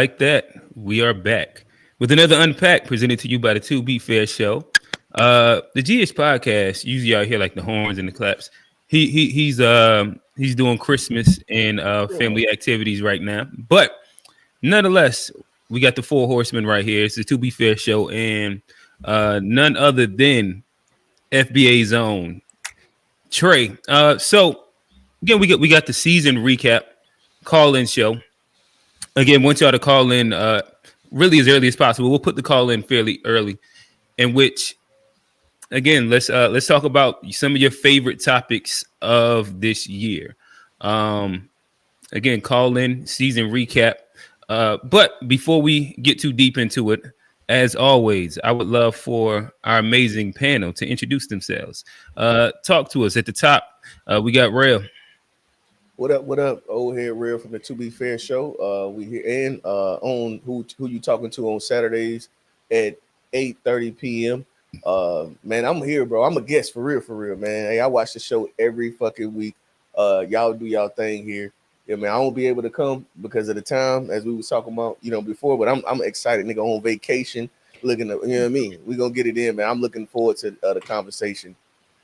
like that, we are back with another Unpack presented to you by the 2B Fair Show. The GH podcast, usually y'all hear like the horns and the claps. He's doing Christmas and family activities right now. But nonetheless, we got the four horsemen right here. It's the 2B Fair Show, and none other than FBA's own Trey. So again, we got the season recap call-in show. Again, want y'all to call in really as early as possible. We'll put the call in fairly early, in which, again, let's talk about some of your favorite topics of this year. Again, call in season recap. But before we get too deep into it, as always, I would love for our amazing panel to introduce themselves. Talk to us at the top. We got Rail. What up? What up? Old head Real from the 2B Fair Show. We here and on who you talking to on Saturdays at 8:30 p.m. Man, I'm here, bro. I'm a guest for real, man. Hey, I watch the show every fucking week. Y'all do y'all thing here. Yeah, man. I won't be able to come because of the time, as we was talking about, before. But I'm excited, nigga, on vacation, looking at, you know what I mean. We gonna get it in, man. I'm looking forward to the conversation.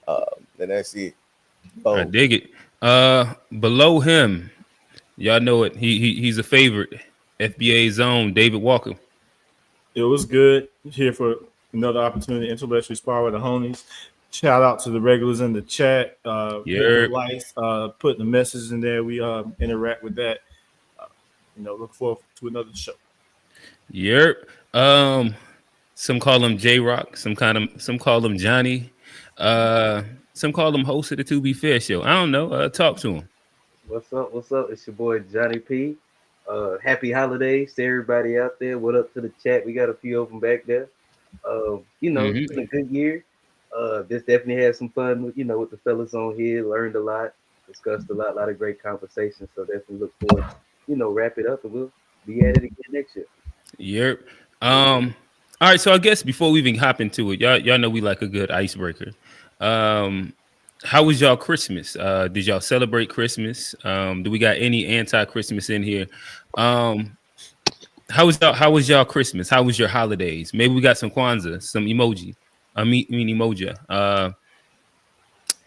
And that's it. Oh. I dig it. Below him, y'all know it. He's a favorite. FBA's own David Walker. It was good here for another opportunity to intellectually spar with the homies. Shout out to the regulars in the chat. Likes, putting the messages in there. We interact with that. Look forward to another show. Yep. Some call him J-Rock. Some call him Johnny. Some call him host of the 2B Fair Show. I don't know. Talk to him. What's up? It's your boy Johnny P. Happy holidays to everybody out there. What up to the chat? We got a few of them back there. It's been a good year. This definitely had some fun, with the fellas on here. Learned a lot, discussed a lot of great conversations. So definitely look forward, wrap it up and we'll be at it again next year. Yep. All right. So I guess before we even hop into it, y'all know we like a good icebreaker. How was y'all Christmas? Did y'all celebrate Christmas? Do we got any anti-Christmas in here? How was y'all Christmas? How was your holidays? Maybe we got some Kwanzaa, some emoji. I mean emoji.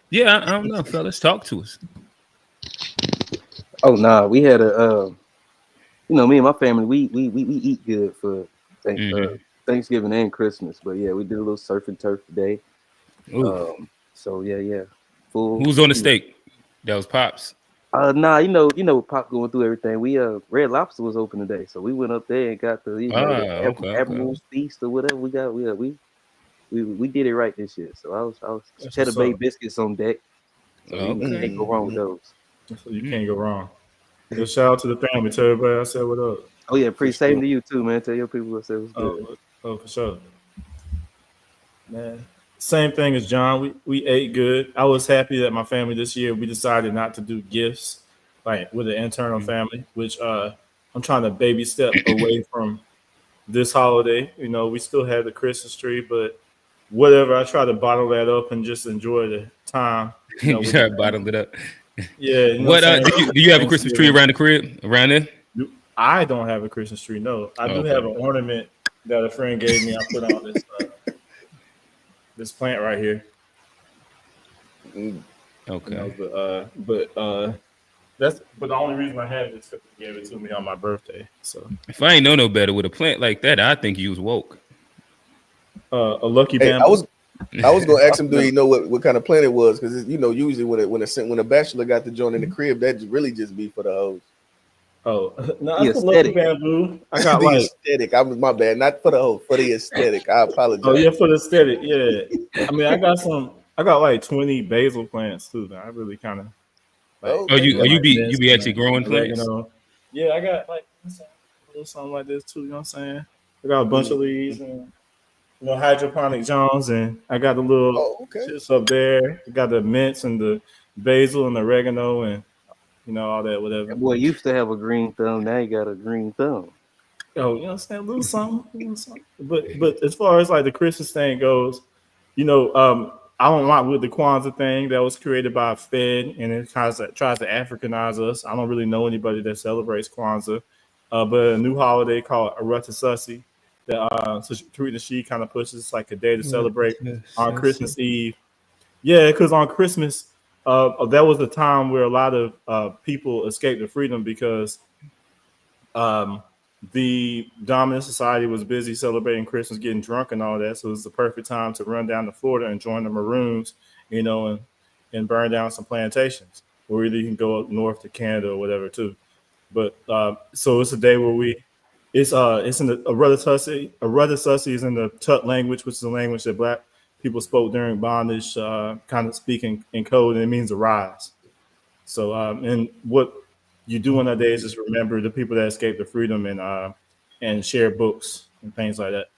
Yeah, I don't know, fellas. Talk to us. Oh nah, we had me and my family, we eat good for Thanksgiving and Christmas. But yeah, we did a little surf and turf today. So yeah. Who was on the steak? That was Pops. Pop going through everything. We Red Lobster was open today, so we went up there and got the Admiral's Feast or whatever we got. We did it right this year. So I was cheddar bay biscuits on deck. So you can't go wrong with those. So you can't go wrong. Just shout out to the family. Tell everybody I said what up. Oh yeah, same to you too, man. Tell your people I said what's good. Oh, for sure. Man. Same thing as John. We ate good. I was happy that my family this year, we decided not to do gifts like with the internal family, which I'm trying to baby step away from this holiday. We still have the Christmas tree, but whatever. I try to bottle that up and just enjoy the time. You try to bottle it up. Yeah. What do you have a Christmas tree around the crib? Around there? I don't have a Christmas tree. No, I do have an ornament that a friend gave me. I put on this plant right here. Okay. But the only reason I have it is because he gave it to me on my birthday. So if I ain't know no better with a plant like that, I think you was woke. A lucky bamboo. I was gonna ask him, do he know what kind of plant it was? Because usually when a bachelor got the joint in the crib, that really just be for the hoes. Oh no, it's a lucky bamboo. I got the aesthetic. My bad, not for the hoe, for the aesthetic. I apologize. Oh yeah, for the aesthetic. Yeah, I mean, I got like 20 basil plants too. I really kind of. You be actually growing plants? Yeah, I got like a little something like this too. You know what I'm saying? I got a bunch of these and hydroponic Jones, and I got the little shits up there. I got the mints and the basil and the oregano and all that, whatever. That boy used to have a green thumb. Now you got a green thumb. Oh, you know what I'm saying? A little something. But as far as like the Christmas thing goes, I don't like with the Kwanzaa thing that was created by Fed, and it tries to Africanize us. I don't really know anybody that celebrates Kwanzaa. but a new holiday called Arutasusi that Tariq Nasheed kind of pushes, like a day to celebrate on Christmas Eve. Yeah, because on Christmas, that was the time where a lot of people escaped the freedom because the dominant society was busy celebrating Christmas, getting drunk and all that. So it was the perfect time to run down to Florida and join the Maroons, and burn down some plantations. Or either you can go up north to Canada or whatever too. But so it's a day where it's in the Arutasusi is in the Tut language, which is a language that Black people spoke during bondage, kind of speaking in code, and it means arise. So and what you do on that day is just remember the people that escaped the freedom and share books and things like that.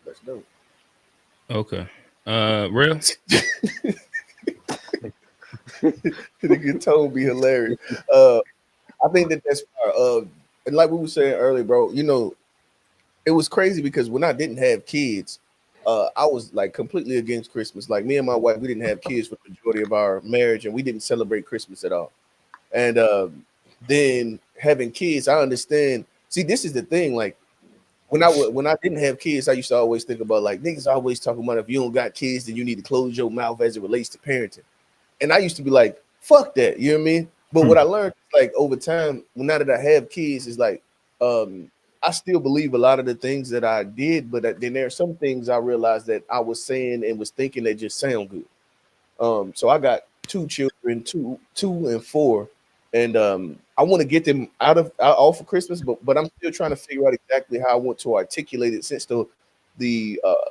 That's dope. Okay. Real? The good tone be hilarious. I think that's and like we were saying earlier, bro. It was crazy because when I didn't have kids, I was like completely against Christmas. Like me and my wife, we didn't have kids for the majority of our marriage, and we didn't celebrate Christmas at all. And then having kids, I understand. See, this is the thing. Like when I didn't have kids, I used to always think about like niggas always talking about if you don't got kids, then you need to close your mouth as it relates to parenting. And I used to be like, fuck that, you know what I mean? But what I learned, like over time, now that I have kids, is like, I still believe a lot of the things that I did, but then there are some things I realized that I was saying and was thinking that just sound good. So I got 2 children, two and 4, and I want to get them out for Christmas, but I'm still trying to figure out exactly how I want to articulate it, since the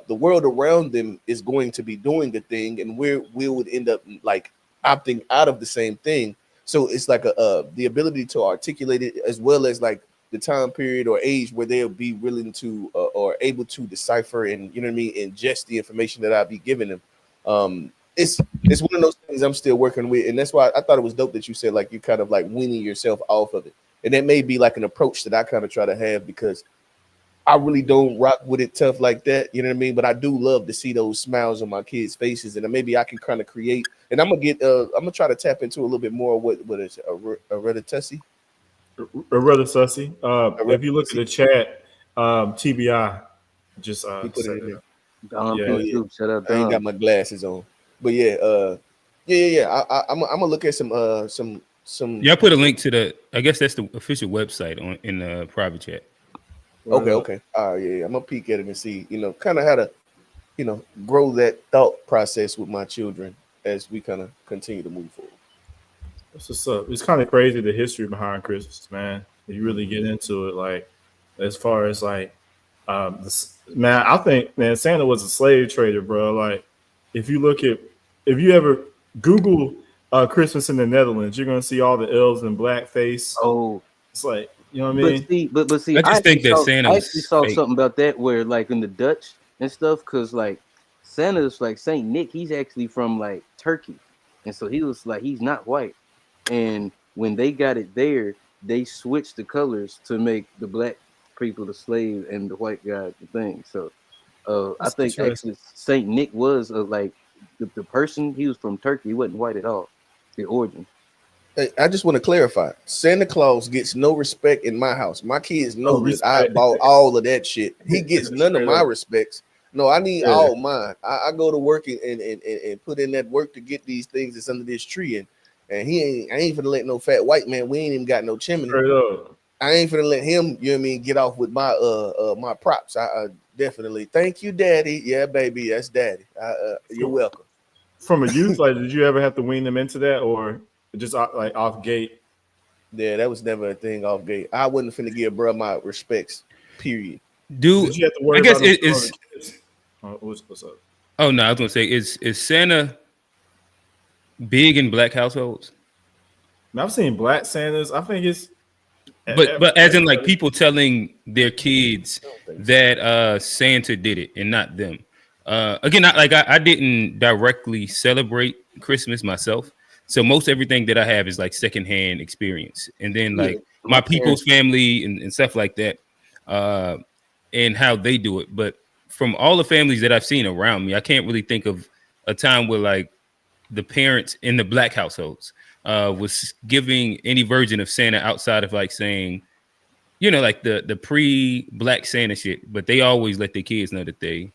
world around them is going to be doing the thing, and we would end up like opting out of the same thing. So it's like the ability to articulate it, as well as like the time period or age where they'll be willing to or able to decipher and, you know what I mean, ingest the information that I'll be giving them. It's one of those things I'm still working with, and that's why I thought it was dope that you said like you kind of like weaning yourself off of it, and that may be like an approach that I kind of try to have, because I really don't rock with it tough like that, you know what I mean? But I do love to see those smiles on my kids' faces, and maybe I can kind of create. And I'm gonna try to tap into a little bit more what is a Arutasusi. Arutasusi. If you look at the chat, TBI just He put it said in there. it. Don Yeah. Oh, P. yeah. too. Shout out I ain't got Don. my glasses on, but yeah. I'm gonna look at some. Yeah, I put a link to I guess that's the official website in the private chat. Okay. All right, yeah. I'm gonna peek at it and see, kind of how to, grow that thought process with my children as we kind of continue to move forward. That's what's up. It's kind of crazy the history behind Christmas, man. If you really get into it, like as far as like, man, I think man Santa was a slave trader, bro. Like if you ever Google Christmas in the Netherlands, you're gonna see all the elves in blackface. Oh, It's like, you know what I mean? but see, I just think that Santa I was actually saw fake. something about that where like in the Dutch and stuff, because like Santa's like Saint Nick, he's actually from like Turkey, and so he was like he's not white. And when they got it there, they switched the colors to make the black people the slave and the white guy the thing. So I That's think interesting. actually Saint Nick was like the person, he was from Turkey. He wasn't white at all. The origin. Hey, I just want to clarify: Santa Claus gets no respect in my house. My kids know that I respect. bought all of that shit. He gets none of Straight my up. respects. No, I need Yeah. all mine. I go to work and put in that work to get these things that's under this tree, and I ain't finna let no fat white man. We ain't even got no chimney. Straight up. I ain't finna let him, you know what I mean, get off with my my props. I definitely thank you, daddy. Yeah, baby, that's daddy. You're welcome. From a youth, like, did you ever have to wean them into that, or just like off gate? Yeah, that was never a thing off gate. I wasn't finna give bro my respects. Period. Did you have to worry I guess about them it is. throwing the kids? What's up? Oh no, I was gonna say is Santa big in black households? Now, I've seen black Santas. I think it's But as in like people telling their kids think that Santa did it and not them. Again, I didn't directly celebrate Christmas myself, so most everything that I have is like secondhand experience, and then Yeah, like my my people's family and stuff like that, and how they do it. But from all the families that I've seen around me, I can't really think of a time where like the parents in the black households was giving any version of Santa outside of like saying like the pre-Black Santa shit, but they always let their kids know that they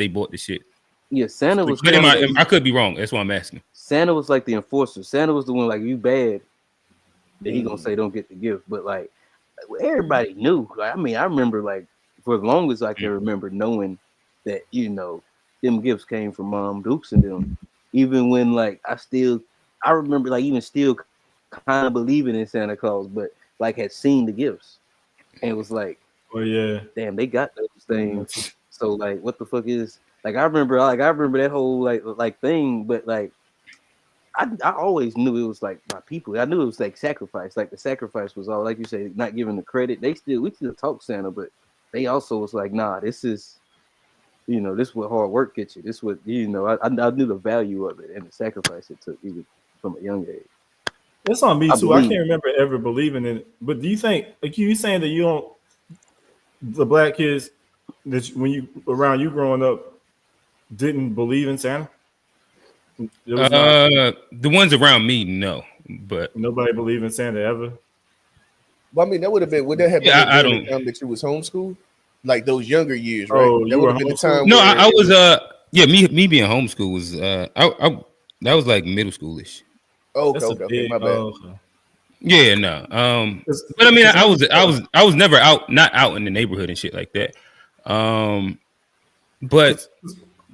bought the shit. Yeah, Santa was. But I could be wrong. That's why I'm asking. Santa was like the enforcer. Santa was the one like, you bad, that he gonna say don't get the gift. But like everybody knew. Like, I mean, I remember like for as long as I can remember knowing that them gifts came from Mom Dukes and them. Even when like I remember like even still kind of believing in Santa Claus, but like had seen the gifts and it was like, oh yeah, damn, they got those things. So like, what the fuck is like? I remember that whole like thing, but like I always knew it was like my people. I knew it was like sacrifice. Like the sacrifice was all, like you say, not giving the credit. We still talk Santa, but they also was like, nah, this is, this is what hard work gets you. This what I knew the value of it and the sacrifice it took even from a young age. That's on me too. I can't remember ever believing in it. But do you think, like you saying that the black kids that when you around you growing up didn't believe in Santa? The ones around me, no, but nobody believed in Santa ever. Well, I mean, would that have been the time that you was homeschooled, like those younger years, right? Oh, that would have been the time. No, I was me being homeschooled was that was like middle schoolish. Oh, okay, my bad. Yeah, no. But I mean, I was never not out in the neighborhood and shit like that. But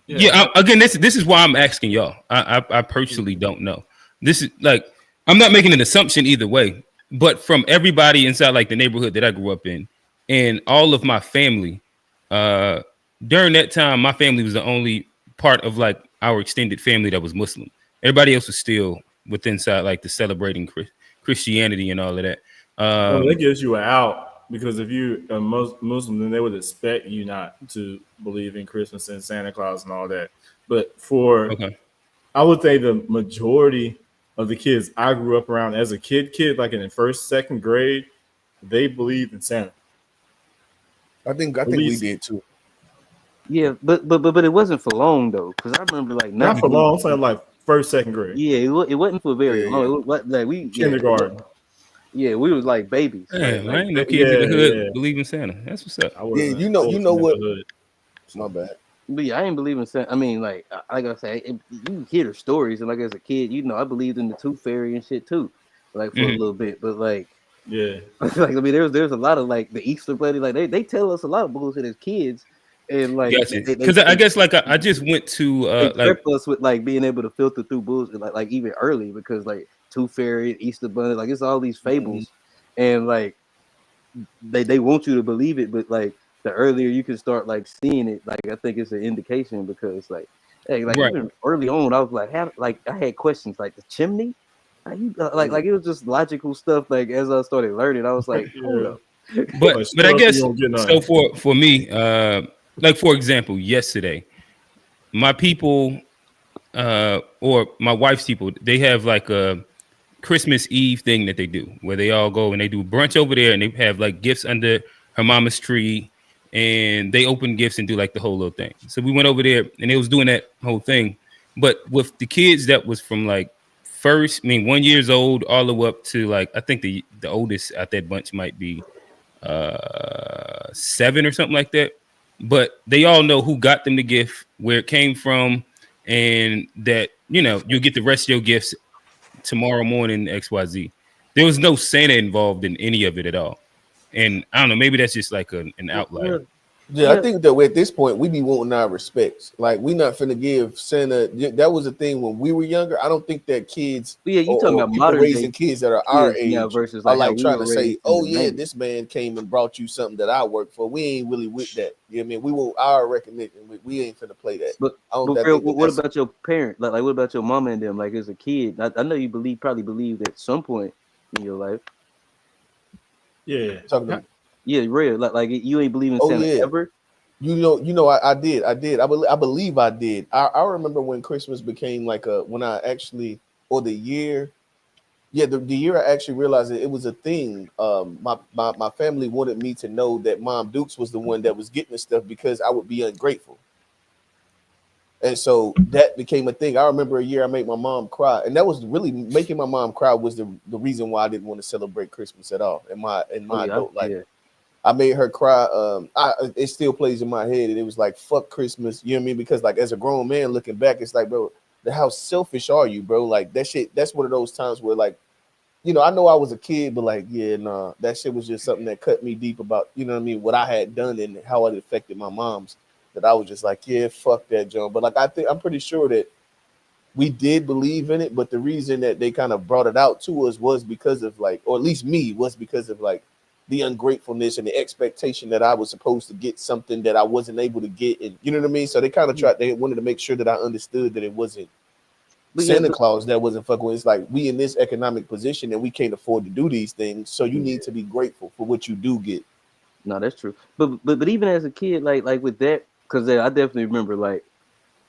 again, this is why I'm asking y'all. I personally don't know. This is like, I'm not making an assumption either way, but from everybody inside like the neighborhood that I grew up in and all of my family, during that time, my family was the only part of like our extended family that was Muslim. Everybody else was still within inside like the celebrating Christianity and all of that. That gives you an out, because if you're a Muslim, then they would expect you not to believe in Christmas and Santa Claus and all that. But I would say the majority of the kids I grew up around as a kid, like in the first, second grade, they believed in Santa. I think we did too. Yeah, but it wasn't for long though, because I remember like not for long. I'm saying like first, second grade. Yeah, it wasn't for very long. It was like kindergarten. Yeah, we was like babies. Man, I ain't no kids in the hood believe in Santa. That's what's up. Yeah, you know what? It's not bad. But yeah, I ain't believe in Santa. I mean, like I say, you hear the stories, and like as a kid, I believed in the Tooth Fairy and shit too, like for a little bit. But like, yeah, like I mean, there's a lot of like the Easter Bunny, like they tell us a lot of bullshit as kids. And like, because I guess like I just went to like us with like being able to filter through bullshit like even early, because like Tooth Fairy, Easter Bunny, like it's all these fables, and like they want you to believe it, but like the earlier you can start like seeing it, like I think it's an indication, because like even early on I was like I had questions like the chimney, like it was just logical stuff. Like as I started learning, I was like, hold up. But I guess so for me, like for example, yesterday, my people or my wife's people, they have like a Christmas Eve thing that they do where they all go and they do brunch over there and they have like gifts under her mama's tree and they open gifts and do like the whole little thing. So we went over there and they was doing that whole thing, but with the kids that was from like 1 year old all the way up to like, I think the oldest out that bunch might be 7 or something like that. But they all know who got them the gift, where it came from, and that, you'll get the rest of your gifts tomorrow morning, XYZ. There was no Santa involved in any of it at all. And I don't know, maybe that's just like an outlier. Yeah, I think that at this point we be wanting our respects. Like we not finna give Santa. That was a thing when we were younger. I don't think that kids. Yeah, you talking about modern raising kids that are our age versus like trying to say, "Oh yeah, this man came and brought you something that I work for." We ain't really with that. You know what I mean? We want our recognition. We ain't finna play that. But what about your parent? Like what about your mama and them? Like as a kid, I know you probably believed at some point in your life. Yeah. Yeah, real. Like you ain't believe in Santa ever. I did. I believe I did. I remember when Christmas became like the year I actually realized that it was a thing. My family wanted me to know that Mom Dukes was the one that was getting the stuff because I would be ungrateful. And so that became a thing. I remember a year I made my mom cry, and that was really making my mom cry was the reason why I didn't want to celebrate Christmas at all in my adult life. I made her cry. It still plays in my head, and it was like, fuck Christmas. You know what I mean? Because like as a grown man looking back, it's like, bro, how selfish are you, bro? Like that shit. That's one of those times where like, you know, I know I was a kid, but like, yeah, nah, that shit was just something that cut me deep about, you know what I mean, what I had done and how it affected my mom's. That I was just like, yeah, fuck that, John. But like, I'm pretty sure that we did believe in it, but the reason that they kind of brought it out to us was because of like, or at least me, was because of like the ungratefulness and the expectation that I was supposed to get something that I wasn't able to get, and you know what I mean. So they kind of they wanted to make sure that I understood that it wasn't Santa Claus that wasn't fucking with. It's like we in this economic position and we can't afford to do these things, so you need to be grateful for what you do get. No, that's true. But even as a kid, like with that, because I definitely remember like,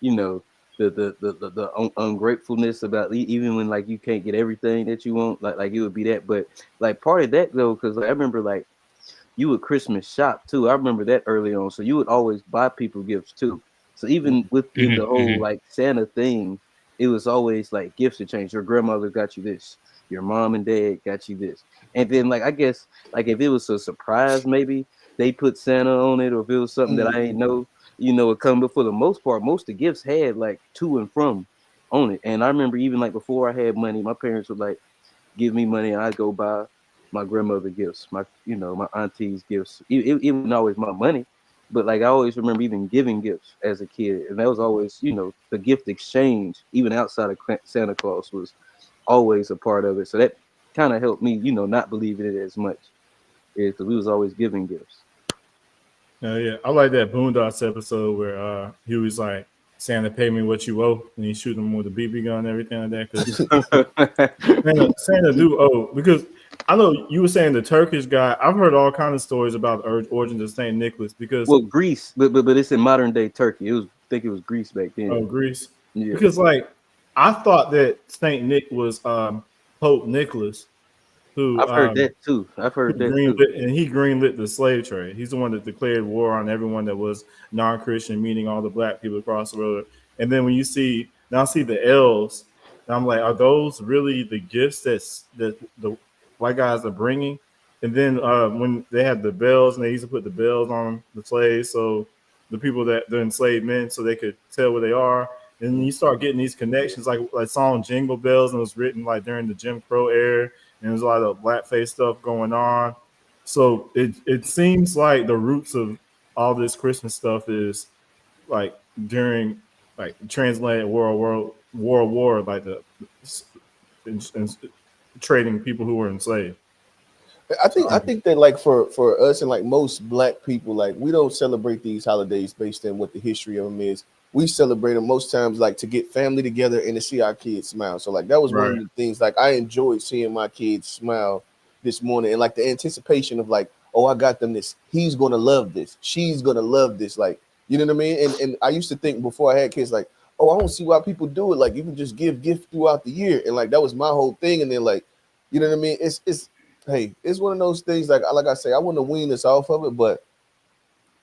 you know, the ungratefulness about even when like you can't get everything that you want, like it would be that. But like part of that though, because like, I remember like you would Christmas shop too. I remember that early on. So you would always buy people gifts too. So even within the whole like Santa thing, it was always like gifts exchange. Your grandmother got you this. Your mom and dad got you this. And then like I guess like if it was a surprise, maybe they put Santa on it, or if it was something that I ain't know, you know, it come. But for the most part, most of the gifts had like to and from on it. And I remember even like before I had money, my parents would like give me money and I'd go buy my grandmother gifts, my my auntie's gifts. It wasn't always my money, but like I always remember even giving gifts as a kid, and that was always the gift exchange, even outside of Santa Claus, was always a part of it. So that kind of helped me, not believe in it as much, is because we was always giving gifts. Yeah, I like that Boondocks episode where he was like, Santa, pay me what you owe, and he shoot him with a BB gun and everything like that. Because Santa do owe, because I know you were saying the Turkish guy. I've heard all kinds of stories about the origins of Saint Nicholas. Because Greece, but it's in modern day Turkey. I think it was Greece back then. Oh, Greece. Yeah. Because like I thought that Saint Nick was Pope Nicholas, who I've heard that too. And he greenlit the slave trade. He's the one that declared war on everyone that was non-Christian, meaning all the black people across the road. And then when you see the elves, and I'm like, are those really the gifts that the white guys are bringing? And then when they had the bells, and they used to put the bells on the slaves, so the people that the enslaved men, so they could tell where they are. And you start getting these connections, like song Jingle Bells, and it was written like during the Jim Crow era, and there's a lot of blackface stuff going on. So it seems like the roots of all this Christmas stuff is like during like transatlantic world war, like the trading people who were enslaved. I think that like for us and like most black people, like we don't celebrate these holidays based on what the history of them is. We celebrate them most times like to get family together and to see our kids smile. So like that was one of the things, like I enjoyed seeing my kids smile this morning, and like the anticipation of like, oh, I got them this. He's gonna love this. She's gonna love this. Like, you know what I mean? And I used to think before I had kids, like, oh, I don't see why people do it. Like you can just give gift throughout the year, and like that was my whole thing. And then like, you know what I mean? Hey, it's one of those things, like I say, I want to wean us off of it, but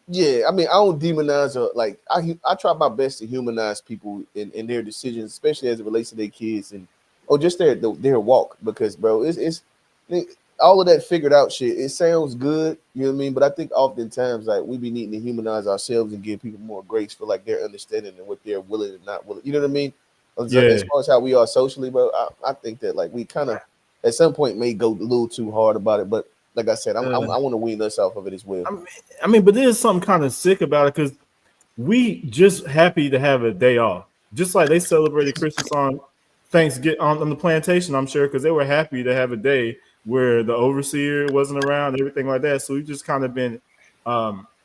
yeah, I mean, I don't demonize or like I try my best to humanize people in their decisions, especially as it relates to their kids and just their walk, because bro, it's all of that figured out shit. It sounds good, you know what I mean? But I think oftentimes like we be needing to humanize ourselves and give people more grace for like their understanding and what they're willing and not willing. You know what I mean? As far as how we are socially, bro, I think that like we kind of at some point may go a little too hard about it, but like I said, I want to wean us off of it as well. I mean, but there's something kind of sick about it, because we just happy to have a day off, just like they celebrated Christmas on Thanksgiving on the plantation, I'm sure, because they were happy to have a day where the overseer wasn't around, everything like that. So we've just kind of been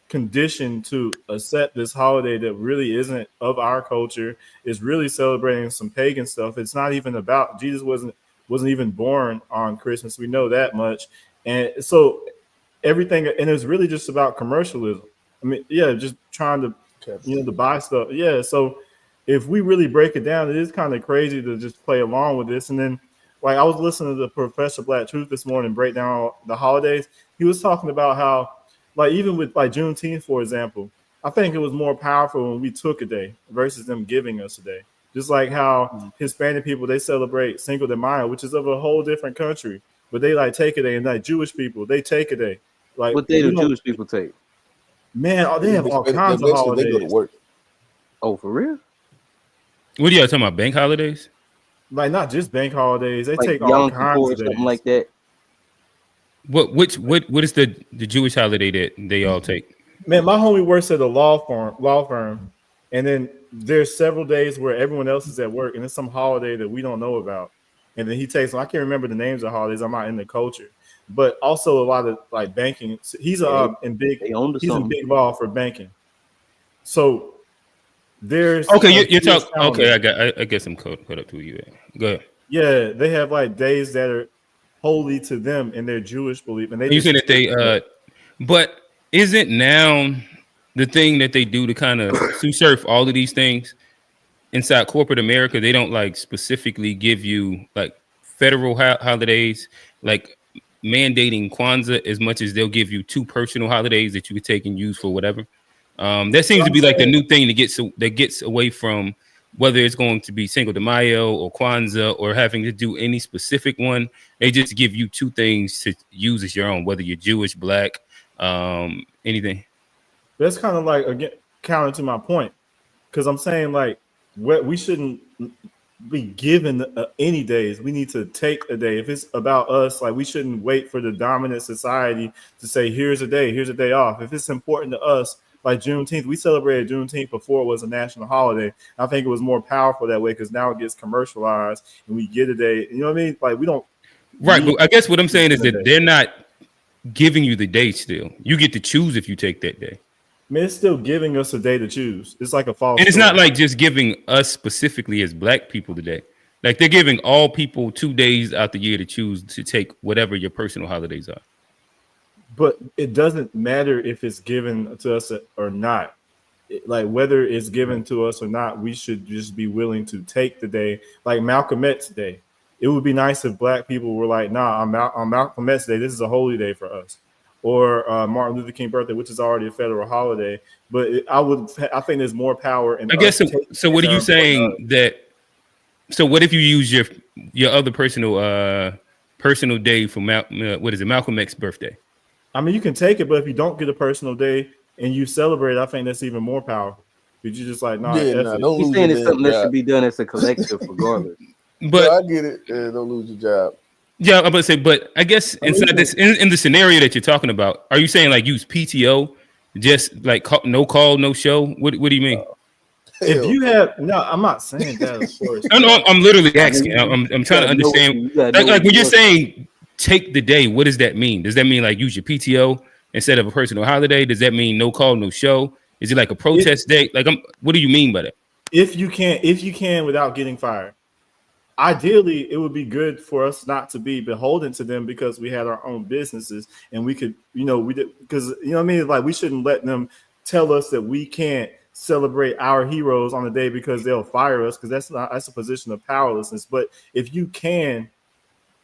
conditioned to accept this holiday that really isn't of our culture. It's really celebrating some pagan stuff. It's not even about Jesus. Wasn't even born on Christmas. We know that much. And so everything, and it's really just about commercialism. I mean, yeah, just trying to, to buy stuff. Yeah. So if we really break it down, it is kind of crazy to just play along with this. And then like I was listening to the Professor Black Truth this morning, break down the holidays. He was talking about how, like, even with like Juneteenth, for example, I think it was more powerful when we took a day versus them giving us a day. Just like how Hispanic people, they celebrate Cinco de Mayo, which is of a whole different country, but they like take a day, and like Jewish people, they take a day. Like, What day do Jewish people take? Man, they have all kinds of holidays. They go to work. Oh, for real? What are y'all talking about? Bank holidays? Like not just bank holidays. They Like take Yom all Kippur kinds or of something days. like that. What is the Jewish holiday that they all take? Man, my homie works at a law firm, and then there's several days where everyone else is at work, and it's some holiday that we don't know about. And then he takes them. I can't remember the names of holidays. I'm not in the culture, but also a lot of like banking. He's in big law for banking. So there's okay. You're talking. Okay, I guess I'm caught up to you. Go ahead. Yeah, they have like days that are holy to them in their Jewish belief, and you say that they. But isn't now the thing that they do to kind of surf all of these things inside corporate America? They don't like specifically give you like federal holidays, like mandating Kwanzaa as much as they'll give you 2 personal holidays that you could take and use for whatever. That seems to be like the new thing that gets away from whether it's going to be Cinco de Mayo or Kwanzaa or having to do any specific one. They just give you 2 things to use as your own, whether you're Jewish, Black, anything. That's kind of like, again, counter to my point, because I'm saying like we shouldn't be given any days. We need to take a day. If it's about us, like we shouldn't wait for the dominant society to say, here's a day off. If it's important to us, like Juneteenth, we celebrated Juneteenth before it was a national holiday. I think it was more powerful that way because now it gets commercialized and we get a day. You know what I mean? Like we don't. Right. But I guess what I'm saying is that they're not giving you the day still. You get to choose if you take that day. Man, it's still giving us a day to choose. It's like a false. And it's not like just giving us specifically as Black people today. Like they're giving all people 2 days out the year to choose to take whatever your personal holidays are. But it doesn't matter if it's given to us or not. Like whether it's given to us or not, we should just be willing to take the day. Like Malcolm X Day. It would be nice if Black people were like, nah, on Malcolm X Day, this is a holy day for us. Or Martin Luther King birthday, which is already a federal holiday. But I think there's more power in. I guess so. What are you saying that? So what if you use your other personal day for Malcolm X birthday? I mean, you can take it, but if you don't get a personal day and you celebrate, I think that's even more powerful. Because you just like, don't lose. He's saying it's something that should be done as a collective, regardless. But I get it. Don't lose your job. Yeah, I'm about to say, but I guess inside this, in the scenario that you're talking about, are you saying like use PTO, just like no call, no show? What do you mean? If you have I'm not saying that, of course. No, I'm literally asking. I'm trying to understand. Like when you're saying take the day, what does that mean? Does that mean like use your PTO instead of a personal holiday? Does that mean no call, no show? Is it like a protest day? Like, what do you mean by that? If you can without getting fired. Ideally, it would be good for us not to be beholden to them because we had our own businesses and we could, we did, because you know what I mean? Like we shouldn't let them tell us that we can't celebrate our heroes on the day because they'll fire us, because that's a position of powerlessness. But if you can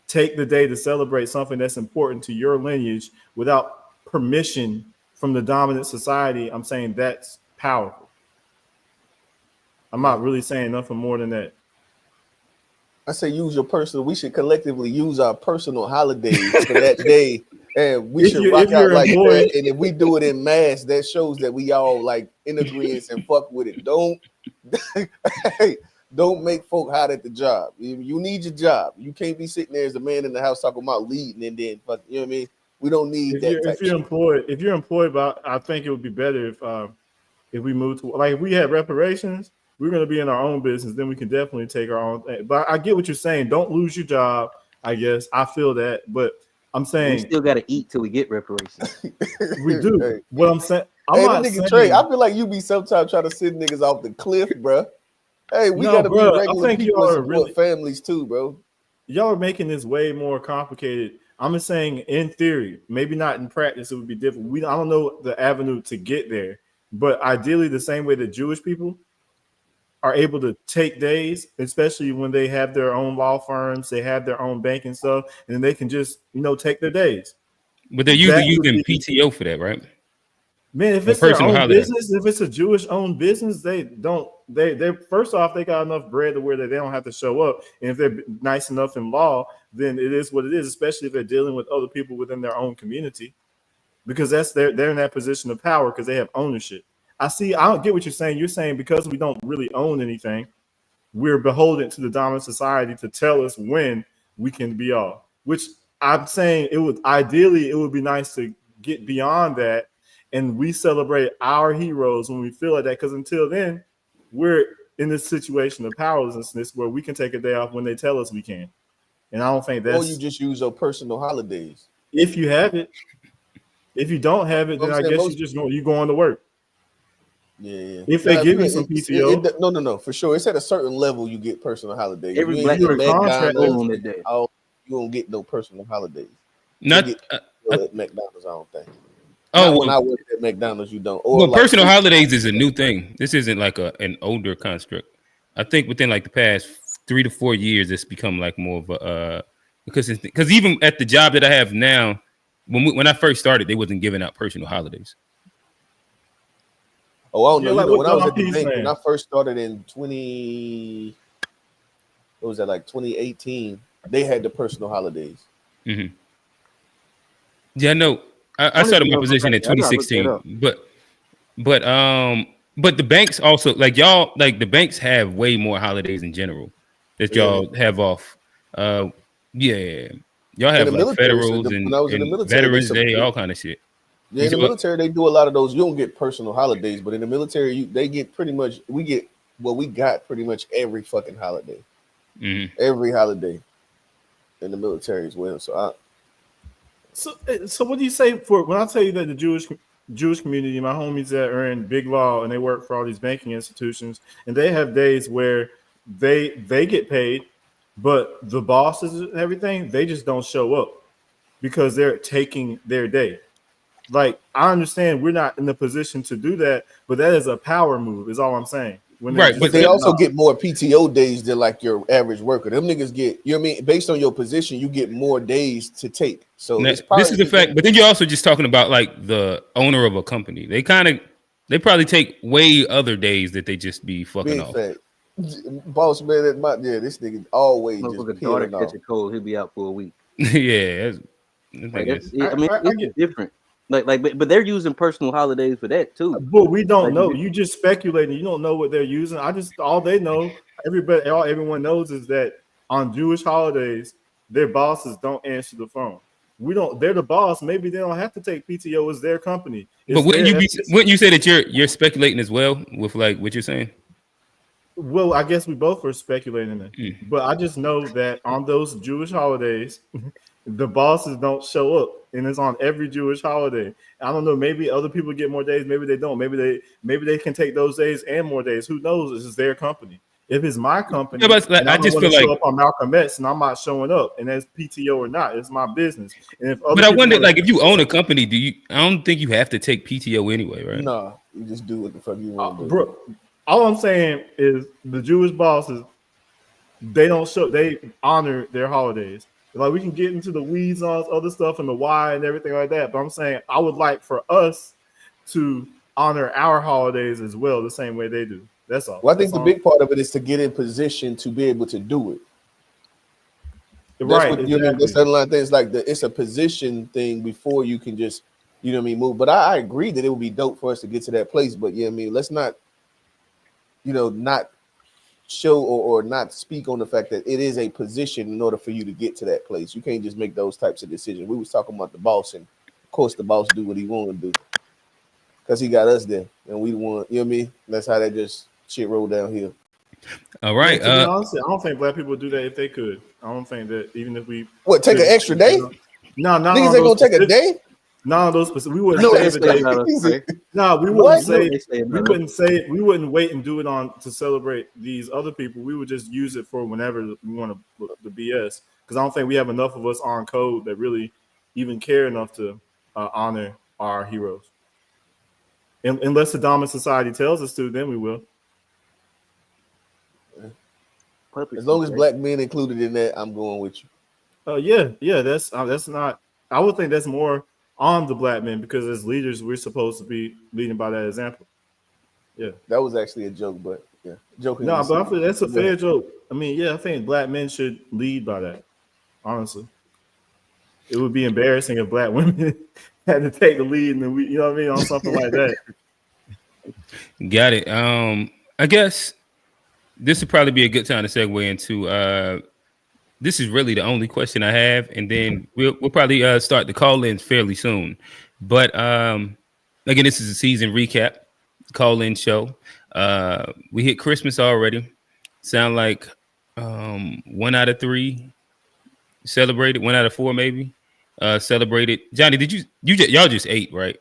take the day to celebrate something that's important to your lineage without permission from the dominant society, I'm saying that's powerful. I'm not really saying nothing more than that. I say use your personal. We should collectively use our personal holidays for that day, and we should rock out like that. And if we do it in mass, that shows that we all like in agreement and fuck with it. Don't make folk hot at the job. You need your job. You can't be sitting there as the man in the house talking about leading and then fuck. You know what I mean? We don't need that. If you're employed, but I think it would be better if we move to like if we had reparations. We're going to be in our own business. Then we can definitely take our own thing. But I get what you're saying. Don't lose your job. I guess I feel that, but I'm saying we still got to eat till we get reparations. We do. Hey. What I'm saying, Trey, I feel like you be sometimes trying to send niggas off the cliff, bro. Hey, we got to be regular people and support families too, bro. Y'all are making this way more complicated. I'm just saying, in theory, maybe not in practice, it would be different. I don't know the avenue to get there, but ideally, the same way that Jewish people are able to take days, especially when they have their own law firms, they have their own banking stuff, and they can just, take their days. But they're usually using PTO for that, right? Man, if it's their own business, if it's a Jewish-owned business, they first off, they got enough bread to where they don't have to show up. And if they're nice enough in law, then it is what it is, especially if they're dealing with other people within their own community. because they're in that position of power because they have ownership. I don't get what you're saying. You're saying because we don't really own anything, we're beholden to the dominant society to tell us when we can be off. Which I'm saying it would be nice to get beyond that, and we celebrate our heroes when we feel like that. Because until then, we're in this situation of powerlessness where we can take a day off when they tell us we can. And I don't think that's. Or you just use your personal holidays. If you have it. If you don't have it, then I guess you go on to work. Yeah. If they give you some PTO, no, for sure. It's at a certain level you get personal holidays. Every you black McDonald's on that day. You won't get no personal holidays. Not at McDonald's, I don't think. When I worked at McDonald's, you don't. Or like personal holidays is a new thing. This isn't like an older construct. I think within like the past 3 to 4 years, it's become like more of a because even at the job that I have now, when I first started, they wasn't giving out personal holidays. Oh, I don't know. When I was at the bank, when I first started in 2018, they had the personal holidays. Mm-hmm. Yeah, no, I started my position in 2016, but the banks also the banks have way more holidays in general that y'all have off. Y'all have like federals and Veterans Day, all kind of shit. Yeah, in the military, they do a lot of those. You don't get personal holidays, but in the military, they get we got pretty much every fucking holiday. Mm-hmm. Every holiday in the military as well. So what do you say for when I tell you that the Jewish community, my homies that are in big law and they work for all these banking institutions, and they have days where they get paid, but the bosses and everything, they just don't show up because they're taking their day. Like, I understand we're not in the position to do that, but that is a power move, is all I'm saying. But they also get more PTO days than like your average worker. Them niggas get, you know what I mean? Based on your position, you get more days to take. So now, this is the fact. But then you're also just talking about like the owner of a company. They probably take way other days that they just be fucking off. Fact. Boss man, this nigga always just daughter catch a cold. He'll be out for a week. Yeah, it's different. But they're using personal holidays for that too. But we don't know. You just speculating. You don't know what they're using. All they know, everyone knows is that on Jewish holidays, their bosses don't answer the phone. They're the boss. Maybe they don't have to take PTO as their company. But wouldn't you say that you're speculating as well with like what you're saying? Well, I guess we both were speculating it. But I just know that on those Jewish holidays, the bosses don't show up, and it's on every Jewish holiday. I don't know. Maybe other people get more days. Maybe they don't. Maybe they can take those days and more days. Who knows? This is their company. If it's my company, and I just feel like show up on Malcolm X, and I'm not showing up, and that's PTO or not, it's my business. And but I wonder, like, if you own a company, I don't think you have to take PTO anyway, right? No, you just do what the fuck you want to do. Bro, all I'm saying is the Jewish bosses, they don't show. They honor their holidays. Like, we can get into the weeds on other stuff and the why and everything like that. But I'm saying I would like for us to honor our holidays as well, the same way they do. That's all. Well, I think the big part of it is to get in position to be able to do it. Right. That's the underlying thing. It's like it's a position thing before you can just, you know what I mean, move. But I agree that it would be dope for us to get to that place. But yeah, I mean, let's not, not show or not speak on the fact that it is a position in order for you to get to that place. You can't just make those types of decisions. We was talking about the boss, and of course the boss do what he want to do because he got us there, and we want, you know what I mean? That's how that just shit roll downhill. All right. To be honest, I don't think black people would do that if they could. I don't think that even if we take an extra day. No, niggas ain't gonna take a day. None of those specific. We wouldn't save a day. No, we wouldn't say. We wouldn't say. We wouldn't wait and do it to celebrate these other people. We would just use it for whenever we want the BS. Because I don't think we have enough of us on code that really even care enough to honor our heroes. Unless the dominant society tells us to, then we will. As long as black men included in that, I'm going with you. Yeah. That's not. I would think that's more on the black men, because as leaders, we're supposed to be leading by that example. Yeah, that was actually a joke, but yeah, joking. No, but I feel that's a fair joke. I mean, yeah, I think black men should lead by that. Honestly, it would be embarrassing if black women had to take the lead, and we, you know what I mean, on something like that. Got it. I guess this would probably be a good time to segue into. This is really the only question I have, and then we'll probably start the call-ins fairly soon. But again, this is a season recap call-in show. We hit Christmas already. Sound like 1 out of 3 celebrated. 1 out of 4 maybe celebrated. Johnny, did y'all just ate, right?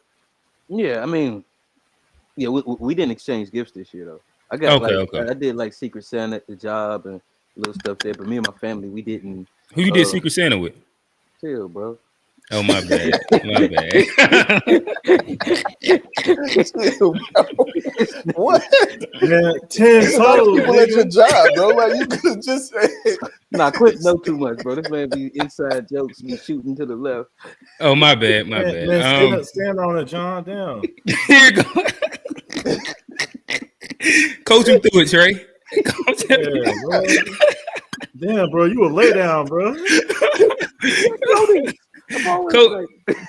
Yeah, I mean, yeah, we didn't exchange gifts this year though. I got I did like Secret Santa at the job and little stuff there, but me and my family, we didn't. Who you did Secret Santa with? Chill, bro. Oh, my bad. My bad. What? Man, 10 toes. People at your job, bro. Like you could have just said. Nah, quit know too much, bro. This man be inside jokes, be shooting to the left. Oh, my bad. My bad. Man, stand on it, John. Down. Here you go. Coach him through it, Trey. Yeah, bro. Damn, bro, you a lay down, bro.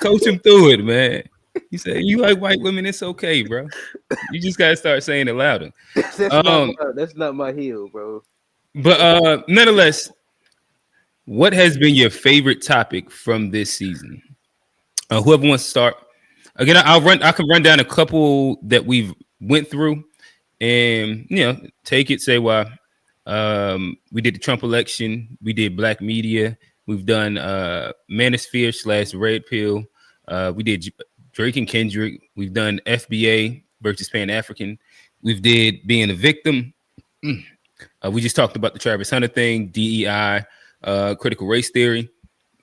Coach him through it, man. He said, "You like white women? It's okay, bro. You just gotta start saying it louder." That's not my heel, bro. But nonetheless, what has been your favorite topic from this season? Whoever wants to start. Again, I can run down a couple that we've went through, and take it. Say why. We did the Trump election. We did Black media. We've done Manosphere / Red Pill. We did Drake and Kendrick. We've done FBA versus Pan African. We've did being a victim. We just talked about the Travis Hunter thing, DEI, critical race theory.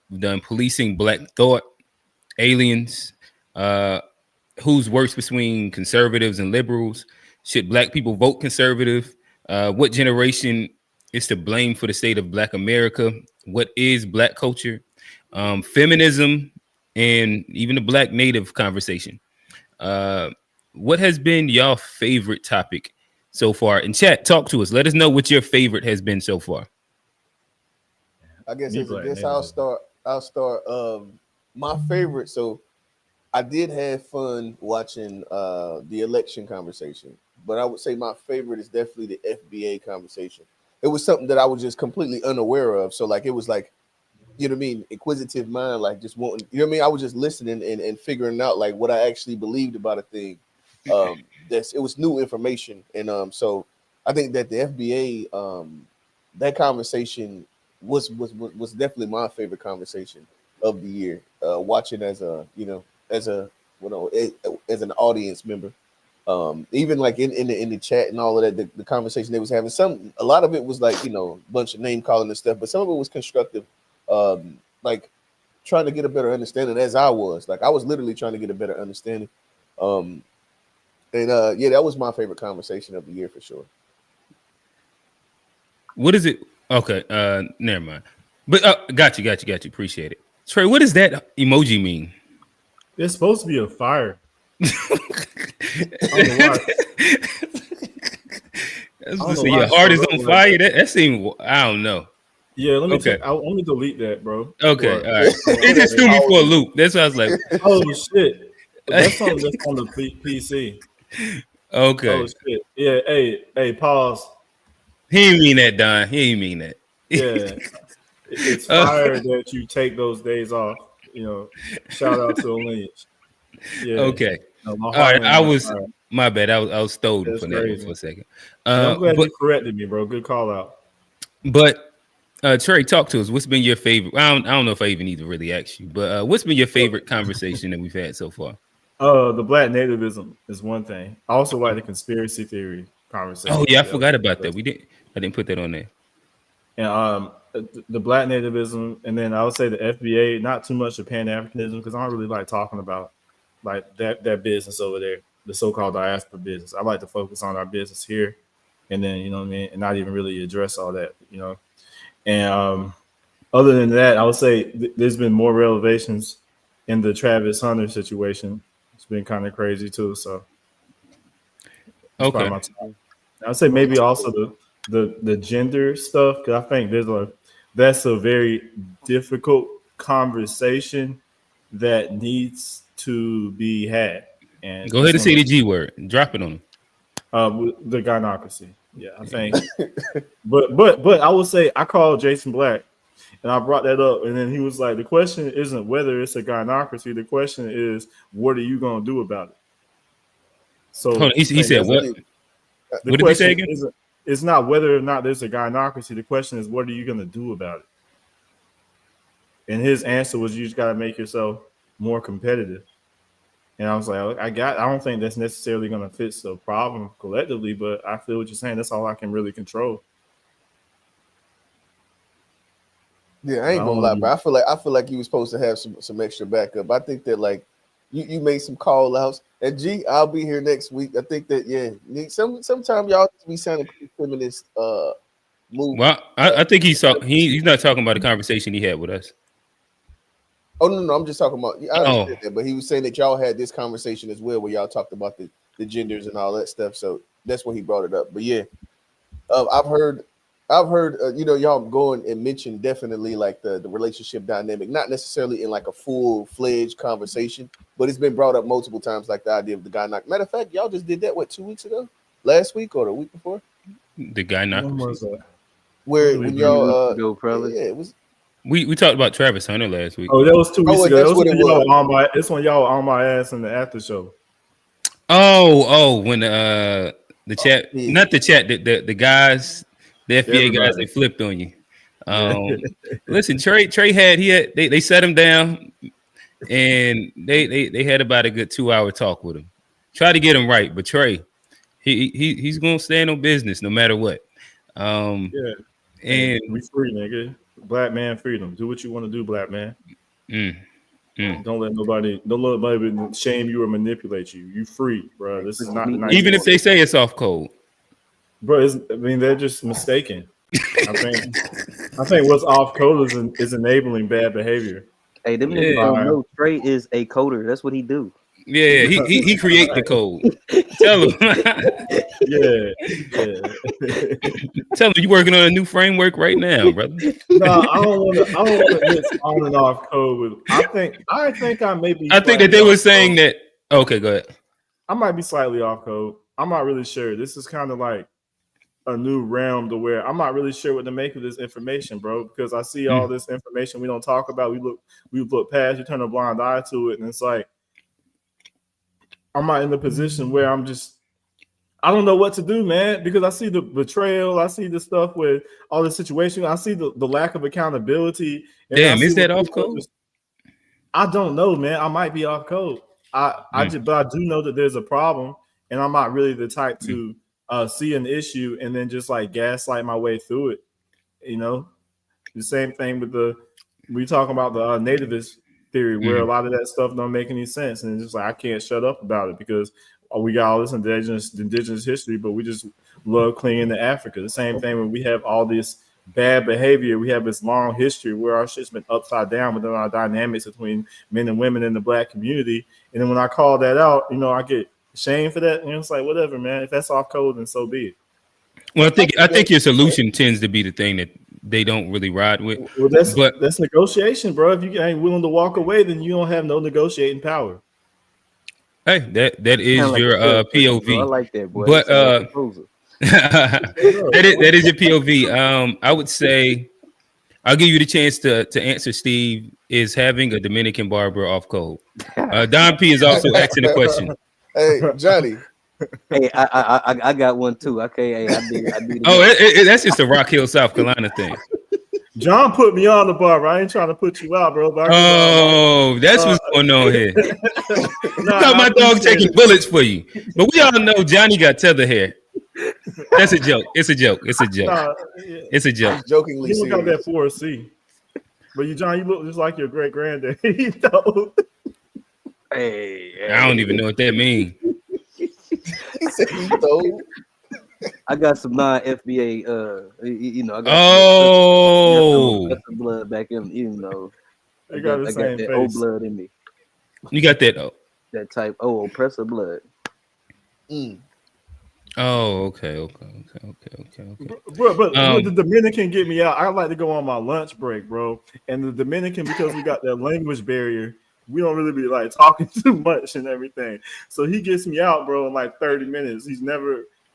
We've done policing Black thought, aliens. Who's worse between conservatives and liberals? Should Black people vote conservative? What generation is to blame for the state of Black America? What is Black culture? Feminism, and even the Black Native conversation. What has been your favorite topic so far? In chat, talk to us. Let us know what your favorite has been so far. I guess I'll start. My favorite. So I did have fun watching the election conversation, but I would say my favorite is definitely the FBA conversation. It was something that I was just completely unaware of. So like, it was like, you know what I mean? Inquisitive mind, like just wanting, you know what I mean? I was just listening and figuring out like what I actually believed about a thing. It was new information. And so I think that the FBA, that conversation was definitely my favorite conversation of the year. Watching as an audience member. Even like in the chat and all of that, the conversation they was having, a lot of it was like, a bunch of name calling and stuff, but some of it was constructive, like trying to get a better understanding, as I was literally trying to get a better understanding. That was my favorite conversation of the year for sure. What is it? Okay, never mind. But got you. Appreciate it. Trey, what does that emoji mean? It's supposed to be a fire. Your heart is on fire. That seems, I don't know. Yeah, let me check. Let me delete that, bro. Okay, all right. It just threw me for a loop. That's why I was like, oh shit. That's on the PC. Okay. Oh shit. Yeah, hey, pause. He didn't mean that, Don. He didn't mean that. Yeah. It's fire that you take those days off. Shout out to Lineage. Yeah. Okay. All right. My bad. I was stolen for that for a second. I'm glad you corrected me, bro. Good call out. But Trey, talk to us. What's been your favorite? I don't know if I even need to really ask you, but what's been your favorite conversation that we've had so far? The Black nativism is one thing. I also like the conspiracy theory conversation. Oh yeah, I forgot about that. I didn't put that on there. And the Black nativism, and then I would say the FBA. Not too much of Pan-Africanism, because I don't really like talking about like that business over there, the so-called diaspora business. I like to focus on our business here, and then and not even really address all that, And other than that, I would say there's been more revelations in the Travis Hunter situation. It's been kind of crazy too. So okay, I would say maybe also the gender stuff, because I think that's a very difficult conversation that needs to be had. And Go ahead and say the G word. Drop it on him. The gynocracy. Yeah, I think. but I would say I called Jason Black and I brought that up, and then he was like, the question isn't whether it's a gynocracy. The question is, what are you gonna do about it? So Hold on, he said what? What did he say again? It's not whether or not there's a gynocracy. The question is, what are you gonna do about it? And his answer was, you just gotta make yourself more competitive. And I was like, I don't think that's necessarily going to fix the problem collectively, but I feel what you're saying. That's all I can really control. Yeah, I ain't gonna lie, bro. I feel like you was supposed to have some extra backup. I think that like you made some call outs. And G, I'll be here next week. I think that sometimes y'all be sounding pretty feminist move. Well, I think he's not talking about the conversation he had with us. Oh no, I'm just talking about. I understand that, but he was saying that y'all had this conversation as well, where y'all talked about the genders and all that stuff. So that's when he brought it up. But yeah, I've heard, y'all going and mention definitely like the relationship dynamic, not necessarily in like a full-fledged conversation, but it's been brought up multiple times, like the idea of the guy knock. Matter of fact, y'all just did that 2 weeks ago, last week or the week before. The guy knock. Where when y'all it was. We talked about Travis Hunter last week. Oh, that was 2 weeks ago. It's when y'all were on my ass in the after show. When the chat, not the chat, the guys, the FBA guys, they flipped on you. Listen, Trey had they set him down, and they had about a good 2 hour talk with him. Try to get him right, but Trey, he's gonna stand on business no matter what. And we free, nigga. Black man freedom. Do what you want to do, black man. Don't let nobody shame you or manipulate you. You free, bro. This is not even if they say it's off code, bro. They're just mistaken. I think what's off code is enabling bad behavior. Hey, them niggas don't know Trey is a coder. That's what he do. Yeah, he create the code. Tell him. Tell him you working on a new framework right now, brother. No, I don't want to mix on and off code with. I think I may be. I think that they were saying that. Okay, go ahead. I might be slightly off code. I'm not really sure. This is kind of like a new realm to where I'm not really sure what to make of this information, bro. Because I see all this information we don't talk about. We look past. We turn a blind eye to it, and it's like. I'm not in the position where I don't know what to do, man, because I see the betrayal. I see the stuff with all the situation. I see the lack of accountability. Damn, is that off code? I don't know, man. I might be off code. But I do know that there's a problem, and I'm not really the type to see an issue and then just like gaslight my way through it. You know, the same thing with we talking about the nativist theory where a lot of that stuff don't make any sense, and it's just like I can't shut up about it because we got all this indigenous history, but we just love clinging to Africa. The same thing when we have all this bad behavior, we have this long history where our shit's been upside down within our dynamics between men and women in the black community. And then when I call that out, I get shamed for that, and it's like whatever, man. If that's off code, then so be it. Well, I think your solution tends to be the thing that they don't really ride with. Well, that's negotiation, bro. If you ain't willing to walk away, then you don't have no negotiating power. Hey, that is like your POV. I like that, boy. But that is your POV. I would say I'll give you the chance to answer. Steve is having a Dominican barber off code. Don P is also asking a question. Hey, Johnny. Hey, I got one too. Okay, hey, I did. That's just a Rock Hill, South Carolina thing. John put me on the barber. I ain't trying to put you out, bro. That's what's going on here. Thought my dog taking bullets for you, but we all know Johnny got tether hair. That's a joke. It's a joke. It's a joke. It's a joke. Jokingly, you look like that 4C. But John, you look just like your great granddad. Hey, I don't even know what that means. He said he told. I got some non-FBA, I got some blood back in, I got that old blood in me. You got that that type oppressor blood. Oh, okay. But the Dominican get me out. I like to go on my lunch break, bro. And the Dominican, because we got that language barrier, we don't really be like talking too much and everything. So he gets me out, bro, in like 30 minutes.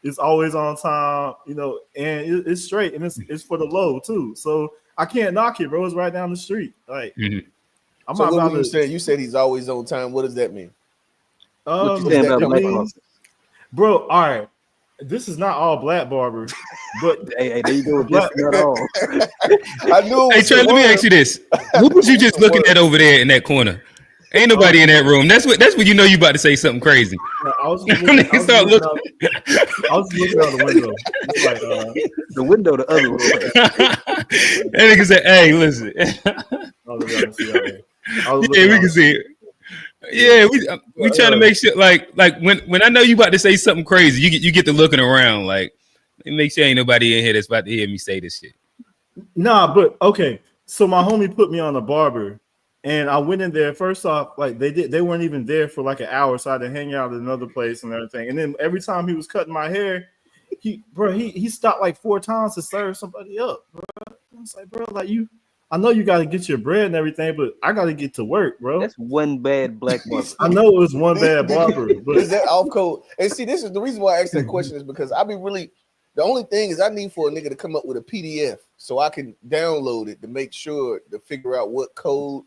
It's always on time, you know, and it's straight and it's for the low too. So I can't knock it, bro. It's right down the street. Like, I'm So not what about were you to. saying? You said he's always on time. What does that mean? What you saying about it black means, bro, all right. This is not all black barbers, but hey, there you go. Black- This is not all. I knew. Hey, Trey, let me ask you this: who was you just looking at over there in that corner? Ain't nobody in that room. That's what you know. You about to say something crazy. I was just looking, I was just looking out the window. It's like The window, the other way. That nigga said, "Hey, listen." Yeah, we can see it. Yeah, we trying to make sure, like when I know you about to say something crazy, you get to looking around, like make sure ain't nobody in here that's about to hear me say this shit. Nah, but okay. So my homie put me on a barber, and I went in there. First off, like they weren't even there for like an hour, so I had to hang out at another place and everything. And then every time he was cutting my hair, he stopped like 4 times to serve somebody up, bro. I was like, bro, like I know you got to get your bread and everything, but I got to get to work, bro. That's one bad black barber. I know it was one bad barber, but Is that off code? And see, this is the reason why I asked that question is because I be really. The only thing is I need for a nigga to come up with a PDF so I can download it to make sure to figure out what code.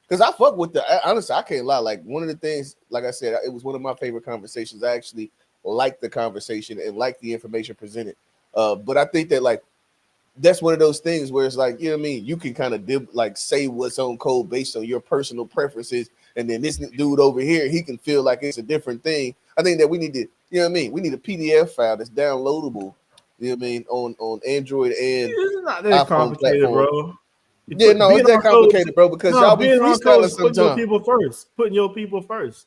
Because I fuck with honestly, I can't lie. Like one of the things, like I said, it was one of my favorite conversations. I actually liked the conversation and liked the information presented. But I think that like that's one of those things where it's like, you know what I mean? You can kind of like say what's on code based on your personal preferences. And then this dude over here, he can feel like it's a different thing. I think that we need to, you know what I mean? We need a PDF file that's downloadable, you know what I mean, on Android and it's not that complicated, platform. bro. Yeah, no, it's that complicated, bro, because y'all be freestyling sometimes. Putting your people first.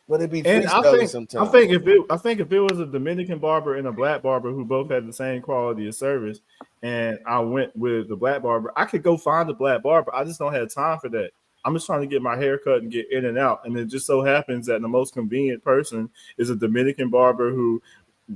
But it be freestyling sometimes. I think if it was a Dominican barber and a black barber who both had the same quality of service, and I went with the black barber, I could go find the black barber. I just don't have time for that. I'm just trying to get my hair cut and get in and out. And it just so happens that the most convenient person is a Dominican barber who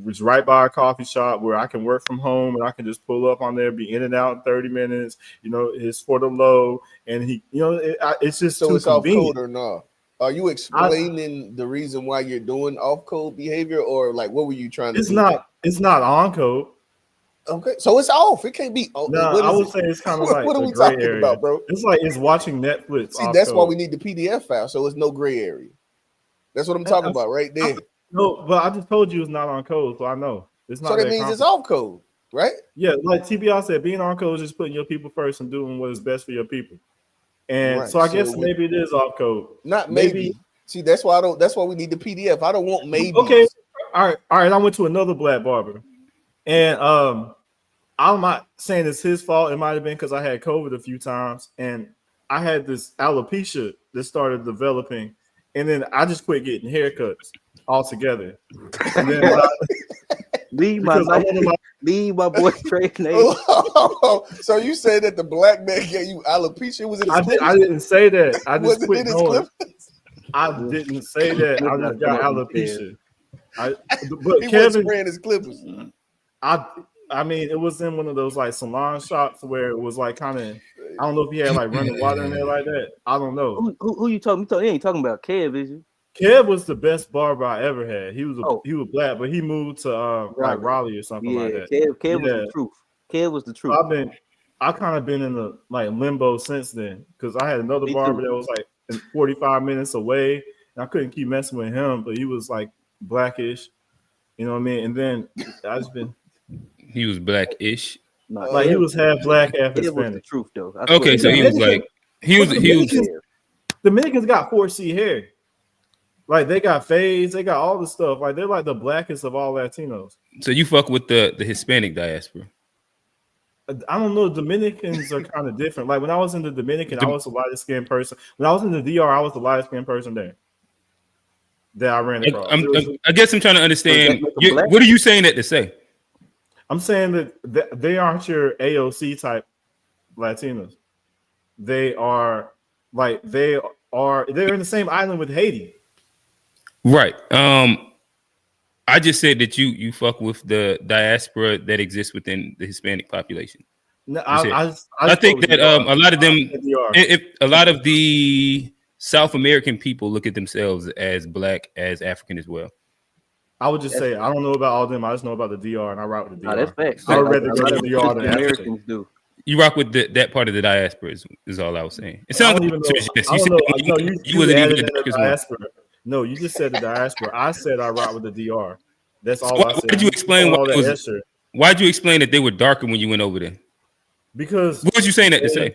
was right by a coffee shop where I can work from home and I can just pull up on there, be in and out in 30 minutes. You know, it's for the low, and he, you know, it's just so too it's convenient. off code or not? Are you explaining the reason why you're doing off code behavior, or like what were you trying to do? It's not on code. Okay, so it's off. It can't be. No, I would say it's kind of like what are the we gray talking area. about, bro? It's like it's watching Netflix. See, that's why we need the PDF file, so it's no gray area. That's what I'm talking about right there. No, but I just told you it's not on code, so I know it's not. So that means it's off code, right? Yeah, like TBR said, being on code is just putting your people first and doing what is best for your people. And Right. so I guess maybe it is off code. Not maybe. See, that's why we need the PDF. I don't want maybe. Okay. All right. I went to another black barber, and I'm not saying it's his fault. It might have been because I had COVID a few times, and I had this alopecia that started developing, and then I just quit getting haircuts altogether. And then leave my boy Trey name. So you say that the black man gave you alopecia? Was it? I didn't say that. I just quit his knowing. I didn't say that. I just got alopecia. But he Kevin spraying his clippers. I mean, it was in one of those like salon shops where it was like kind of. I don't know if he had like running water in there like that. I don't know. Who you talking? You ain't talking about Kev, is you? Kev was the best barber I ever had. He was black, but he moved to like Raleigh or something like that. Kev was the truth. Kev was the truth. I kind of been in the like limbo since then because I had another barber that was like 45 minutes away, and I couldn't keep messing with him, but he was like blackish, you know what I mean? And then I just been. He was blackish. Like he was half black, half Hispanic. Was the truth though. Okay, so he was like he was. Dominicans got 4C hair. Like they got fades, they got all the stuff. Like they're like the blackest of all Latinos. So you fuck with the Hispanic diaspora? I don't know. Dominicans are kind of different. Like when I was in the Dominican, I was the lightest skinned person. When I was in the DR, I was the lightest skinned person there that I ran across. I guess I'm trying to understand. What are you saying that to say? I'm saying that they aren't your AOC type Latinos. They're in the same island with Haiti. Right. I just said that you fuck with the diaspora that exists within the Hispanic population. No, I think that a lot of them, DR. if a lot of the South American people look at themselves as black, as African as well. I would just say I don't know about all of them. I just know about the DR, and I rock with the DR. Nah, that's facts. I would rather A go lot to of the DR than Americans do. You rock with that part of the diaspora is all I was saying. It I sounds don't like even know. yes. I You don't said know. No, you wasn't even added the in the darkest one. diaspora. No, you just said the diaspora. I said I rock with the DR. That's all I said. Why'd you explain all that extra? Why'd you explain that they were darker when you went over there? Because What was you saying that to say?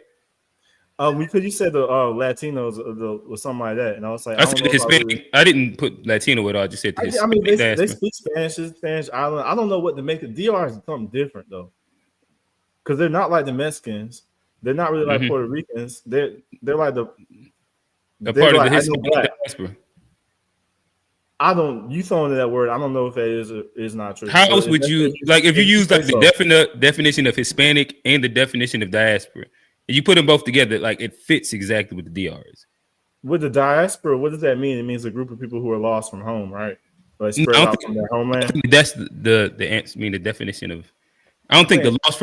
Because you said the Latinos or something like that, and I was like, I said the Hispanic. I didn't put Latino at all. I just said the Hispanic. I mean, they speak Spanish island. I don't know what to make it. DR is something different though, because they're not like the Mexicans. They're not really like Puerto Ricans. They're like a part of the Hispanic diaspora. You throwing in that word. I don't know if that is not true. How else would you like if you use like the definition of Hispanic and the definition of diaspora? You put them both together, like it fits exactly with the DRs. With the diaspora, what does that mean? It means a group of people who are lost from home, right? Like spread out from their homeland. That's the answer. I mean, the definition of. I don't think the lost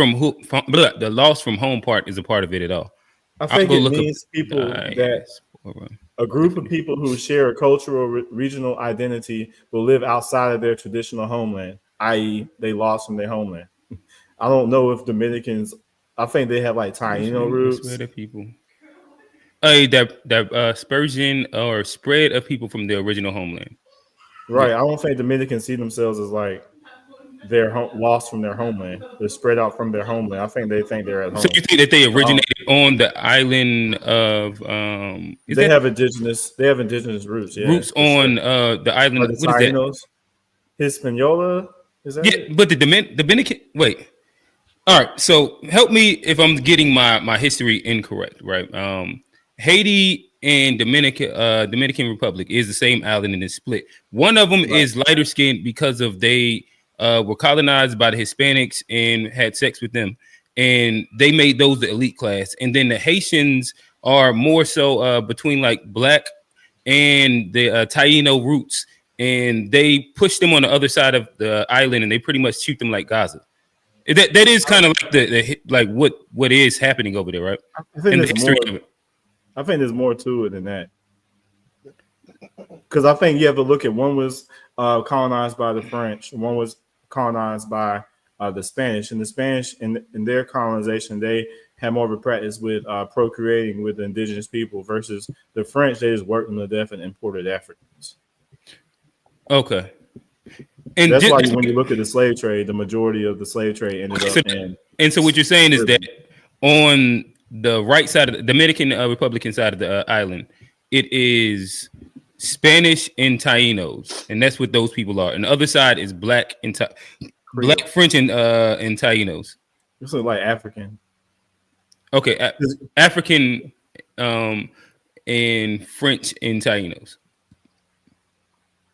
from home part is a part of it at all. I think it means people that a group of people who share a cultural regional identity will live outside of their traditional homeland, i.e., they lost from their homeland. I don't know if Dominicans. I think they have like Taino roots. People. That dispersion or spread of people from their original homeland. Right. Yeah. I don't think Dominicans see themselves as like they're lost from their homeland. They're spread out from their homeland. I think they think they're at home. So you think that they originated on the island of they have indigenous roots. Yeah, roots on the island. What is that? Hispaniola. Is that it? But the Dominican. Wait. All right, so help me if I'm getting my history incorrect, right? Haiti and Dominican Republic is the same island and it's split. One of them is lighter skinned because of they were colonized by the Hispanics and had sex with them, and they made those the elite class. And then the Haitians are more so between like black and the Taino roots, and they push them on the other side of the island, and they pretty much treat them like Gaza. That is kind of like the like what is happening over there, right? I think there's more to it than that. Because I think you have to look at one was colonized by the French, one was colonized by the Spanish. And the Spanish in their colonization, they had more of a practice with procreating with the indigenous people versus the French. They just worked them to death and imported Africans. Okay. And that's why when you look at the slave trade, the majority of the slave trade ended up in. And so what you're saying is that on the right side of the Dominican Republican side of the island, it is Spanish and Tainos, and that's what those people are. And the other side is black and black French and Tainos. It's like African. Okay, African and French and Tainos.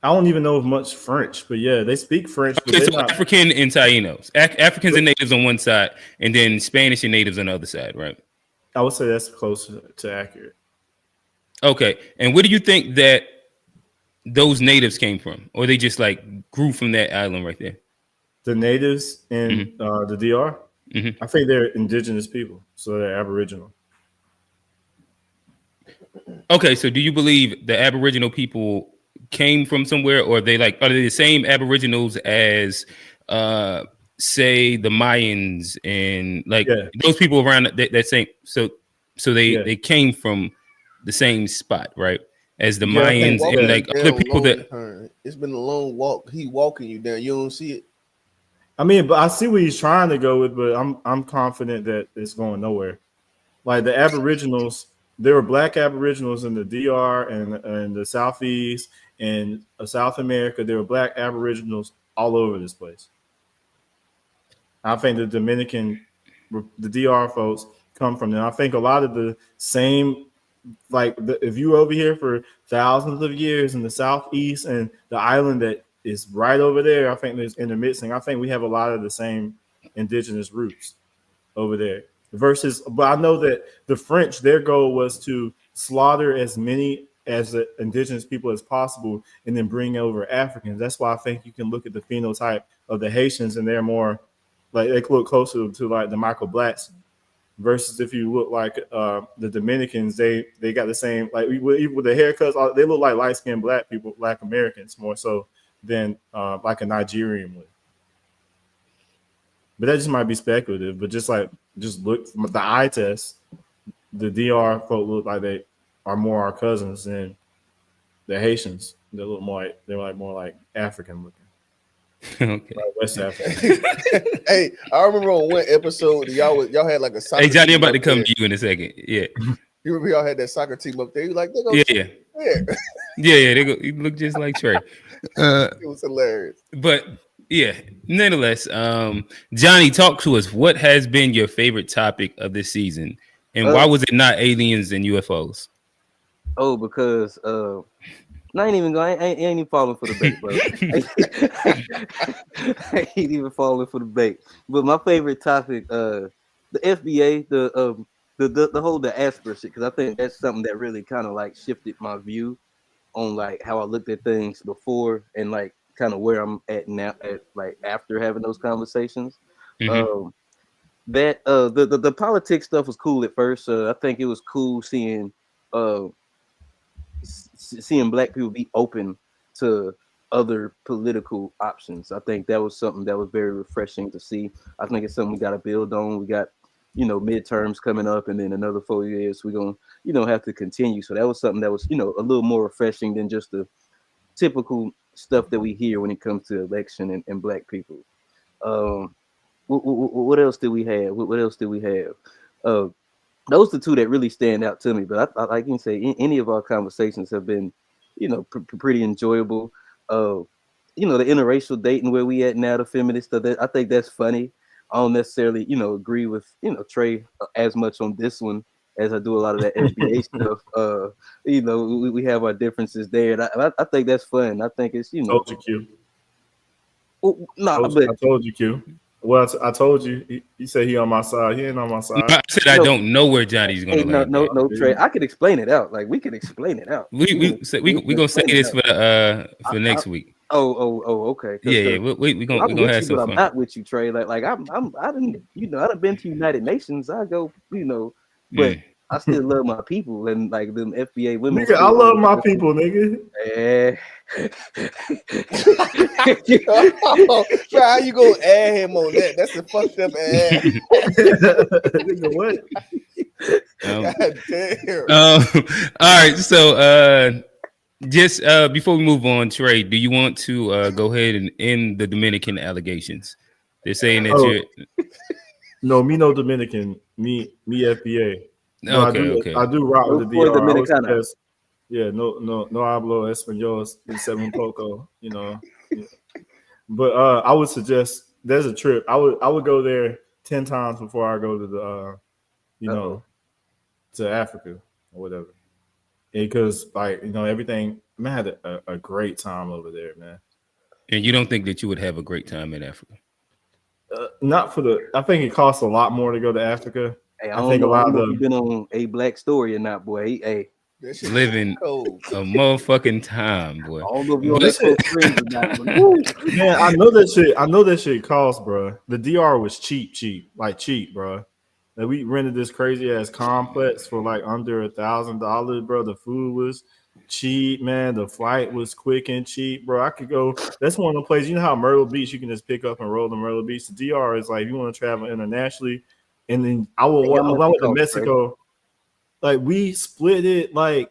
I don't even know much French, but yeah, they speak French. Okay, so African and Tainos. Africans and natives on one side, and then Spanish and natives on the other side, right? I would say that's close to accurate. Okay, and where do you think that those natives came from, or they just like grew from that island right there? The natives in the DR, I think they're indigenous people, so they're Aboriginal. Okay, so do you believe the Aboriginal people came from somewhere, or are they the same Aboriginals as say the Mayans and those people around that same they came from the same spot, right, as the Mayans and like other people that it's been a long walk. He walking you down, you don't see it. I mean, but I see what he's trying to go with, but I'm confident that it's going nowhere. Like the Aboriginals, there were black Aboriginals in the DR and the Southeast and South America. There were black Aboriginals all over this place. I think the the DR folks come from there. I think a lot of the same, if you were over here for thousands of years in the Southeast and the island that is right over there, I think there's intermixing. I think we have a lot of the same indigenous roots over there. But I know that the French, their goal was to slaughter as many as the indigenous people as possible and then bring over Africans. That's why I think you can look at the phenotype of the Haitians and they're more like they look closer to like the Michael Blacks Versus if you look like the Dominicans, they got the same, like even with the haircuts, they look like light skinned black people, black Americans more so than like a Nigerian would. But that just might be speculative. But just look from the eye test, the DR folk look like they are more our cousins than the Haitians. They look more like African looking. Okay. Like West African. Hey, I remember on one episode y'all had like a soccer Hey, Johnny, I'm team about to up come there. to you in a second. Yeah. You remember y'all had that soccer team up there? You like, they go Yeah. Yeah. They look just like Trey. It was hilarious. But yeah, nonetheless, Johnny, talk to us. What has been your favorite topic of this season, and why was it not aliens and UFOs? Oh, because I ain't even going. I ain't even falling for the bait, bro. I ain't even falling for the bait. But my favorite topic, the FBA, the whole diaspora shit, because I think that's something that really kind of like shifted my view on like how I looked at things before and like kind of where I'm at now, at like after having those conversations. Mm-hmm. The politics stuff was cool at first. I think it was cool seeing black people be open to other political options. I think that was something that was very refreshing to see. I think it's something we got to build on. We got, midterms coming up, and then another 4 years we're gonna, have to continue. So that was something that was, a little more refreshing than just the typical stuff that we hear when it comes to election and black people. What else did we have? What else did we have? Those are the two that really stand out to me. But I like you say, any of our conversations have been, pretty enjoyable. The interracial dating where we at now, the feminist stuff. I think that's funny. I don't necessarily, agree with, Trey as much on this one as I do a lot of that FBA stuff. We have our differences there. And I think that's fun. I think it's, Told you, Q. I told you, Q. Well, I told you. He said he on my side. He ain't on my side. I said I don't know where Johnny's going to land. No, Trey. I can explain it out. Like we can explain it out. We gonna say this for next week. Oh, okay. Yeah. We gonna have some fun. I'm not with you, Trey. I done been to United Nations. I go, but I still love my people and like them FBA women. Nigga, I love my people, nigga. Bro, how you gonna add him on that? That's the fucked up ad. Nigga, what? God damn. All right. So just before we move on, Trey, do you want to go ahead and end the Dominican allegations? They're saying that you're no Dominican, me FBA. No, okay. I do rock with the DR. Dominicana. Yeah, no hablo español, seven poco, But I would suggest there's a trip. I would go there 10 times before I go to the to Africa or whatever. Because everything, man, I had a great time over there, man. And you don't think that you would have a great time in Africa? Not for I think it costs a lot more to go to Africa. Hey, I think a lot of you've been on A Black Story or not, boy. Hey, living a motherfucking time, boy. I don't know if you on that screen or not, but man, I know that shit costs, bro. The DR was cheap, bro. Like we rented this crazy ass complex for like under $1,000, bro. The food was cheap, man. The flight was quick and cheap, bro. I could go. That's one of the places. You know how Myrtle Beach you can just pick up and roll to Myrtle Beach. The DR is like if you want to travel internationally. And then I went to Mexico. Like we split it, like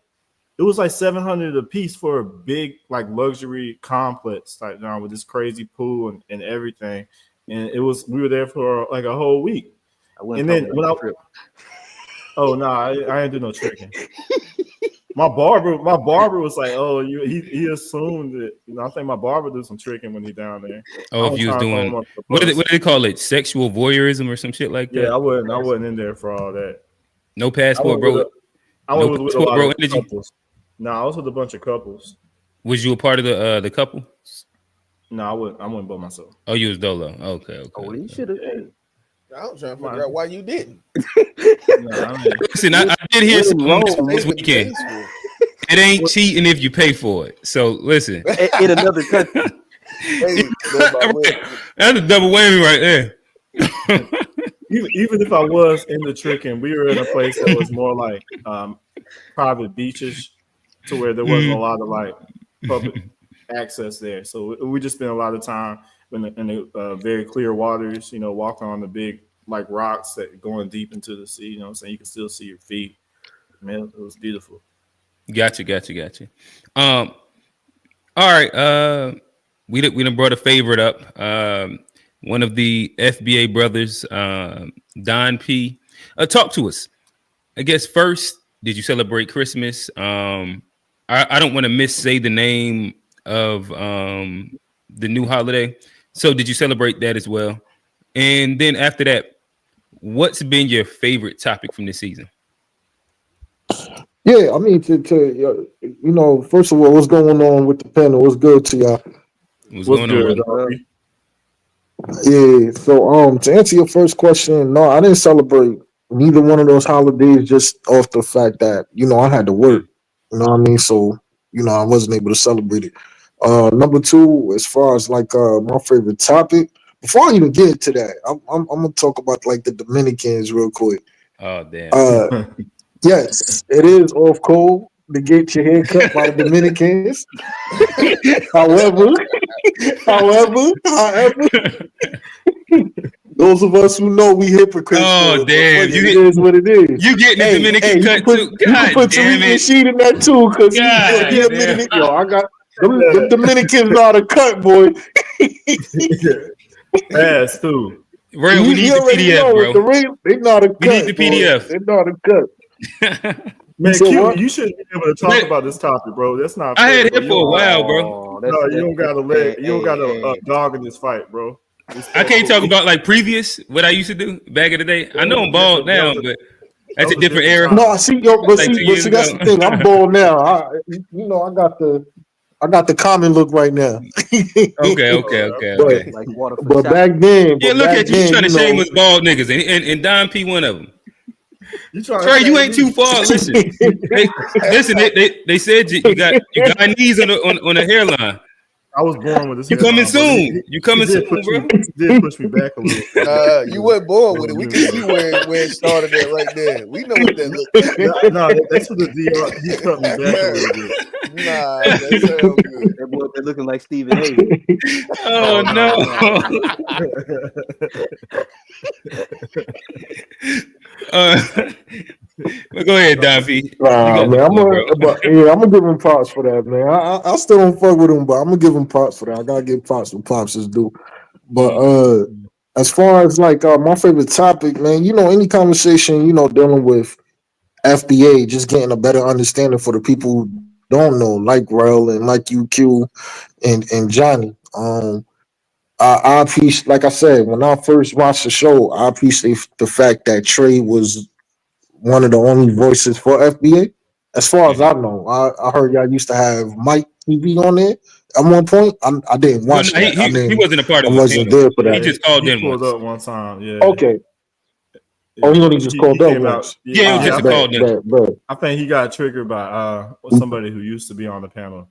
it was like $700 a piece for a big like luxury complex like now with this crazy pool and everything. And we were there for like a whole week. And then when I didn't do no tricking. My barber was like, "Oh, he assumed that." I think my barber did some tricking when he down there. Oh, if you was doing what do they call it? Sexual voyeurism or some shit like that? Yeah, I wasn't in there for all that. No passport, bro. I was with a lot of couples. No, I was with a bunch of couples. Was you a part of the couple? No, I wouldn't by myself. Oh, you was dolo. Okay. Oh, you should have. I was trying to figure out why you didn't. Listen, I did hear some this weekend. It ain't cheating if you pay for it. So listen, in another country, Hey, that's a double whammy right there. even if I was in the tricking, we were in a place that was more like private beaches, to where there wasn't a lot of like public access there. So we just spent a lot of time in the very clear waters, walking on the big like rocks that going deep into the sea. You know what I'm saying? You can still see your feet. Man, it was beautiful. Gotcha. All right. We done brought a favorite up. One of the FBA brothers, Don P. Talk to us. I guess first, did you celebrate Christmas? I don't want to missay the name of the new holiday. So did you celebrate that as well? And then after that, what's been your favorite topic from this season? Yeah, I mean, first of all, what's going on with the panel? What's good to y'all? What's going good, on, brother? Yeah, so to answer your first question, no, I didn't celebrate neither one of those holidays just off the fact that, I had to work. You know what I mean? So, I wasn't able to celebrate it. Number two, as far as like my favorite topic, before I even get into that, I'm gonna talk about like the Dominicans real quick. Oh, damn. Yes, it is off code to get your hair cut by the Dominicans. however, those of us who know we hypocrites. Oh, damn. It is what it is. You getting the Dominican cut too? You can put Tariq Sheet in that too, because I got them Dominicans know how to cut, boy. Ass too. Real, we need the PDF, bro. They know how to cut. We need the PDF. They know how to cut. Man, you shouldn't be able to talk about this topic, bro. That's not fair. I had it for a while, bro. No, you don't gotta dog in this fight, bro. I can't talk about like previous what I used to do back in the day. I know I'm bald now, but that's a different era. No, I see, but see, that's the thing. I'm bald now. I got the common look right now. Okay. Like water but back then, yeah, look at you trying to shame us bald niggas, and Don P one of them. Trey, you ain't too far. Listen, they said you got knees on the hairline. I was born with this. You coming soon? You coming soon, bro? Did push me back a little. You weren't born with it. We can see where it started at right there. We know what that looked like. No, that's what the DR. He cut me back a little bit. Nah, that sounds good. That boy been looking like Stephen Hayes. Oh no. But go ahead, Daffy. Man, I'm gonna give him props for that, man. I still don't fuck with him, but I'm gonna give him props for that. I gotta give props when props is due. But as far as like my favorite topic, man, any conversation, dealing with FBA, just getting a better understanding for the people who don't know, like Rel and like UQ and Johnny. I appreciate, like I said, when I first watched the show, I appreciate the fact that Trey was one of the only voices for FBA. As far as I know, I heard y'all used to have Mike TV on there at one point. I didn't watch that. He wasn't a part of it. I wasn't there for that. He just called in once. Up one time. Yeah. Okay. Oh, he only just called up once. Yeah, he just called in. I think he got triggered by somebody who used to be on the panel.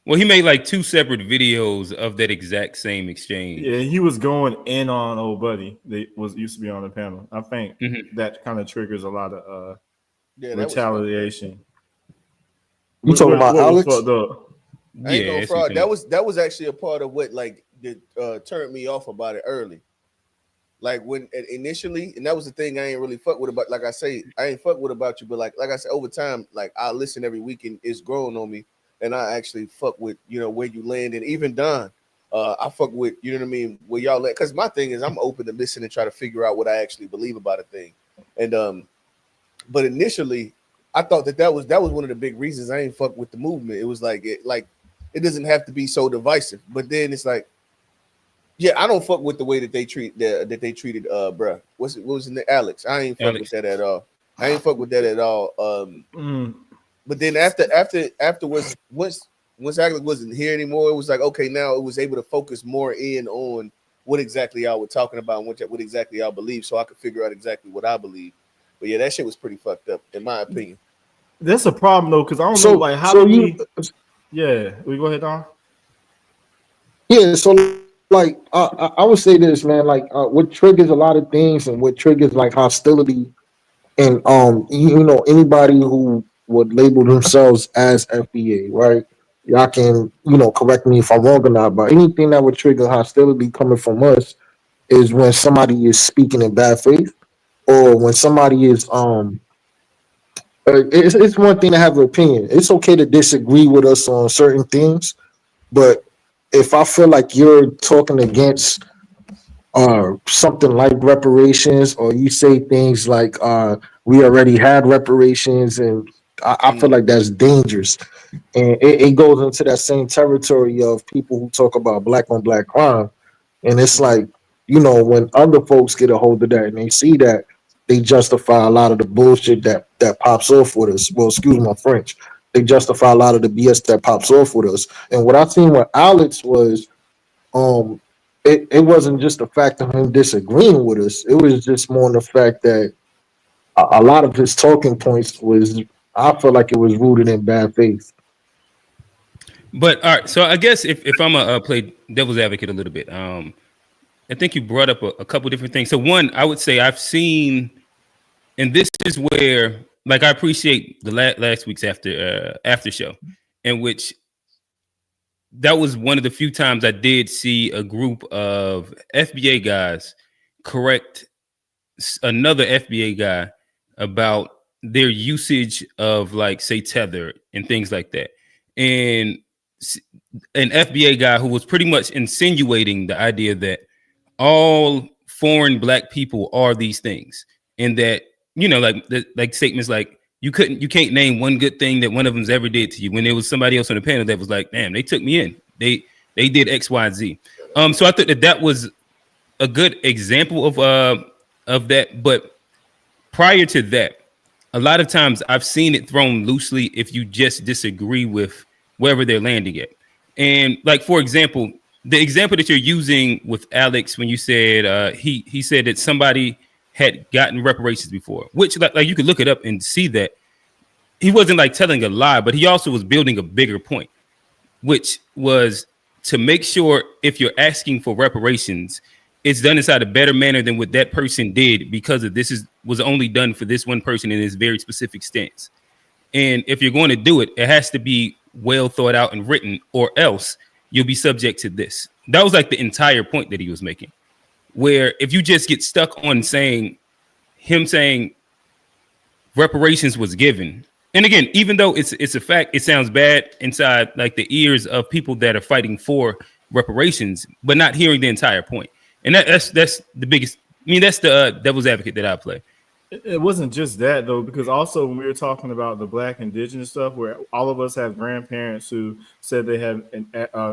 Well, he made like 2 separate videos of that exact same exchange. Yeah, he was going in on old buddy. They used to be on the panel. I think that kind of triggers a lot of retaliation. You talking about Alex? I ain't no fraud. That was actually a part of what turned me off about it early. Like when initially, and that was the thing I ain't really fuck with about. Like I say, I ain't fuck with about you, but like I said, over time, like I listen every week and it's growing on me. And I actually fuck with, where you land. And even Don, I fuck with, you know what I mean, where y'all at. Because my thing is I'm open to listen and try to figure out what I actually believe about a thing. And but initially, I thought that was one of the big reasons I ain't fuck with the movement. It was like it doesn't have to be so divisive. But then it's like, yeah, I don't fuck with the way that they treated bruh. What was in the Alex? I ain't fuck with that at all. I ain't fuck with that at all. But then afterwards, once Alex wasn't here anymore, it was like, okay, now it was able to focus more in on what exactly y'all were talking about and what exactly y'all believe, so I could figure out exactly what I believe. But yeah, that shit was pretty fucked up, in my opinion. That's a problem though, because I don't know, like, how do we? Yeah, we go ahead, Don. Yeah, so like I would say this, man. Like what triggers a lot of things, and what triggers like hostility, and you know, anybody who would label themselves as FBA, right? Y'all can, you know, correct me if I'm wrong or not, but anything that would trigger hostility coming from us is when somebody is speaking in bad faith, or when somebody is it's one thing to have an opinion. It's okay to disagree with us on certain things, but if I feel like you're talking against something like reparations, or you say things like we already had reparations, and I feel Mm, like that's dangerous, and it goes into that same territory of people who talk about black on black crime, and it's mhm. like, you know, when other folks get a hold of that and they see that, they justify a lot of the bullshit that pops off with us. Well, excuse my French. They justify a lot of the BS that pops off with us. And what I seen with Alex was um it wasn't just the fact of him disagreeing with us. It was just more on the fact that a lot of his talking points was, I feel like it was rooted in bad faith. But all right, so I guess if I'm a play devil's advocate a little bit, I think you brought up a couple different things. So one, I would say I've seen, and this is where, like, I appreciate the last week's after show, in which that was one of the few times I did see a group of FBA guys correct another FBA guy about their usage of, like, say, Tether and things like that, and an FBA guy who was pretty much insinuating the idea that all foreign black people are these things, and that, you know, like statements like you can't name one good thing that one of them's ever did to you, when there was somebody else on the panel that was like, damn, they took me in, they did X, Y, Z. So I thought that was a good example of that. But prior to that, a lot of times I've seen it thrown loosely if you just disagree with wherever they're landing at. And, like, for example, the example that you're using with Alex, when you said he said that somebody had gotten reparations before, which, like you could look it up and see that he wasn't like telling a lie, but he also was building a bigger point, which was to make sure if you're asking for reparations, it's done inside a better manner than what that person did, because of this was only done for this one person in this very specific stance. And if you're going to do it, it has to be well thought out and written, or else you'll be subject to this. That was like the entire point that he was making. Where if you just get stuck on saying reparations was given, and again, even though it's a fact, it sounds bad inside like the ears of people that are fighting for reparations, but not hearing the entire point. And that's the biggest. I mean, that's the devil's advocate that I play. It wasn't just that though, because also when we were talking about the Black indigenous stuff, where all of us have grandparents who said they have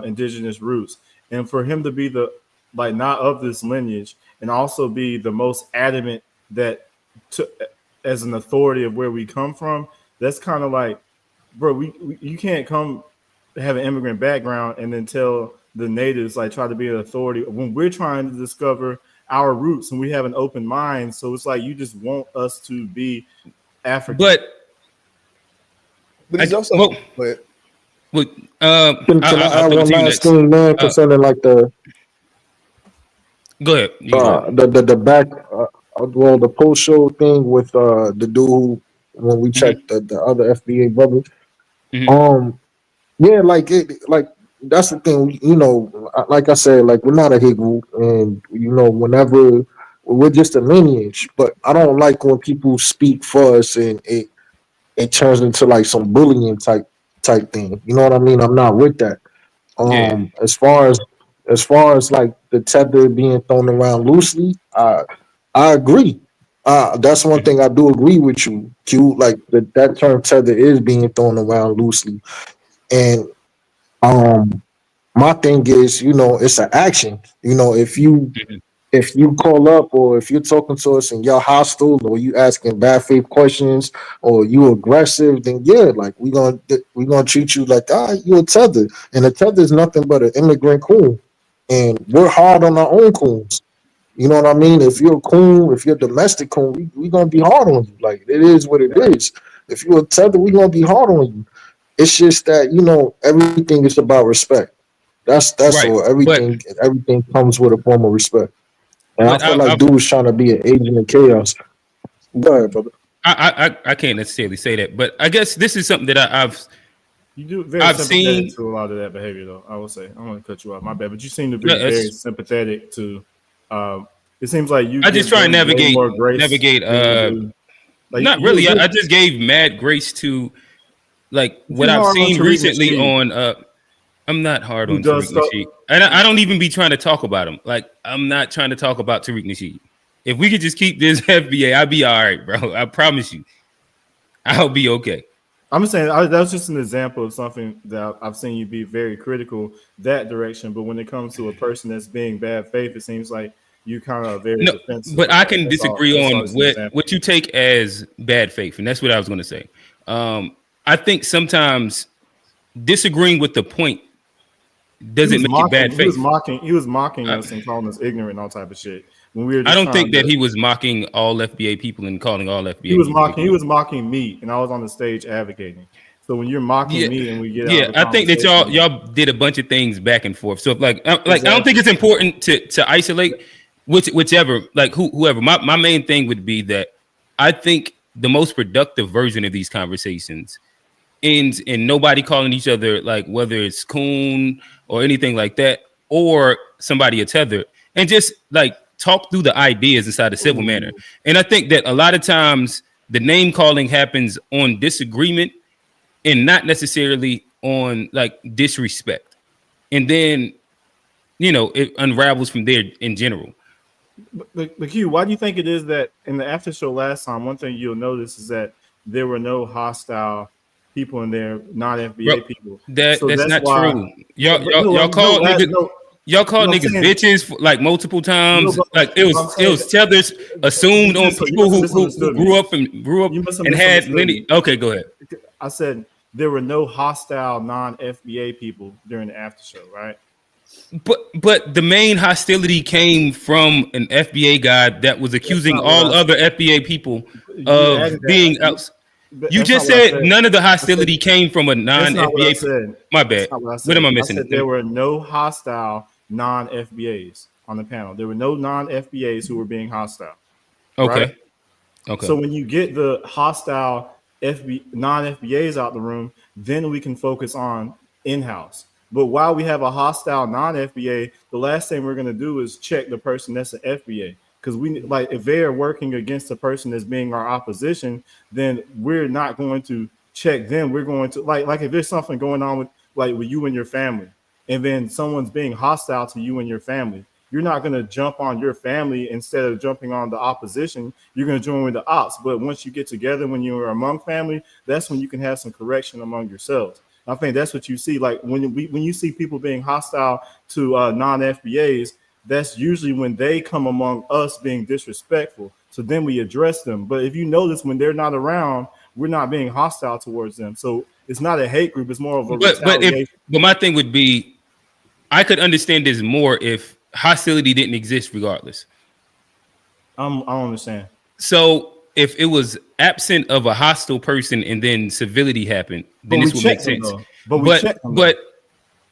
indigenous roots, and for him to be the like not of this lineage, and also be the most adamant that as an authority of where we come from, that's kind of like, bro, you can't come have an immigrant background and then tell the natives, like, try to be an authority when we're trying to discover our roots and we have an open mind. So it's like you just want us to be African. But it's also, can Can I add one last thing, man, concerning like the go ahead. The back well, the post show thing with the dude who, when we checked the other FBA brother. Yeah, like that's the thing, you know, like I said, like we're not a hit group, and you know, whenever we're just a lineage, but I don't like when people speak for us and it turns into like some bullying type thing. You know what I mean? I'm not with that. As far as like the tether being thrown around loosely, I agree. That's one thing I do agree with you, Q. Like that term tether is being thrown around loosely, and um, my thing is, you know, it's an action. You know, if you call up, or if you're talking to us and you're hostile, or you asking bad faith questions, or you aggressive, then yeah, like we gonna treat you like, you a tether, and a tether is nothing but an immigrant coon, and we're hard on our own coons. You know what I mean? If you're a coon, if you're a domestic coon, we gonna be hard on you. Like, it is what it is. If you're a tether, we gonna be hard on you. It's just that, you know, everything is about respect. That's Right. all. Everything comes with a form of respect. And I But feel like dude was trying to be an agent of chaos. Go ahead, brother. I can't necessarily say that, but I guess this is something that You do very I've sympathetic seen to a lot of that behavior, though. I will say, I don't want to cut you off, my bad, but you seem to be No, very sympathetic to. It seems like you. I just try and them way navigate more grace navigate. than you do. Like, Not really. I just gave mad grace to like what I've hard on seen Tariq recently Nasheed. on. I'm not hard Who on does Tariq stuff? Nasheed, and I don't even be trying to talk about him. Like I'm not trying to talk about Tariq Nasheed. If we could just keep this FBA, I'll be all right, bro. I promise you, I'll be okay. I'm just saying that's just an example of something that I've seen you be very critical that direction. But when it comes to a person that's being bad faith, it seems like you kind of very defensive. But I can disagree on what what you take as bad faith, and that's what I was going to say. I think sometimes disagreeing with the point doesn't make it bad faith. He was mocking us and calling us ignorant and all type of shit. When we were I don't think that he was mocking all FBA people and calling all FBA. He was mocking me, and I was on the stage advocating. So when you're mocking me and we get I think that y'all did a bunch of things back and forth. So I don't think it's important to isolate whichever, like whoever. My main thing would be that I think the most productive version of these conversations ends in nobody calling each other, like whether it's coon or anything like that, or somebody a tether, and just like talk through the ideas inside a civil manner. And I think that a lot of times the name calling happens on disagreement and not necessarily on like disrespect. And then, it unravels from there in general. But Q, why do you think it is that in the after show last time, one thing you'll notice is that there were no hostile people in there, non-FBA people. That's not true. Y'all called niggas. Y'all called niggas bitches like multiple times. Like it was tethers assumed on people who grew up and had lineage. Okay, go ahead. I said there were no hostile non-FBA people during the after show, right? But the main hostility came from an FBA guy that was accusing all other FBA people of being out. You just said none of the hostility came from a non-FBA. My bad. What am I missing? I said there were no hostile non-FBAs on the panel. There were no non-FBAs who were being hostile. Okay. Right? Okay. So when you get the hostile non-FBAs out the room, then we can focus on in-house. But while we have a hostile non-FBA, the last thing we're going to do is check the person that's an FBA. Because if they are working against the person that's being our opposition, then we're not going to check them. We're going to like if there's something going on with you and your family, and then someone's being hostile to you and your family, you're not going to jump on your family instead of jumping on the opposition. You're going to join with the ops. But once you get together, when you're among family, that's when you can have some correction among yourselves. I think that's what you see. Like when you see people being hostile to non-FBAs, that's usually when they come among us being disrespectful. So then we address them. But if you notice, when they're not around, we're not being hostile towards them. So it's not a hate group. It's more of a retaliation. But my thing would be, I could understand this more if hostility didn't exist regardless. I don't understand. So if it was absent of a hostile person and then civility happened, then this would make sense. But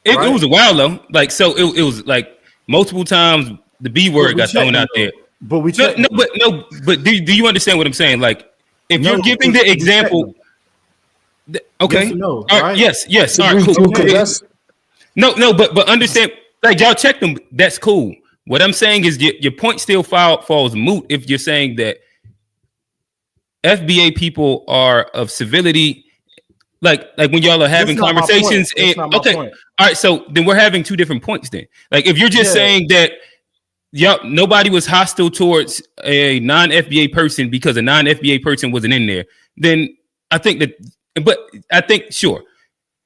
it was a while though. Like, so it was like multiple times the B word got thrown out there. But we but do you understand what I'm saying? Like, if you're giving the example, okay, yes, no, right? Yes. All right, cool. No, but understand, like y'all check them. That's cool. What I'm saying is your point still falls moot if you're saying that FBA people are of civility, like when y'all are having conversations. And okay, all right. So then we're having two different points. Then, like if you're just saying that nobody was hostile towards a non-FBA person because a non-FBA person wasn't in there, then I think that. But I think sure.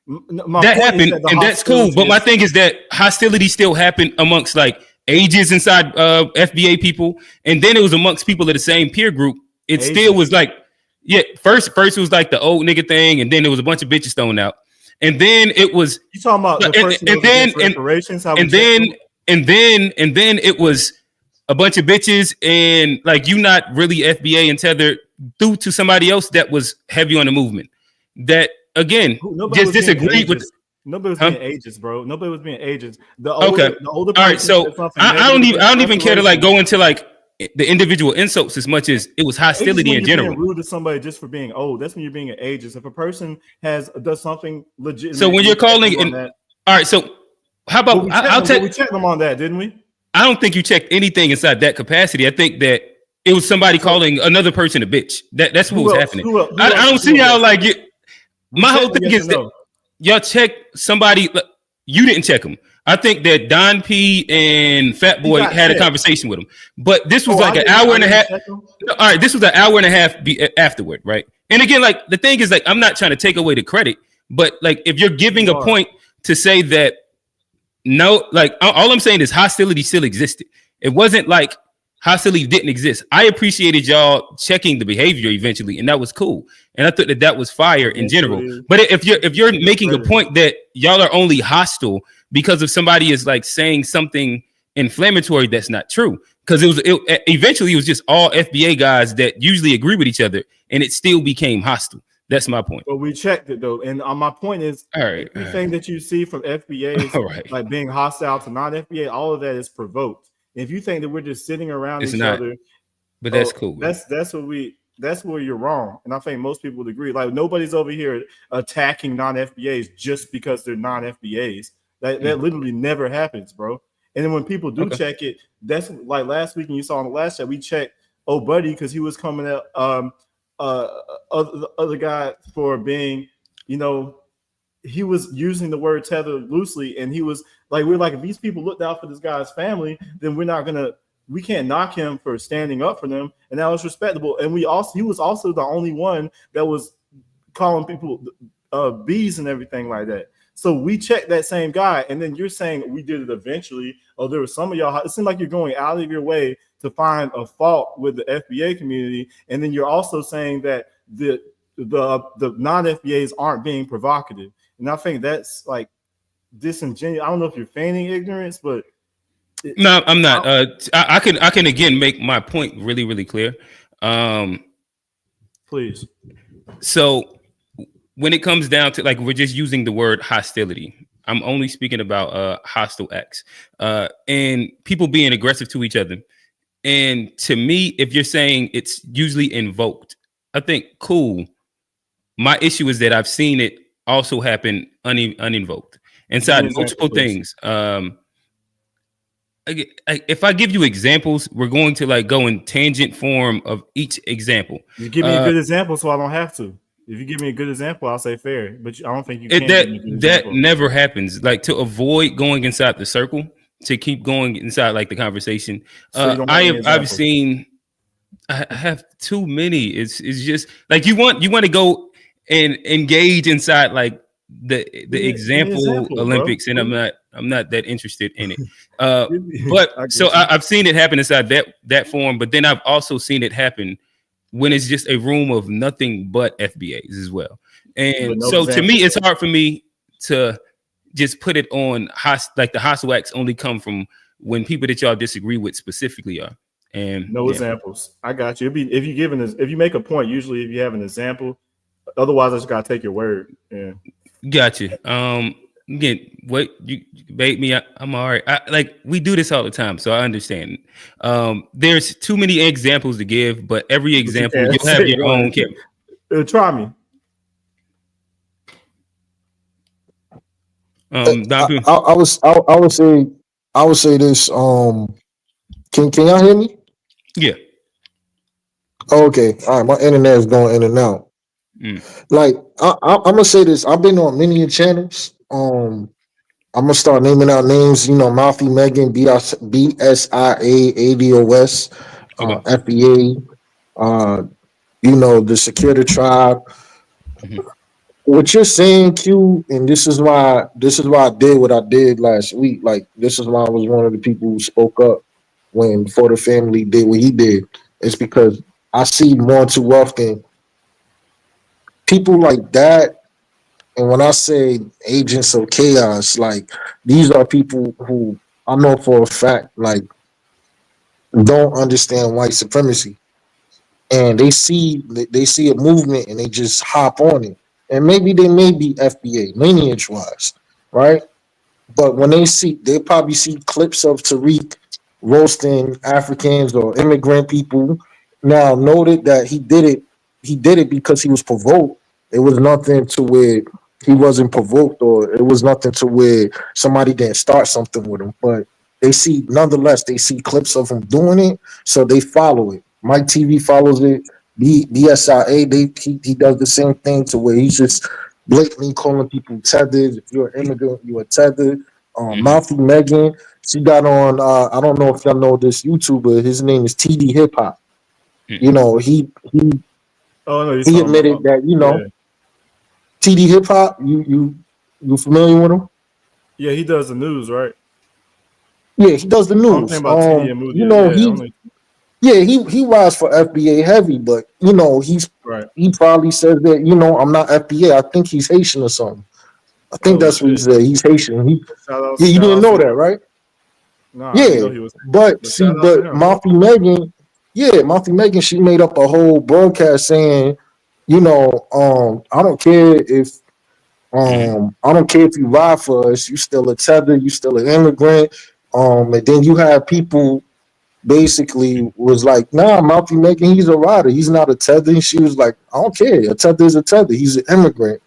That happened, and that's cool. But my thing is that hostility still happened amongst like ages inside FBA people, and then it was amongst people of the same peer group. It still was like, first it was like the old nigga thing, and then there was a bunch of bitches thrown out, and then it was you talking about the person and then it was a bunch of bitches, and like you not really FBA and tethered due to somebody else that was heavy on the movement. That again, just disagreed with. Nobody was Huh? being agents, bro. Nobody was being agents. The Okay. older All right. person So said something I don't negative even I don't against even care to like reparations. go into like the individual insults as much as it was Agents hostility when in you're general. being rude to somebody just for being old. That's when you're being an agent. If a person does something legitimate, So when we you're check calling them on and that. all right, so how But about I'll we take checked them on that, didn't we? I don't think you checked anything inside that capacity. I think that it was somebody So calling another person a bitch. That's what was who else? happening. Who I else don't is see doing how that like shit? you. We My whole checked them, thing yes or is that no? y'all check somebody. You didn't check them. I think that Don P and Fat He Boy got had a checked. conversation with him, but this was Oh, like an hour I and a didn't half. check them. All right, this was an hour and a half afterward, right? And again, like the thing is, like I'm not trying to take away the credit, but like if you're giving You a are. point to say that no, like all I'm saying is hostility still existed. It wasn't like hostility didn't exist. I appreciated y'all checking the behavior eventually, and that was cool. And I thought that that was fire in general. Eventually, But if you're making a credit. point that y'all are only hostile because of somebody is like saying something inflammatory, that's not true. Because eventually it was just all FBA guys that usually agree with each other, and it still became hostile. That's my point. But we checked it though, and my point is, All right, everything that you see from FBAs, all right. like being hostile to non-FBA, all of that is provoked. If you think that we're just sitting around It's each not, other, but that's cool. that's where you're wrong, and I think most people would agree. Like nobody's over here attacking non-FBAs just because they're non-FBAs. That literally never happens, bro. And then when people do check it, that's like last week, and you saw on the last chat, we checked Buddy because he was coming at other guy for being, you know, he was using the word tether loosely, and he was like, we're like, if these people looked out for this guy's family, then we can't knock him for standing up for them, and that was respectable. And he was also the only one that was calling people bees and everything like that. So we checked that same guy, and then you're saying we did it eventually. Oh, there was some of y'all. It seems like you're going out of your way to find a fault with the FBA community, and then you're also saying that the non-FBAs aren't being provocative. And I think that's like disingenuous. I don't know if you're feigning ignorance, but no, I'm not. I can again make my point really, really clear. Please. So when it comes down to like we're just using the word hostility, I'm only speaking about hostile acts and people being aggressive to each other. And to me, if you're saying it's usually invoked, I think cool. My issue is that I've seen it also happen uninvoked inside multiple things. If I give you examples, we're going to like go in tangent form of each example. You give me a good example, so I don't have to. If you give me a good example, I'll say fair. But I don't think you can. That never happens. Like to avoid going inside the circle, to keep going inside like the conversation. So I've seen. I have too many. It's just like you want to go and engage inside like the example Olympics, bro. And I'm not that interested in it. But so I've seen it happen inside that form, but then I've also seen it happen when it's just a room of nothing but FBAs as well. And so to me, it's hard for me to just put it on like the hostile acts only come from when people that y'all disagree with specifically are. And examples. I got you. If you make a point, usually if you have an example, otherwise I just gotta take your word. Yeah. Got you. Again, what you bait me? I'm all right. Like we do this all the time, so I understand. There's too many examples to give, but every example you'll have your own. Try me. I would say this. Can y'all hear me? Yeah. Okay. All right. My internet is going in and out. Like I'm gonna say this. I've been on many channels. I'm gonna start naming out names. You know, Mouthy Megan, BSIA, ADOS, FBA. You know, the Secure the Tribe. What you're saying, Q, and this is why I did what I did last week. Like this is why I was one of the people who spoke up when For the Family did what he did. It's because I see more too often people like that. And when I say agents of chaos, like these are people who I know for a fact, like don't understand white supremacy. And they see a movement and they just hop on it. And maybe they may be FBA lineage wise. right? But when they probably see clips of Tariq roasting Africans or immigrant people. Now, noted that he did it because he was provoked. It was nothing to where he wasn't provoked, or it was nothing to where somebody didn't start something with him. But nonetheless, they see clips of him doing it, so they follow it. Mike TV follows it. BSIA, he does the same thing to where he's just blatantly calling people tethered. If you're an immigrant, you're tethered. Mouthy Megan, she got on. I don't know if y'all know this YouTuber. His name is TD Hip Hop. You know, Oh, I know you're he talking admitted about. that Yeah, TD Hip Hop. You familiar with him? yeah, he does the news, right? Yeah, he does the I don't think news. about TD and Moody. You know, Yeah, I don't know. he rides for FBA heavy, but you know, Right. he probably says that, I'm not FBA. I think he's Haitian or something. I think Oh that's what he shit. said. He's Haitian. Yeah, you Shout didn't outs know to that, him. right? Nah, I didn't Yeah, know he was. but But see, shout out to but him. Yeah. Marthy Megan, she made up a whole broadcast saying, I don't care if you ride for us, you still a tether, you still an immigrant. And then you have people basically was like, nah, Marthy Megan, he's a rider, he's not a tether. And she was like, I don't care, a tether is a tether, he's an immigrant.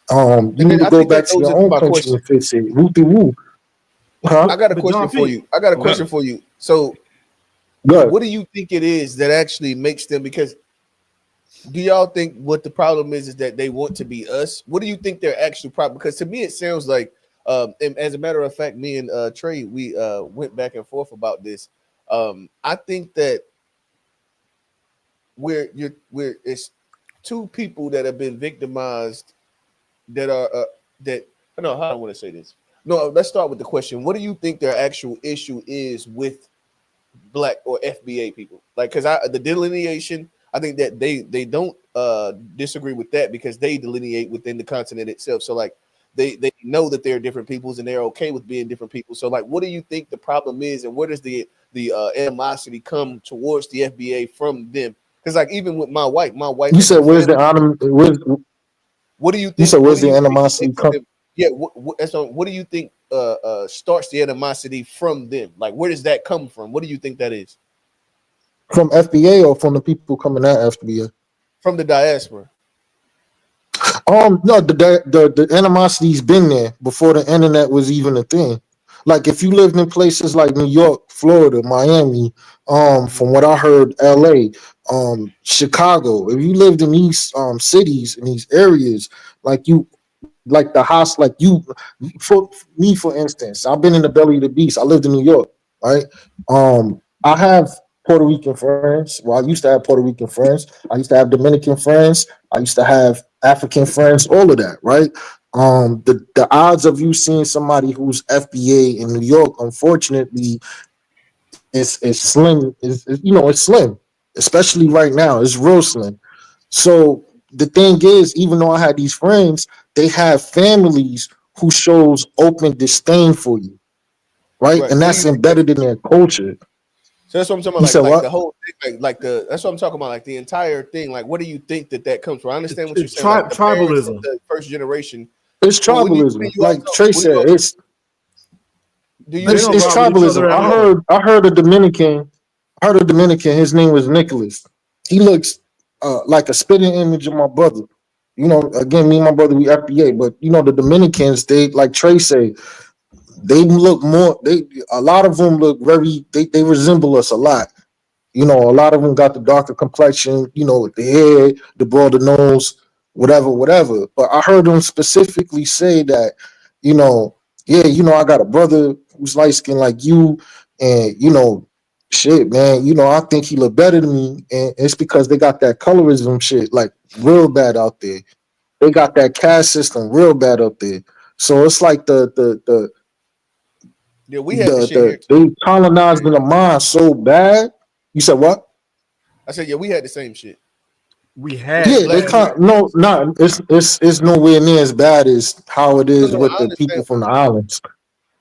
You And need then to I go think back that to goes your into own my country question. and fix it. Whoopie woo. Huh? I got a But question John for P. you. I got a Oh, question for you. So, Good. what do you think it is that actually makes them? Because do y'all think what the problem is that they want to be us? What do you think their actual problem? Because to me, it sounds like, and as a matter of fact, me and Trey, we went back and forth about this. I think that we're it's two people that have been victimized that are that no, how do I want to say this? No, let's start with the question. What do you think their actual issue is with black or FBA people? Like, because the delineation, I think that they don't disagree with that because they delineate within the continent itself. So like they know that they're different peoples and they're okay with being different people. So like, what do you think the problem is, and where does the animosity come towards the FBA from them? Because like even with my wife You and said her where's family, the what do you you think? said What where's do the you think animosity makes come? them? Yeah, that's what do you think starts the animosity from them? Like, where does that come from? What do you think that is? From FBA or from the people coming at FBA? From the diaspora. No, the animosity's been there before the internet was even a thing. Like if you lived in places like New York, Florida, Miami, from what I heard, LA, Chicago, if you lived in these cities in these areas, like like the house, like for me, for instance, I've been in the belly of the beast. I lived in New York, right? I have Puerto Rican friends. Well, I used to have Puerto Rican friends. I used to have Dominican friends. I used to have African friends, all of that, right? The odds of you seeing somebody who's FBA in New York, unfortunately, is slim. It's slim, especially right now. It's real slim. So the thing is, even though I had these friends, they have families who shows open disdain for you, right? Right. And What do that's you think that embedded in is? their culture. So that's what I'm talking about. You said Like what? the whole thing, like the that's what I'm talking about. Like the entire thing. Like, what do you think that comes from? I understand what you're It's saying. Like the parents of tribalism. the first generation. It's But when do tribalism. you Like also Trey what do you said, also do you They don't it's rock agree? with each tribalism. other at all. I heard a Dominican. I heard a Dominican. His name was Nicholas. He looks like a spitting image of my brother. Again, me and my brother, we FBA, but the Dominicans, they like Trey say, they look more. A lot of them look very. They resemble us a lot. A lot of them got the darker complexion, with the hair, the broader nose, whatever, whatever. But I heard them specifically say that, you know, yeah, I got a brother who's light skinned like you, and shit, man, I think he look better than me, and it's because they got that colorism shit like real bad out there. They got that caste system real bad up there. So it's like Yeah, we had the shit here too. they colonized in the mind so bad. You said what? I said, yeah, we had the same shit. We It was had Yeah, the they black same. can't. Americans. No, not. It's nowhere near as bad as how it No, is no, with I the understand. people from the islands.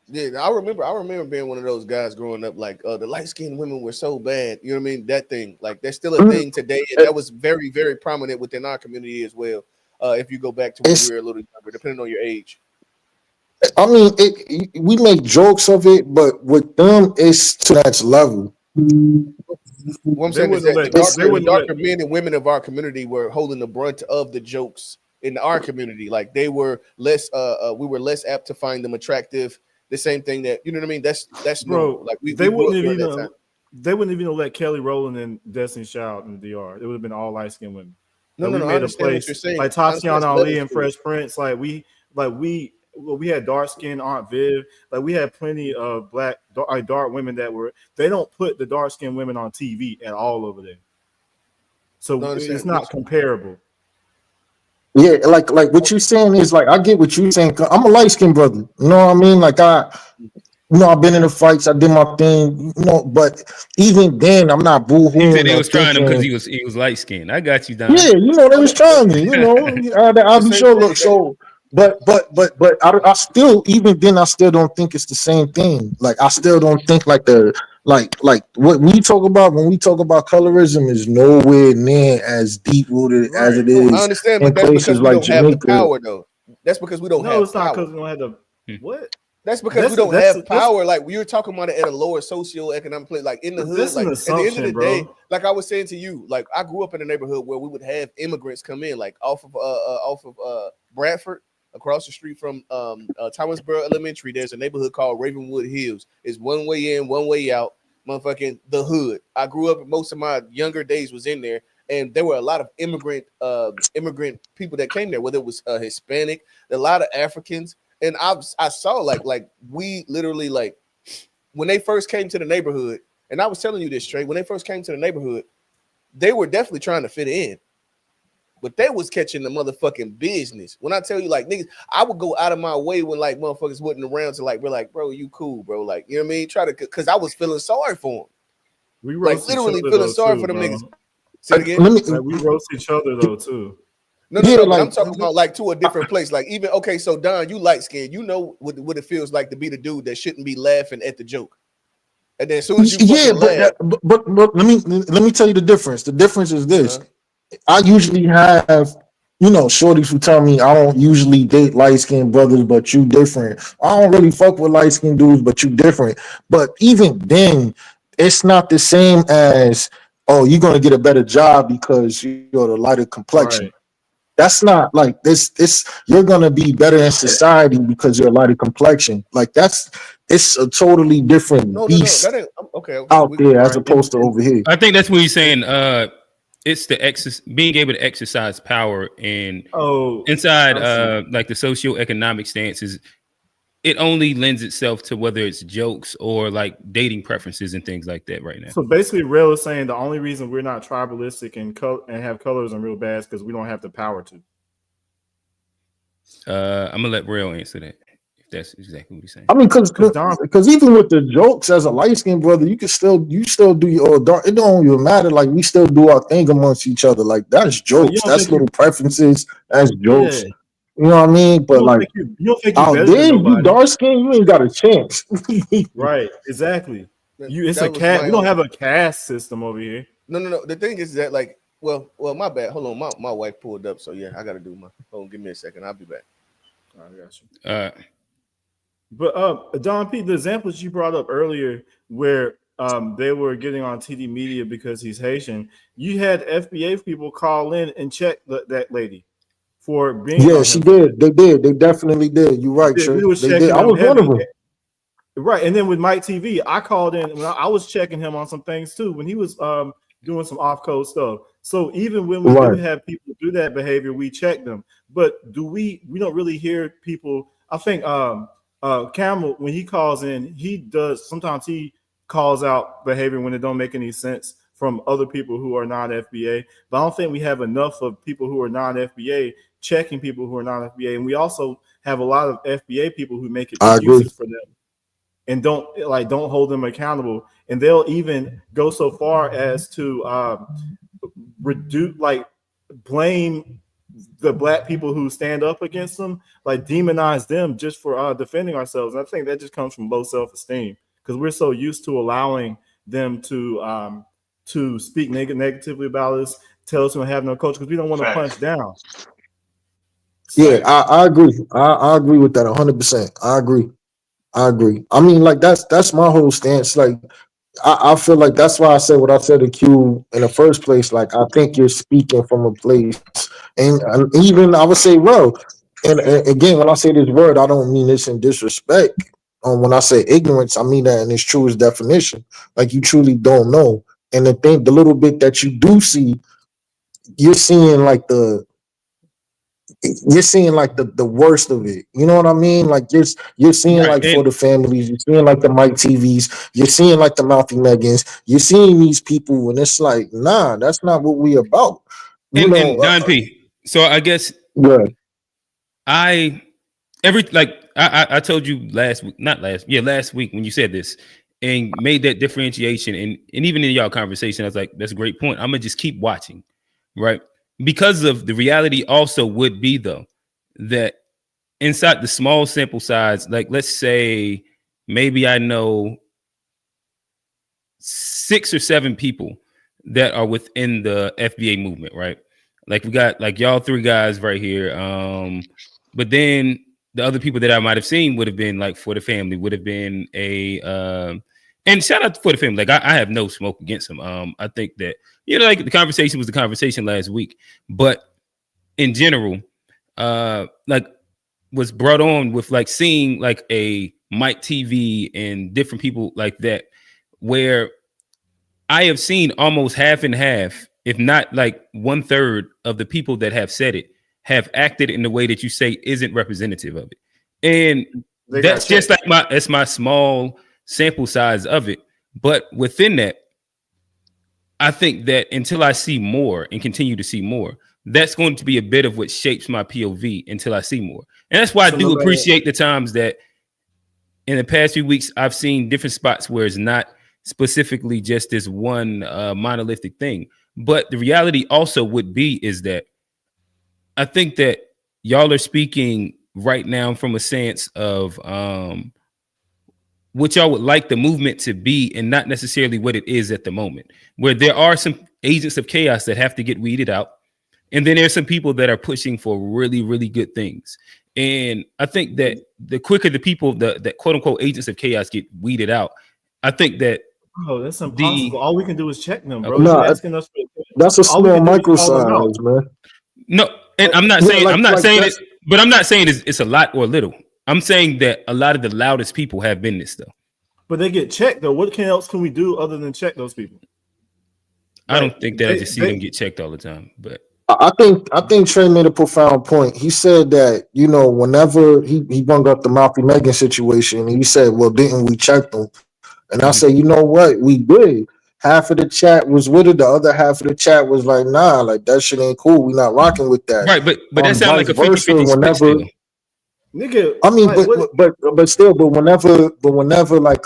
Yeah, I remember being one of those guys growing up. Like the light skinned women were so bad. You know what I mean? That thing, like that's still a Mm, thing today, and it- that was very, very prominent within our community as well. If you go back to when we It's were a little younger, depending on your age. I mean, we make jokes of it, but with them, it's to that level. What I'm They saying is wouldn't that let It's, they the wouldn't let darker men and women of our community were holding the brunt of the jokes in our community. Like they were less, we were less apt to find them attractive. The same thing that you know what I mean. That's normal. bro. Like They we grew wouldn't up have during that time. even they wouldn't even let Kelly Rowland and Destiny's Child in the DR. It would have been all light skinned women. No, Like no, we no. I made a understand what you're place saying. like I understand Tatiana it's Ali levels and to it. Fresh Prince. We had dark skinned Aunt Viv. Like we had plenty of dark women that were. They don't put the dark skinned women on TV at all over there, No, I so it's understand. not comparable. yeah, like what you're saying is like I get what you're saying. 'Cause I'm a light skinned brother. You know what I mean? Like I've been in the fights. I did my thing. But even then, I'm not He said boo-hooing they or was trying him because thinking. he was light skinned. I got you, Don. Yeah, they Oh, was no, trying me. I'll the be same sure. thing. Look, so, but I still, even then, I still don't think it's the same thing. Like, I still don't think like like what we talk about when we talk about colorism is nowhere near as deep rooted as Right? it No, I is understand, in but that's because places we like don't have the Jamaica. power, though. That's because we don't No, have it's not power. because we don't have the Hmm. what. That's because we don't That's have power. Like you're talking about it at a lower socioeconomic place, like in the hood. that's an Like at the end of assumption, the day, bro. like I was saying to you, like I grew up in a neighborhood where we would have immigrants come in, like off of Bradford, across the street from Thomasboro Elementary. There's a neighborhood called Ravenwood Hills. It's one way in, one way out. Motherfucking the hood. I grew up. Most of my younger days was in there, and there were a lot of immigrant people that came there. Whether it was Hispanic, a lot of Africans, and I saw like we literally like when they first came to the neighborhood, and I was telling you this straight, when they first came to the neighborhood, they were definitely trying to fit in, but they was catching the motherfucking business. When I tell you like niggas, I would go out of my way when like motherfuckers wasn't around to like we're like, bro, you cool, bro, like you know what I mean? Try to because I was feeling sorry for them, We like roast each literally other feeling though sorry too, for them bro. niggas. Say it again. Let me, Like we roast each other though too. No, no, yeah, no. But like I'm talking about like to a different place. Like even okay, so Don, you light skinned, you know what it feels like to be the dude that shouldn't be laughing at the joke. And then as soon as you yeah, fucking laugh, but let me tell you the difference. The difference is this. uh-huh. I usually have, shorties who tell me I don't usually date light skinned brothers, but you different. I don't really fuck with light skinned dudes, but you different. But even then, it's not the same as, oh, you're gonna get a better job because you're the lighter complexion. Right. That's not like this. You're gonna be better in society because you're a lighter complexion. Like it's a totally different No, no, no. That beast ain't okay. Okay, out there as Right. opposed to over here. I think that's what he's saying. It's the being able to exercise power and Oh, inside I see. like the socioeconomic stances. It only lends itself to whether it's jokes or like dating preferences and things like that right now. So basically, Rail is saying the only reason we're not tribalistic and have colors and real bad is because we don't have the power to. I'm gonna let Rail answer that if that's exactly what he's saying. I mean, because Because Don, even with the jokes as a light skinned brother, you still do your dark. It don't even matter. Like we still do our thing amongst each other. Like that's but you jokes. don't That's think little preferences. That's yeah, jokes. You know what I mean? But like you don't think you out better than there, you nobody, dark skinned, you ain't got a chance. right? Exactly. It's a that was cat. my We don't only. have a caste system over here. No, no, no. The thing is that like, well, my bad. Hold on, my wife pulled up, so yeah, I gotta do my. Hold on, give me a second. I'll be back. I got you. Uh, But Don P, the examples you brought up earlier, where they were getting on TD Media because he's Haitian, you had FBA people call in and check that lady for being Yeah, on she him for that. did. They did. They definitely did. You're right, We Trey. was They did. checking I them was one of heavy, them. right? And then with Mike TV, I called in when I was checking him on some things too when he was doing some off code stuff. So even when we do Right. have people do that behavior, we check them. But do we don't really hear people. I think Camel, when he calls in, he does sometimes he calls out behavior when it don't make any sense from other people who are non FBA. But I don't think we have enough of people who are non FBA checking people who are non FBA, and we also have a lot of FBA people who make I agree. excuses for them and don't hold them accountable, and they'll even go so far as to reduce blame the black people who stand up against them, like demonize them just for defending ourselves. And I think that just comes from low self-esteem because we're so used to allowing them to speak negatively about us, tell us we don't have no culture because we don't want to punch down. Yeah, I agree. I agree with that 100%. I agree. I mean, like that's my whole stance. Like I feel like that's why I said what I said to Q in the first place. Like I think you're speaking from a place, and even I would say, well, and again, when I say this word, I don't mean this in disrespect. When I say ignorance, I mean that in its truest definition. Like you truly don't know, and the little bit that you do see, you're seeing like the worst of it. You know what I mean? Like you're seeing Right. like for the families, you're seeing like the Mike TVs, you're seeing like the Mouthy Megans, you're seeing these people, and it's like, nah, that's not what we about. You know, And Don P. So I guess yeah, I told you last week, not last, yeah, last week when you said this and made that differentiation, and even in y'all conversation, I was like, that's a great point. I'm gonna just keep watching, right? Because of the reality also would be though that inside the small sample size, like let's say maybe I know 6 or 7 people that are within the FBA movement, right? Like we got like y'all 3 guys right here. But then the other people that I might have seen would have been like For the Family, would have been a and shout out to For the Family. Like I have no smoke against them. I think that like the conversation was the conversation last week, but in general, like was brought on with like seeing like a Mike TV and different people like that, where I have seen almost half and half, if not like 1/3 of the people that have said it have acted in the way that you say isn't representative of it. And that's just like my small sample size of it. But within that, I think that until I see more and continue to see more, that's going to be a bit of what shapes my POV until I see more. And that's why I do appreciate the times that in the past few weeks, I've seen different spots where it's not specifically just this one monolithic thing. But the reality also would be is that I think that y'all are speaking right now from a sense of what y'all would like the movement to be and not necessarily what it is at the moment, where there are some agents of chaos that have to get weeded out. And then there's some people that are pushing for really, really good things. And I think that the quicker the people, that quote unquote agents of chaos get weeded out, I think that that's impossible. All we can do is check them, bro. no, You're asking us. that's a small micro size, man. No, and I'm not saying it, but I'm not saying it's a lot or little. I'm saying that a lot of the loudest people have been this though. But they get checked though. What else can we do other than check those people? I don't think that I just see them get checked all the time, but I think Trey made a profound point. He said that, whenever he brought up the Mouthy Megan situation, he said, well, didn't we check them? And I said, you know what? We did. Half of the chat was with it. The other half of the chat was like, nah, like that shit ain't cool. We not rocking with that. Right, but that sounds like a 50-50 split still. Nigga, I mean, but whenever like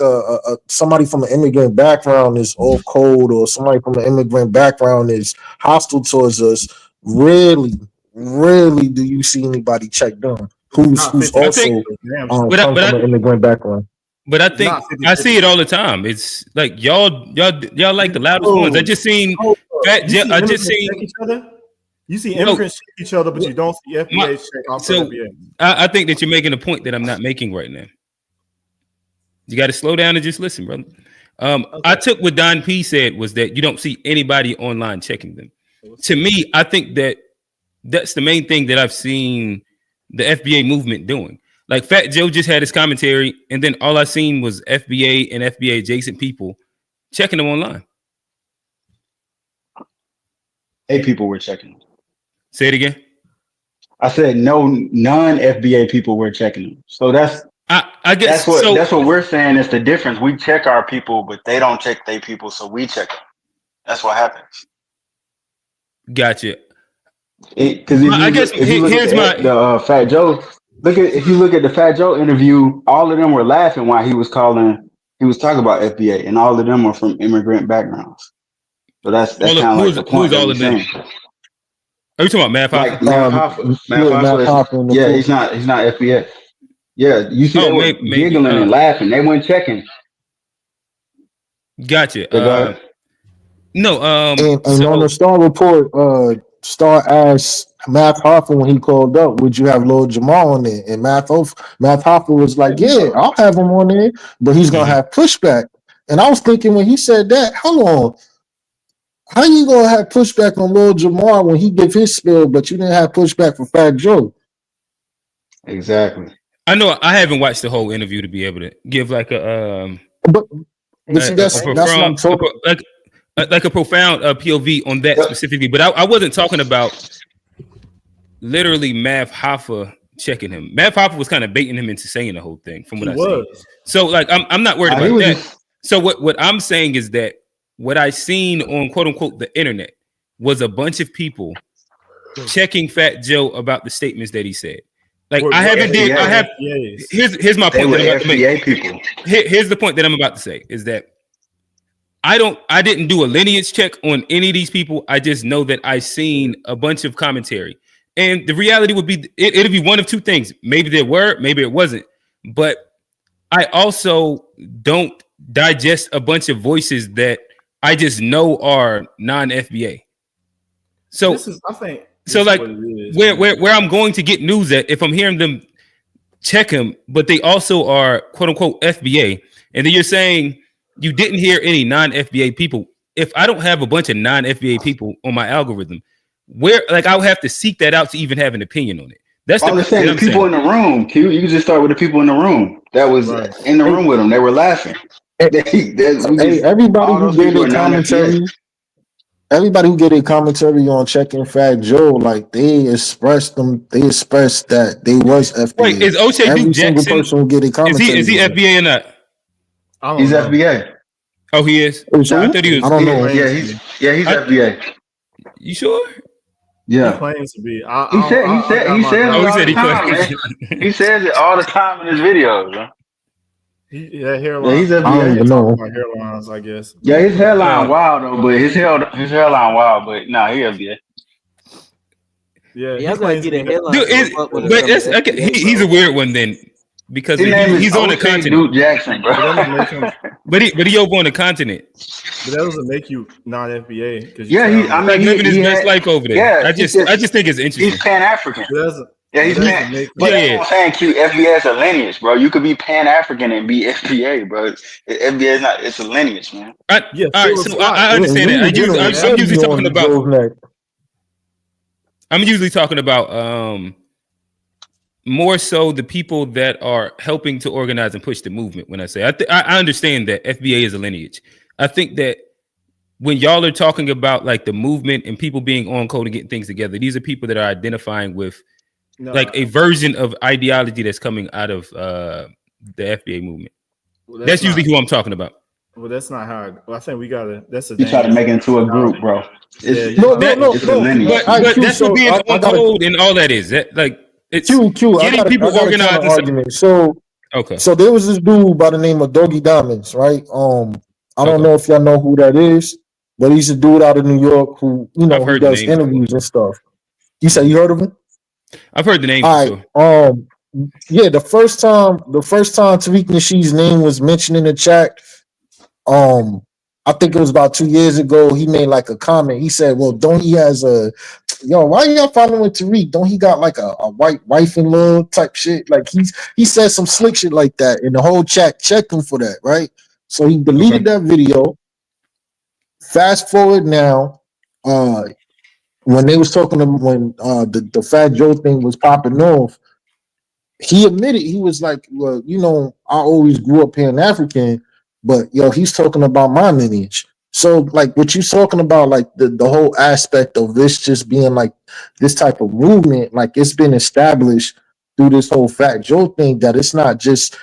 somebody from an immigrant background is off code, or somebody from an immigrant background is hostile towards us, rarely do you see anybody check them who's also from an immigrant background. But I think I see it all the time. It's like y'all like the loudest ones. I just seen each other. You see immigrants check each other, but you don't see FBA check off FBA. I think that you're making a point that I'm not making right now. You got to slow down and just listen, brother. Okay. I took what Don P said was that you don't see anybody online checking them. To me, I think that that's the main thing that I've seen the FBA movement doing. Like Fat Joe just had his commentary, and then all I seen was FBA and FBA adjacent people checking them online. 8 people were checking them. Say it again. I said no non-FBA people were checking them. So I guess that's what we're saying is the difference. We check our people, but they don't check their people, so we check them. That's what happens. Gotcha. Because if you look at the Fat Joe, if you look at the Fat Joe interview, all of them were laughing while he was talking about FBA, and all of them are from immigrant backgrounds. So that's kind of like the point. Who's all of them? Are you talking about Matt Hoffa? Matt Hoffa. Yeah, he's not FBA. Yeah, you see they were giggling and laughing. They weren't checking. Gotcha. No. And on the Star Report, Star asked Math Hoffa, when he called up, would you have Lil Jamal on there? And Math Hoffa was like, yeah, I'll have him on there, but he's gonna have pushback. And I was thinking when he said that, hold on, how you gonna have pushback on Lil Jamal when he give his spill, but you didn't have pushback for Fat Joe? Exactly. I know I haven't watched the whole interview to be able to give like a but see, that's what I'm talking. Like a profound POV on that specifically. But I wasn't talking about literally Math Hoffa checking him. Math Hoffa was kind of baiting him into saying the whole thing from what I see. So like I'm not worried about that. So what I'm saying is that what I seen on quote unquote the internet was a bunch of people checking Fat Joe about the statements that he said. Like I haven't did. I have. Here's my point that I'm about to make. People. Here's the point that I'm about to say is that I didn't do a lineage check on any of these people. I just know that I seen a bunch of commentary, and the reality would be it'll be one of two things. Maybe there were, maybe it wasn't. But I also don't digest a bunch of voices that I just know are non-FBA. So I think. So like where I'm going to get news at, if I'm hearing them check him, but they also are quote unquote FBA, and then you're saying you didn't hear any non-FBA people. If I don't have a bunch of non-FBA people on my algorithm, where like I would have to seek that out to even have an opinion on it. That's the thing. The people in the room, Q. You can just start with the people in the room that was in the room with them. They were laughing. Everybody who gave their commentary. Everybody who get a commentary on checking Fat Joe, like they expressed that they was FBA. Wait, is O'Shea Every Jackson, single person who get a commentary? Is he FBA or not? He's FBA. Oh, he is. I thought he was. I don't know. Yeah, he's FBA. You sure? Yeah, he claims to be. He says it all the time in his videos, bro. Hairline. Yeah, he's FBA. I don't know. Hairlines, I guess. Yeah, his hairline wild though, but his hairline wild, but nah, he FBA. Yeah, y'all gotta get a headline. Dude, he's a weird one then, because he's on the continent. Dude Jackson, bro. but he over on the continent. But that doesn't make you non-FBA because he's living his best life over there. Yeah, I just think it's interesting. He's Pan-African. Yeah, he's Pan. But I'm saying, Q, FBA is a lineage, bro. You could be Pan-African and be FBA, bro. FBA is not. It's a lineage, man. All right, so I understand that. I'm usually talking about. I'm usually talking about more so the people that are helping to organize and push the movement. When I say I understand that FBA is a lineage. I think that when y'all are talking about like the movement and people being on code and getting things together, these are people that are identifying with like a version of ideology that's coming out of the FBA movement. Well, that's usually who I'm talking about. Well, that's not how. I think we gotta. That's a. You try to make it into a group, bro. No. But that's what being on code and all that is. That like it's getting people organized. So there was this dude by the name of Doggy Diamonds, right? I don't know if y'all know who that is, but he's a dude out of New York who who does interviews and stuff. You said you heard of him? I've heard the name. All right. Yeah, the first time Tariq Nasheed's name was mentioned in the chat, I think it was about 2 years ago. He made like a comment. He said, "Well, don't he has a why y'all following Tariq? Don't he got like a white wife in law type shit?" Like he said some slick shit like that, and the whole chat checked him for that, right? So he deleted that video. Fast forward now, when they was talking to when the Fat Joe thing was popping off, he admitted, he was like, "Well, I always grew up Pan-African, but he's talking about my lineage." So like what you talking about, like the whole aspect of this just being like this type of movement, like it's been established through this whole Fat Joe thing that it's not just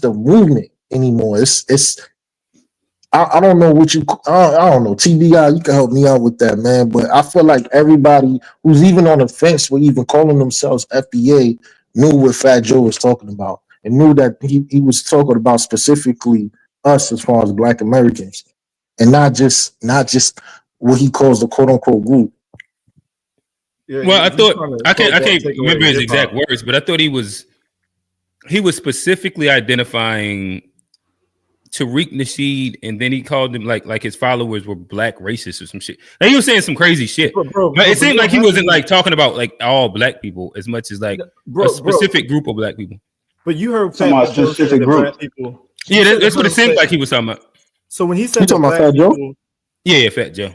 a movement anymore. It's I don't know what I don't know. TBI, you can help me out with that, man. But I feel like everybody who's even on the fence with even calling themselves FBA knew what Fat Joe was talking about and knew that he was talking about specifically us as far as Black Americans, and not just what he calls the quote unquote group. Yeah, well, I thought I can't remember his exact words, but I thought he was specifically identifying Tariq Nasheed, and then he called him like his followers were black racists or some shit. Like, he was saying some crazy shit. But it seemed like he wasn't like talking about like all black people as much as like a specific group of black people. But you heard Fat Joe say that black people. Yeah, that's what it seemed like he was talking about. So when he said talking about Fat Joe, yeah, Fat Joe.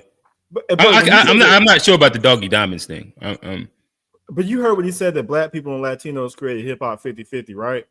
I'm not sure about the Doggy Diamonds thing. But you heard what he said that black people and Latinos created hip hop 50-50, right?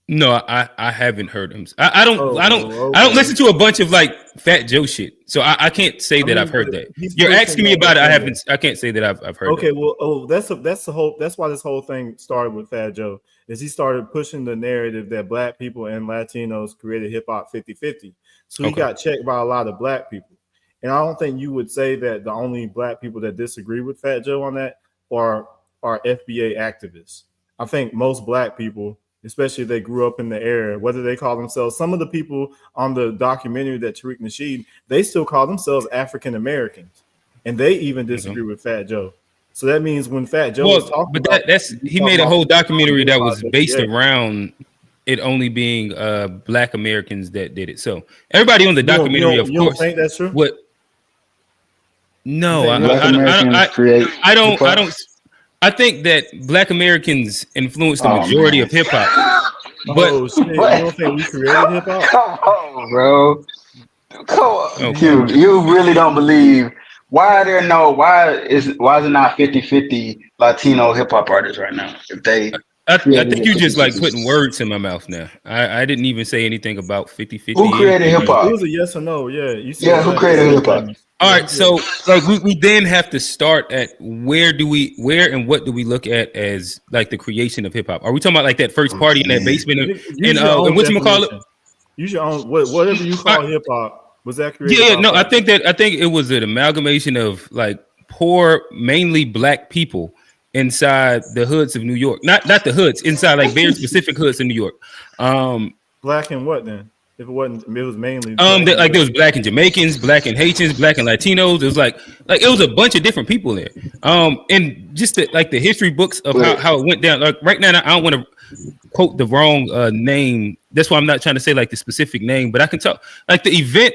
No, I haven't heard him. I don't listen to a bunch of like Fat Joe shit, so I can't say that I've heard that. You're asking me about it. I can't say that I've heard. Okay, well, that's why this whole thing started with Fat Joe. Is he started pushing the narrative that black people and Latinos created hip hop 50-50. So he got checked by a lot of black people. And I don't think you would say that the only black people that disagree with Fat Joe on that are FBA activists. I think most black people, especially if they grew up in the era, whether they call themselves, some of the people on the documentary that Tariq Nasheed, they still call themselves African Americans. And they even disagree with Fat Joe. So that means when Fat Joe was talking about, he made a whole documentary that was based around it only being black Americans that did it. So everybody on the documentary, of course. You don't think that's true? What? No, I don't. I think that black Americans influenced the majority of hip hop. But you don't think we created hip hop? Come on, bro. Come on. You really don't believe. Why is it not 50-50 Latino hip hop artists right now? I think you just like putting words in my mouth now. I didn't even say anything about 50-50. Who created hip hop? It was a yes or no. Yeah, who created hip hop? All right, so like we then have to start at where and what do we look at as like the creation of hip hop? Are we talking about like that first party in that basement and what you call it? Use your own whatever you call hip hop. Was that created? Yeah, no, I think it was an amalgamation of like poor, mainly black people inside the hoods of New York. Not the hoods, inside like very specific hoods in New York. Black and what then? If it wasn't, it was mainly there was black and Jamaicans, black and Haitians, black and Latinos. It was like it was a bunch of different people there. And just the history books of how it went down. Like right now, I don't want to quote the wrong name. That's why I'm not trying to say like the specific name, but I can talk like the event,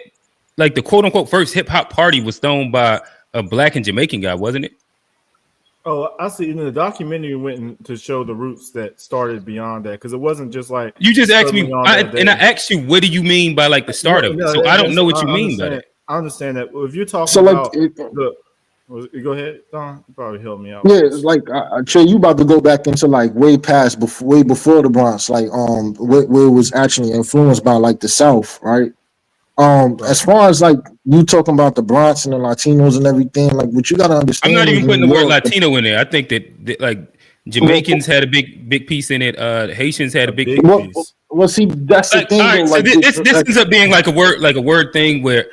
like the quote unquote first hip hop party was thrown by a black and Jamaican guy, wasn't it? Oh, I see. In the documentary went to show the roots that started beyond that, because it wasn't just like you just asked me, I asked you, what do you mean by like the start of it? So I don't know what you mean by that. I understand that. If you're talking about go ahead, Don. You probably help me out. Yeah, it's like Trey, you about to go back into like way before the Bronx, like where it was actually influenced by like the South, right? As far as like you talking about the Bronx and the Latinos and everything, like what you gotta understand. I'm not even putting the word Latino in there. I think that like Jamaicans had a big piece in it. Haitians had a big piece. Well, see, that's the thing. Right, so this ends up being like a word thing where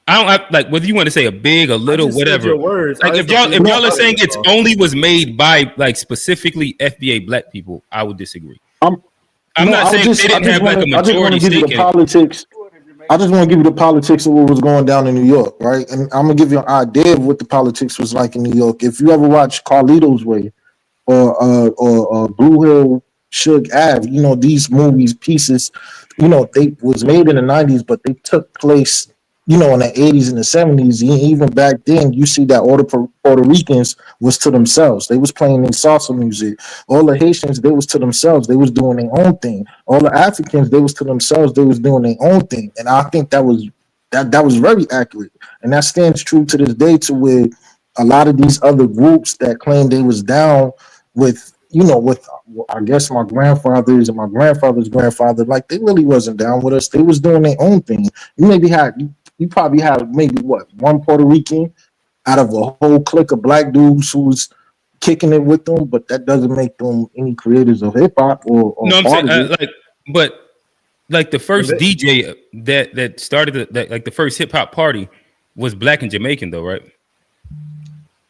I don't like whether you want to say a big, a little, whatever. Like if y'all are saying it's only was made by like specifically FBA black people, I would disagree. I'm not saying they didn't have like a majority stake in politics. I just want to give you the politics of what was going down in New York, right? And I'm gonna give you an idea of what the politics was like in New York. If you ever watch Carlito's Way or Blue Hill, Suge Ave, you know, these movies, pieces, you know, they was made in the 90s, but they took place, you know, in the 80s and the 70s. Even back then, you see that all the Puerto Ricans was to themselves. They was playing in salsa music. All the Haitians, they was to themselves. They was doing their own thing. All the Africans, they was to themselves. They was doing their own thing. And I think that was very accurate. And that stands true to this day, to where a lot of these other groups that claim they was down with, you know, with I guess my grandfathers and my grandfather's grandfather, like they really wasn't down with us. They was doing their own thing. You probably had maybe one Puerto Rican out of a whole clique of black dudes who was kicking it with them, but that doesn't make them any creators of hip hop or no, I'm saying like the first DJ that started like the first hip hop party was black and Jamaican though, right?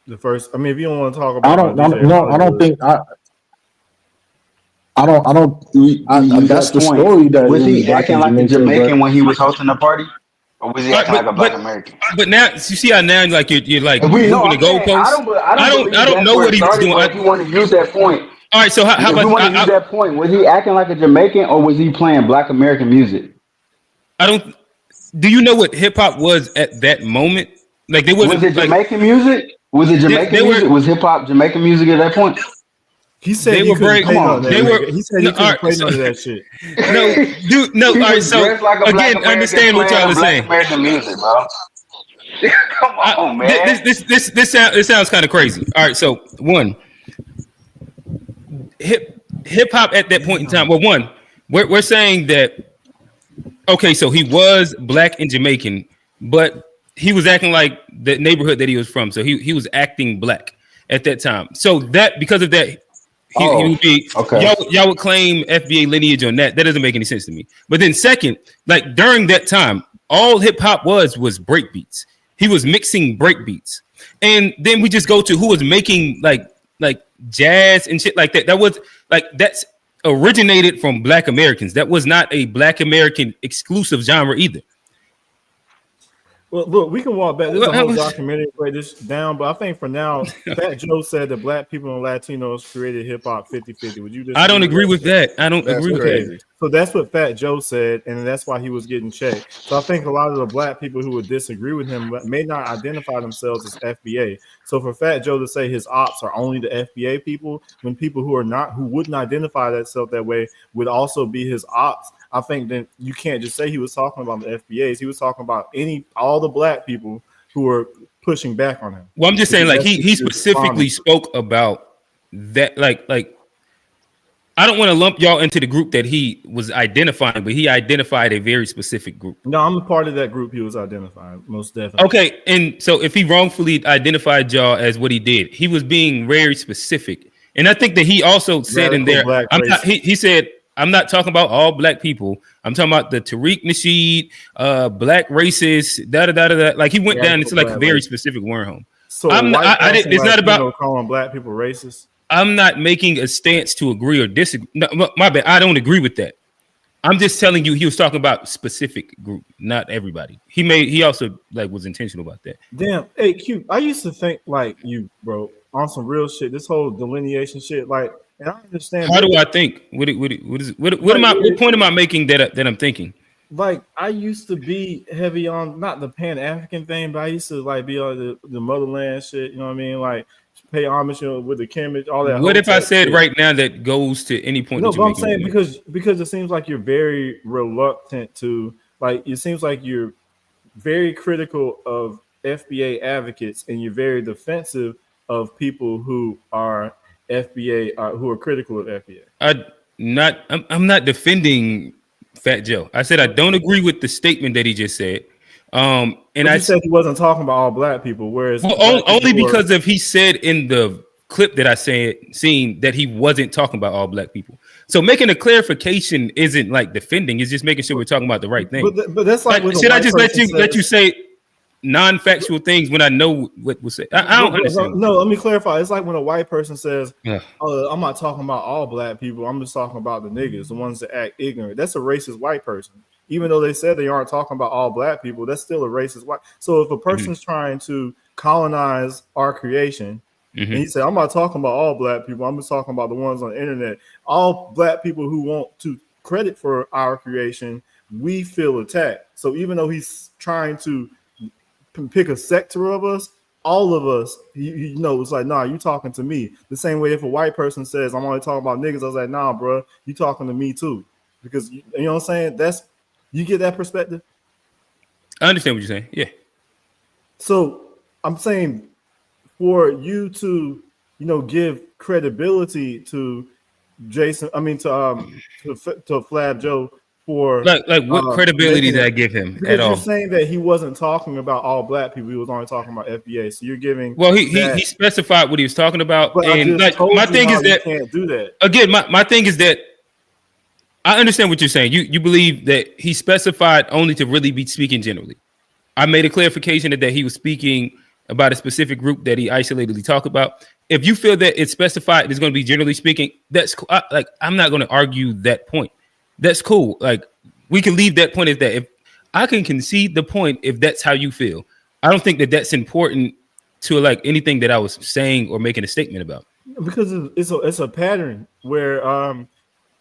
The first, I mean, if you don't want to talk about, that's the story. That was he acting like a Jamaican when he was hosting the party? Or was he acting like a black American? But now you see how now like you're like moving the goalposts. I don't know what he was doing. If you want to use that point. All right, so how about you want to use that point? Was he acting like a Jamaican or was he playing black American music? I don't. Do you know what hip hop was at that moment? Like they wasn't. Was it Jamaican music? Was it Jamaican music? Was hip hop Jamaican music at that point? He said he couldn't play none of that. He said he couldn't play none of that shit. No, dude, no. All right, so like again, understand what y'all are saying. American music, bro. Come on, man. This sounds kind of crazy. All right, so one, hip hop at that point in time. Well, one, we're saying that. Okay, so he was black and Jamaican, but he was acting like the neighborhood that he was from. So he was acting black at that time. So that because of that. He would be, okay. Y'all would claim FBA lineage on that. That doesn't make any sense to me. But then second, like during that time, all hip hop was break beats. He was mixing break beats. And then we just go to who was making like jazz and shit like that. That was like that's originated from Black Americans. That was not a Black American exclusive genre either. Well, look, we can walk back. There's a whole documentary to break this down, but I think for now, Fat Joe said that Black people and Latinos created hip hop 50-50. Would you disagree? I don't agree with that. I don't agree with that. So that's what Fat Joe said, and that's why he was getting checked. So I think a lot of the Black people who would disagree with him may not identify themselves as FBA. So for Fat Joe to say his ops are only the FBA people, when people who wouldn't identify themselves that way would also be his ops, I think that you can't just say he was talking about the FBAs. He was talking about all the Black people who were pushing back on him. Well, I'm just saying, like he specifically spoke about that, like I don't want to lump y'all into the group that he was identifying, but he identified a very specific group. No, I'm a part of that group he was identifying, most definitely. Okay, and so if he wrongfully identified y'all as what he did, he was being very specific. And I think that he also said in there, he said, I'm not talking about all Black people. I'm talking about the Tariq Nasheed, Black racists, da. Like he went down into like a very specific wormhole. So it's not about calling Black people racist. I'm not making a stance to agree or disagree. No, my bad. I don't agree with that. I'm just telling you he was talking about specific group, not everybody. He also like was intentional about that. Damn, hey Q, I used to think like you, bro, on some real shit. This whole delineation shit, like. And I understand. How do I think? What point am I making that I'm thinking? Like I used to be heavy on not the Pan-African thing, but I used to like be on the motherland shit. You know what I mean? Like pay homage with the Kemet, all that. What if I said shit right now that goes to any point? No, but I'm saying because it seems like you're very reluctant to like. It seems like you're very critical of FBA advocates, and you're very defensive of people who are FBA who are critical of FBA. I'm not defending Fat Joe. I said I don't agree with the statement that he just said. And I said he wasn't talking about all Black people, whereas only because of he said in the clip that I seen that he wasn't talking about all Black people. So making a clarification isn't like defending; it's just making sure we're talking about the right thing. But that's like should I just let you say non-factual things when I know what was said? I don't understand. No, let me clarify. It's like when a white person says, I'm not talking about all Black people. I'm just talking about the niggas, the ones that act ignorant. That's a racist white person. Even though they said they aren't talking about all Black people, that's still a racist white. So if a person's trying to colonize our creation, and he said, I'm not talking about all Black people. I'm just talking about the ones on the internet. All Black people who want to credit for our creation, we feel attacked. So even though he's trying to pick a sector of us, all of us, you know, it's like, nah, you talking to me. The same way if a white person says, I'm only talking about niggas, I was like, nah, bro, you talking to me too. Because you know what I'm saying? You get that perspective? I understand what you're saying. Yeah. So I'm saying for you to, give credibility to Jason, to Flab Joe for like what credibility did I give him because at all? You're saying that he wasn't talking about all Black people; he was only talking about FBA. So you're giving. Well, he specified what he was talking about, and like my thing is that can't do that again. My thing is that I understand what you're saying. You believe that he specified only to really be speaking generally. I made a clarification that he was speaking about a specific group that he isolatedly talked about. If you feel that it's specified, it's going to be generally speaking. That's cool. I'm not going to argue that point. That's cool. Like we can leave that point as that. If I can concede the point, if that's how you feel, I don't think that that's important to like anything that I was saying or making a statement about. Because it's a pattern where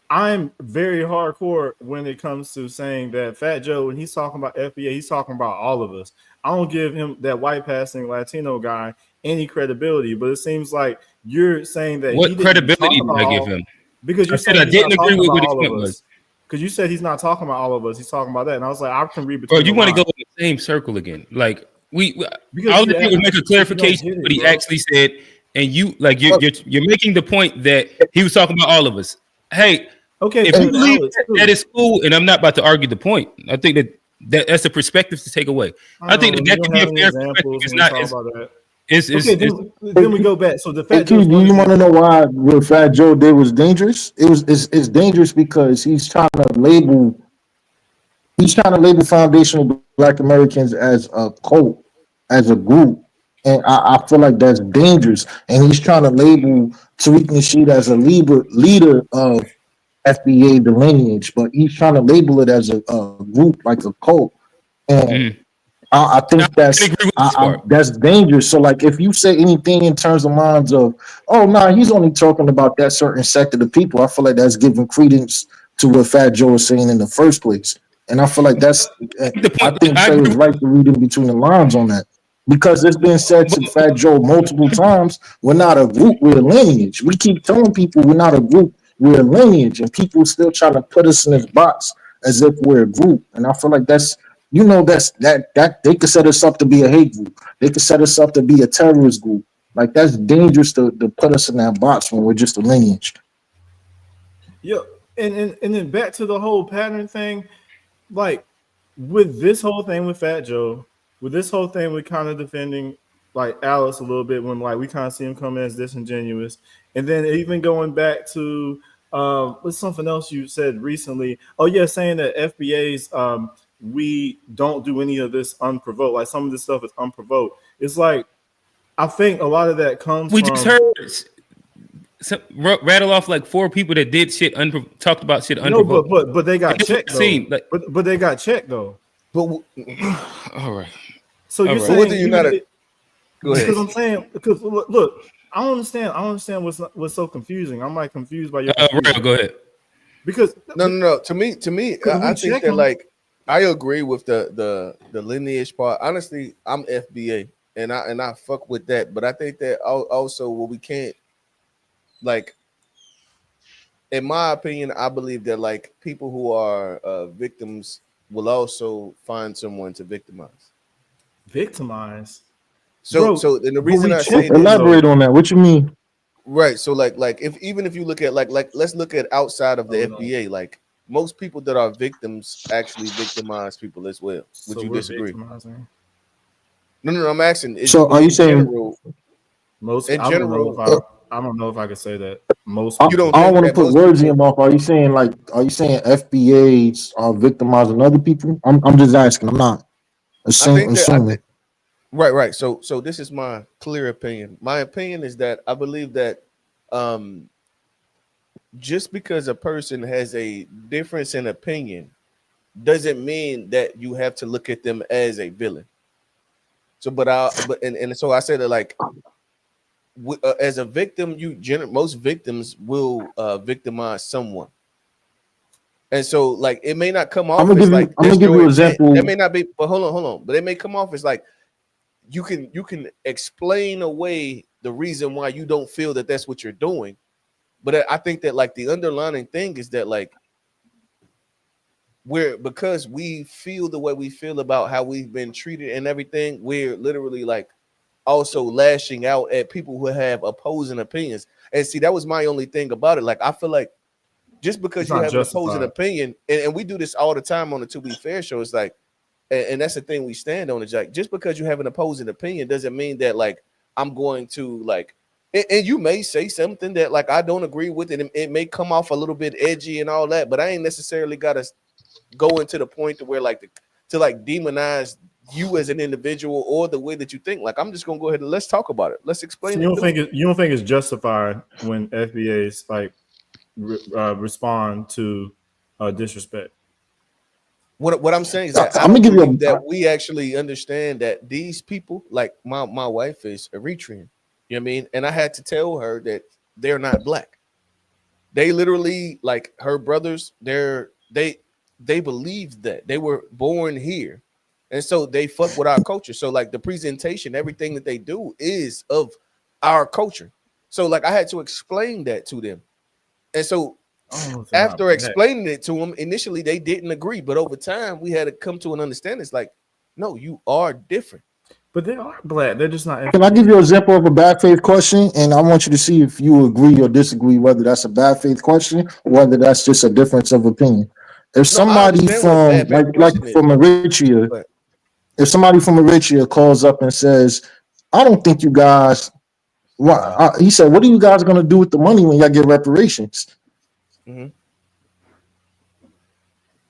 I'm very hardcore when it comes to saying that Fat Joe, when he's talking about FBA, he's talking about all of us. I don't give him that white passing Latino guy any credibility, but it seems like you're saying that he What didn't talk credibility about did I give all, him? because I you're said saying I he's not didn't agree talking with about what his all of point was. us. Because you said he's not talking about all of us, he's talking about that. And I was like, I can read Bro, between you the want to go lines. in the same circle again? Like Because all I you did was make a don't clarification get of what it, he bro. actually said, and you're making the point that he was talking about all of us. Hey, Okay, if you but believe Alex, that is cool, and I'm not about to argue the point. I think that's a perspective to take away. I I think know that you that don't can be have a any fair perspective. examples It's when we not. talk about that. It's Okay, then we go back. So the Hey, Fat Q, Joe's do one you want to know example. why what Fat Joe did was dangerous? It's dangerous because he's trying to label foundational Black Americans as a cult, as a group. And I feel like that's dangerous. And he's trying to label Tariq Nasheed as a leader of FBA, the lineage, but he's trying to label it as a group, like a cult. And mm, I I think can agree with this part. that's dangerous. So, like, if you say anything in terms of minds of, oh no, nah, he's only talking about that certain sect of the people, I feel like that's giving credence to what Fat Joe was saying in the first place. And I feel like The I point think I Trey agree is right to read in between the lines on that. Because it's been said to with, Fat Joe multiple times, we're not a group, we're a lineage. We keep telling people we're not a group, we're a lineage, and people still trying to put us in this box as if we're a group. And I feel like that they could set us up to be a hate group. They could set us up to be a terrorist group. Like that's dangerous to put us in that box when we're just a lineage. Yeah, and then back to the whole pattern thing. Like with this whole thing with Fat Joe, with this whole thing with kind of defending like Alice a little bit when like we kind of see him come as disingenuous, and then even going back to what's something else you said recently? Oh yeah, saying that FBA's we don't do any of this unprovoked. Like some of this stuff is unprovoked. It's like I think a lot of that comes we just from heard rattle off like 4 people that did shit talked about shit no, unprovoked. but they got And that's what checked I though. seen. Like, But they got checked though. But all right, So all you're right. but what do saying you even not? Go ahead. because I'm saying because look, I don't understand. I don't understand what's so confusing. I'm like confused by your Rail, confusion go ahead. because No. To me, we I think check that them. like I agree with the lineage part. Honestly, I'm FBA, and I fuck with that. But I think that also what we can't like. In my opinion, I believe that like people who are victims will also find someone to victimize. Victimize, So bro. so and the But reason we I say check that, them Elaborate though. on that. What you mean? right? So like if even if you look at like let's look at outside of the Oh no. FBA, like most people that are victims actually victimize people as well. Would So you we're disagree? victimizing No. I'm asking is So are you in saying? general. most. In I don't know if general, Uh, I don't know if I could say that most I, you don't people. I don't think want to that put most words in people. your mouth. Are you saying FBAs are victimizing other people? I'm just asking. I'm not I think that I think assuming. right. So this is my clear opinion. My opinion is that I believe that um just because a person has a difference in opinion doesn't mean that you have to look at them as a villain. So, and so I said that like as a victim, most victims will victimize someone, and so like it may not come off as like I'm gonna that's give your you an intent. That example. may not be, but hold on. But it may come off as like you can explain away the reason why you don't feel that that's what you're doing. But I think that like the underlying thing is that like we're because we feel the way we feel about how we've been treated and everything, we're literally like also lashing out at people who have opposing opinions. And see, that was my only thing about it. Like, I feel like just It's because you not have an opposing justified. opinion, and we do this all the time on the To Be Fair show, it's like, and that's the thing we stand on is like, just because you have an opposing opinion doesn't mean that like I'm going to like, and you may say something that like I don't agree with, and it may come off a little bit edgy and all that, but I ain't necessarily got to going to the point to where like to like demonize you as an individual or the way that you think. Like I'm just gonna go ahead and let's talk about it. Let's So explain it through. you don't think it's justified when FBA's like respond to disrespect? What I'm saying is that I I'm gonna don't give believe you a. that we actually understand that these people, like my wife is Eritrean. You know what I mean? And I had to tell her that they're not black. They literally, like her brothers, they believe that they were born here, and so they fuck with our culture. So like the presentation, everything that they do is of our culture. So like I had to explain that to them, and so after explaining it to them, initially they didn't agree, but over time we had to come to an understanding. It's like, no, you are different. But they are black. They're just not. Can I give you an example of a bad faith question? And I want you to see if you agree or disagree whether that's a bad faith question or whether that's just a difference of opinion. If somebody from like from Eritrea, if somebody from Eritrea calls up and says, "I don't think you guys," he said, "What are you guys going to do with the money when y'all get reparations?" Mm-hmm.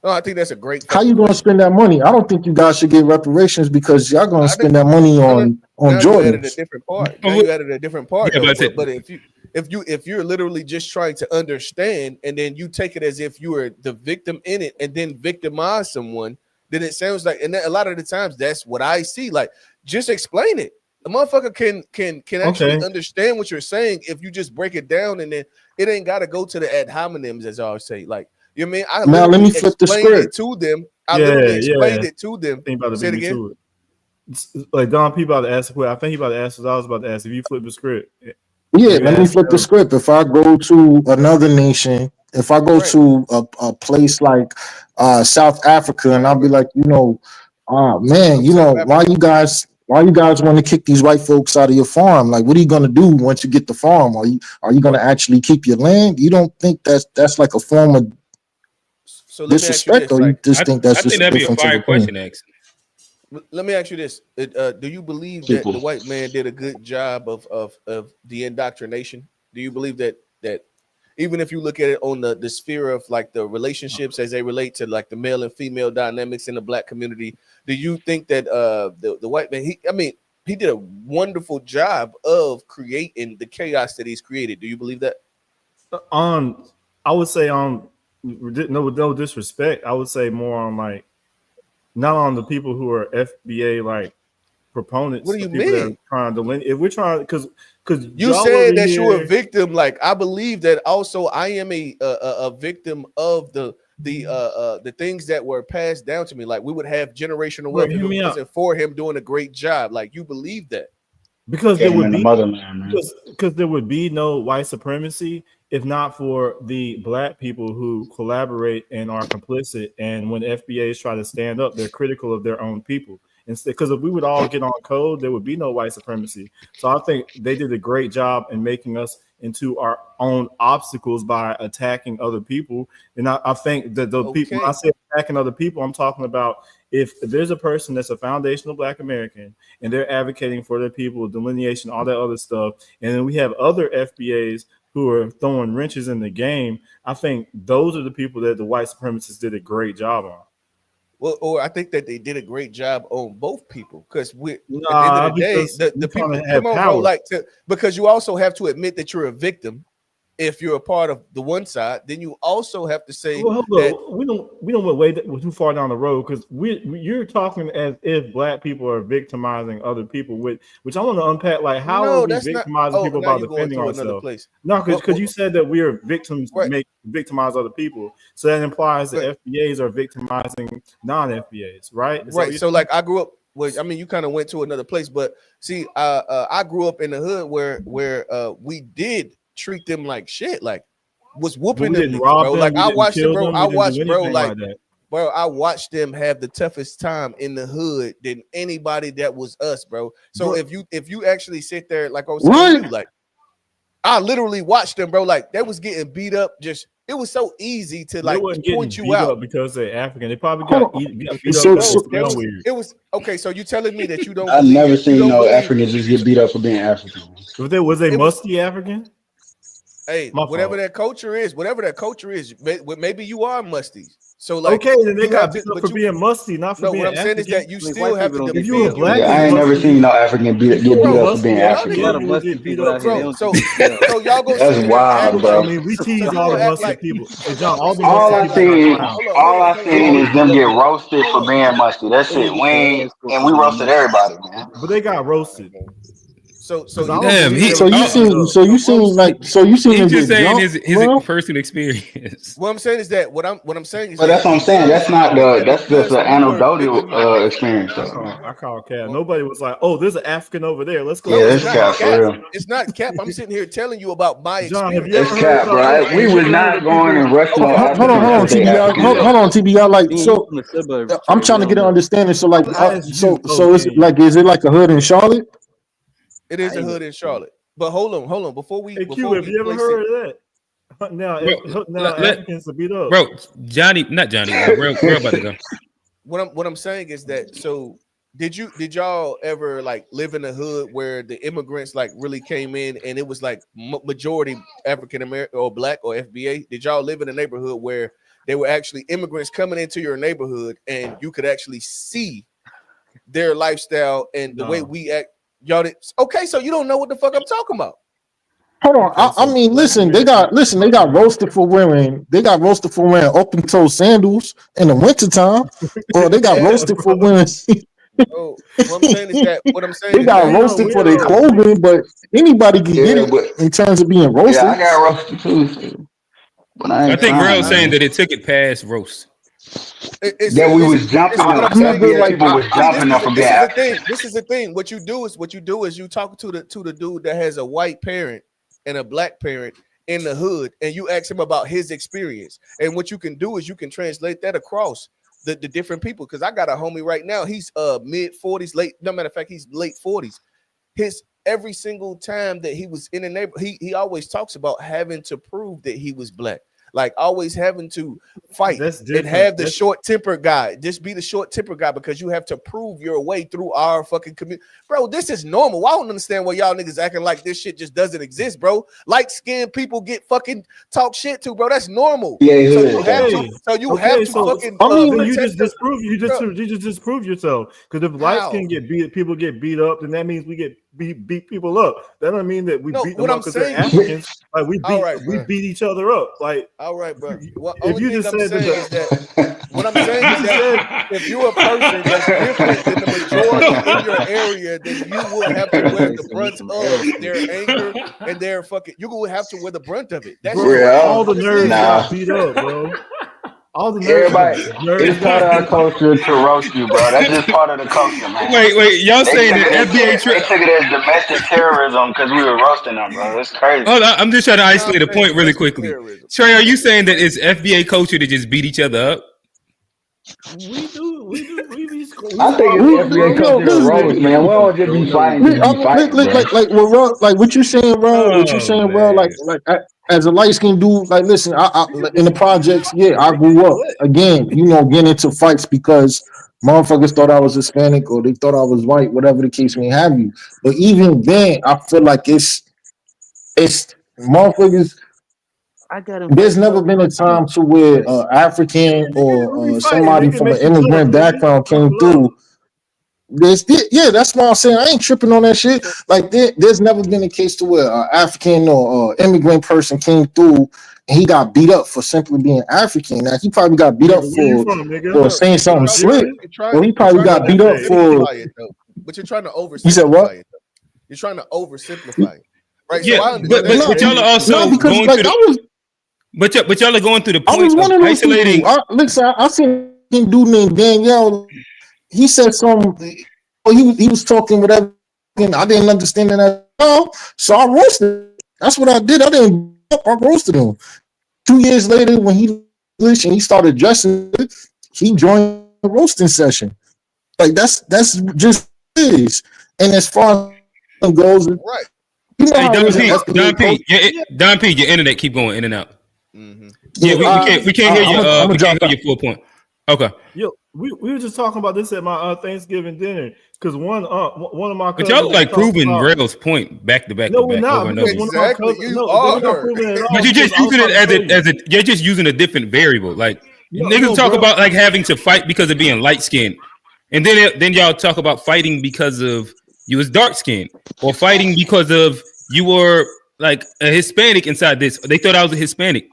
Oh, I think that's a great. How you going to spend that money? I don't think you guys should get reparations because y'all going to spend that money on Jordan. You added a different part. Now you added a different part. Yeah, but if you're literally just trying to understand and then you take it as if you were the victim in it and then victimize someone, then it sounds like, and a lot of the times that's what I see. Like, just explain it. The motherfucker can actually understand what you're saying if you just break it down, and then it ain't got to go to the ad hominems, as I always say. Like, you know what I mean? Now let me flip the script to them. I literally explained it to them. Say it again. Like Don P about to ask. I think he about to ask what I was about to ask. If you flip the script, let me flip the script. If I go to another nation, if I go to a place like South Africa, and I'll be like, man, why you guys want to kick these white folks out of your farm? Like, what are you gonna do once you get the farm? Are you gonna actually keep your land? You don't think that's like a form of disrespect, or you just think that's just a difference of opinion? Let me ask you this: do you believe that the white man did a good job of the indoctrination? Do you believe that even if you look at it on the sphere of like the relationships as they relate to like the male and female dynamics in the black community, do you think that the white man, he did a wonderful job of creating the chaos that he's created? Do you believe that? I would say no disrespect. I would say more on like, not on the people who are FBA like proponents. What do you mean? If we're trying, because you said that you're a victim. Like, I believe that also I am a victim of the things that were passed down to me. Like, we would have generational wealth if it wasn't for him doing a great job. Like, you believe that? Because there would be because there would be no white supremacy if not for the black people who collaborate and are complicit. And when FBAs try to stand up, they're critical of their own people. Because if we would all get on code, there would be no white supremacy. So I think they did a great job in making us into our own obstacles by attacking other people. And I think that the people, when I say attacking other people, I'm talking about if there's a person that's a foundational black American and they're advocating for their people, delineation, all that other stuff, and then we have other FBAs who are throwing wrenches in the game, I think those are the people that the white supremacists did a great job on. Well, or I think that they did a great job on both people, because at the end of the day, the people come on, bro, because you also have to admit that you're a victim. If you're a part of the one side, then you also have to say that we don't went way too far down the road, because you're talking as if black people are victimizing other people, which I want to unpack. Like, how are we victimizing people by defending ourselves? No, because you said that we are victims, victimize other people, so that implies that FBAs are victimizing non-FBAs, right? Right. So like, I grew up. Well, I mean, you kind of went to another place, but see, I grew up in the hood where we did treat them like shit, like was whooping them, bro. Like, I watched them, bro. I watched them have the toughest time in the hood than anybody that was us, bro. So if you actually sit there, like I was saying, like, I literally watched them, bro. Like, they was getting beat up. It was so easy to like point you out because they're African. They probably got beat up. It was okay. So you telling me that you don't? I've never seen no Africans just get beat up for being African. Was they musty African? Hey, whatever that culture is, maybe you are musty. So like, okay, then they got beat up for being musty, not for being African. What I'm saying is that you still have to. If you were black, I ain't never seen no African get beat up for being African. So y'all go. That's wild, bro. I mean, we tease all the musty people. Hey, John, all I seen is them get roasted for being musty. That's it. We roasted everybody, man. But they got roasted. So damn, you seem he's to just get saying jumped, his bro. personal experience. what I'm saying is that what I'm saying is But that that's what I'm saying. because That's just an we were given. anecdotal experience. I call Cat. Well, Nobody was like, "Oh, there's an African over there. Let's go." no, Yeah, it's it's Let's not go. cap for cap. real. It's not cap. I'm sitting here telling you about my John, have you experience. ever It's heard cap, about? bro. Look, We have you was ever heard not of going people? and rushing on Hold Africans on, as they TBI. Africans. Hold on, TBI. Like, You so from the suburbs, I'm Trey. We trying to get don't an know. understanding. So, like, I asked you. is it like a hood in Charlotte? It is I a ain't hood know. in Charlotte. But hold on. Before Hey Q, have we you ever place it, heard of that? Now Let, Africans are beat up. bro, not Johnny. Real about to go. what I'm saying is that so did y'all ever like live in a hood where the immigrants like really came in and it was like majority African American or black or FBA? Did y'all live in a neighborhood where there were actually immigrants coming into your neighborhood and you could actually see their lifestyle and the way we act? Y'all did okay, so you don't know what the fuck I'm talking about. Hold on. Okay, I so mean, Black they got Americans. roasted for wearing open toe sandals in the wintertime, or they got Yeah, roasted for wearing. so what I'm saying They is got that We are roasted for their weirdos. clothing, but anybody can get Yeah, it but in terms of being yeah, I roasted. got roasted too. So. But I I ain't think crying. Rel's saying that it took it past roast. That we was jumping what I'm them. I saying is never FBA that people was see jumping them for being this is the African. thing. This is the thing. What you do is you talk to the dude that has a white parent and a black parent in the hood, and you ask him about his experience. And what you can do is you can translate that across the different people. Because I got a homie right now. He's mid 40s, late. No matter of fact, he's late 40s. His every single time that he was in the neighborhood, he always talks about having to prove that he was black. Like always having to fight That's and different. have the short temper guy. Just be the short temper guy because you have to prove your way through our fucking community. Bro, this is normal. I don't understand why y'all niggas acting like this shit just doesn't exist, bro. Light skinned people get fucking talk shit to, bro. That's normal. Yeah, So hood. you have to, so you have to fucking I mean, then you protect just the, disprove you just disprove yourself. Because if light how? skin get beat, people get beat up, then that means we get beat people up. That don't mean that we No, beat what them I'm up because they're saying, Africans. Like all right, we bro. beat each other up. Like All right, bro. Well, if only you thing just I'm said that saying is that what I'm if saying you is just that said if you're a person that's different than the majority in your area, then you will have to wear Okay, the so he brunt from of LC. their anger and their fucking. You will have to wear the brunt of it. That's just bro, all Real. the all it nerds is. got Nah. beat up, bro. All the Everybody, nerds it's part got of our beat up. culture to roast you, bro. That's just part of the culture, man. Wait, y'all They saying took that it as FBA they took it as domestic terrorism because we were roasting them, bro. It's crazy. Hold on, I'm just trying to It's not isolate a saying point really domestic quickly. terrorism. Trey, are you saying that it's FBA culture to just beat each other up? We be I think it's squabbling, FBA bro. culture to roast, man. We don't just be fighting to be fighting, bro. like what you saying, bro. What you Oh saying, bro? man. As a light skinned dude, like listen, I in the projects, yeah, I grew up again, getting into fights because motherfuckers thought I was Hispanic or they thought I was white, whatever the case may have you. But even then, I feel like it's motherfuckers. I got in There's fights never all the been a time too. time to where African Yeah, we or be fighting. somebody Make it from an make you tough, immigrant nigga. background came Knuckle up. through. That's why I'm saying I ain't tripping on that shit. Like there's never been a case to where an African or immigrant person came through and he got beat up for simply being African. Now he probably got beat Yeah, up but where you for from, nigga? for No, saying but something slick, Nigeria? or he you're probably trying to got beat up Okay. for. oversimplify it though. But you're trying to You said what? oversimplify it though. You're trying to oversimplify it. Right. So Yeah, I but understand but that. y'all are No, also because going like through the but y'all are going through the I point was of one of those people. isolating. I seen a dude named Danielle. He said something. He was talking whatever. I didn't understand it at all, so I roasted him. That's what I did. I roasted him. 2 years later, when he started dressing, he joined the roasting session. Like that's just what it is. And as far as goes, Right. you know Hey, how it Don is in P, FBA culture. Don P, your internet keep going in and out. Mm-hmm. Yeah, Yeah, we can't hear you. I'm gonna We can't drop hear out. your full point. Okay, Yo, we were just talking about this at my Thanksgiving dinner because one of my but y'all cousins look was like talking proving about. Rail's point back to back to No, we're back over not and because over one again. of my Exactly. cousins. You No, we're not are. proving it at But all you're because just I was using about it to tell you. as a you're just using a different variable. Like niggas No, talk bro. about like having to fight because of being light skinned, and then y'all talk about fighting because of you was dark skinned, or fighting because of you were like a Hispanic inside this. They thought I was a Hispanic.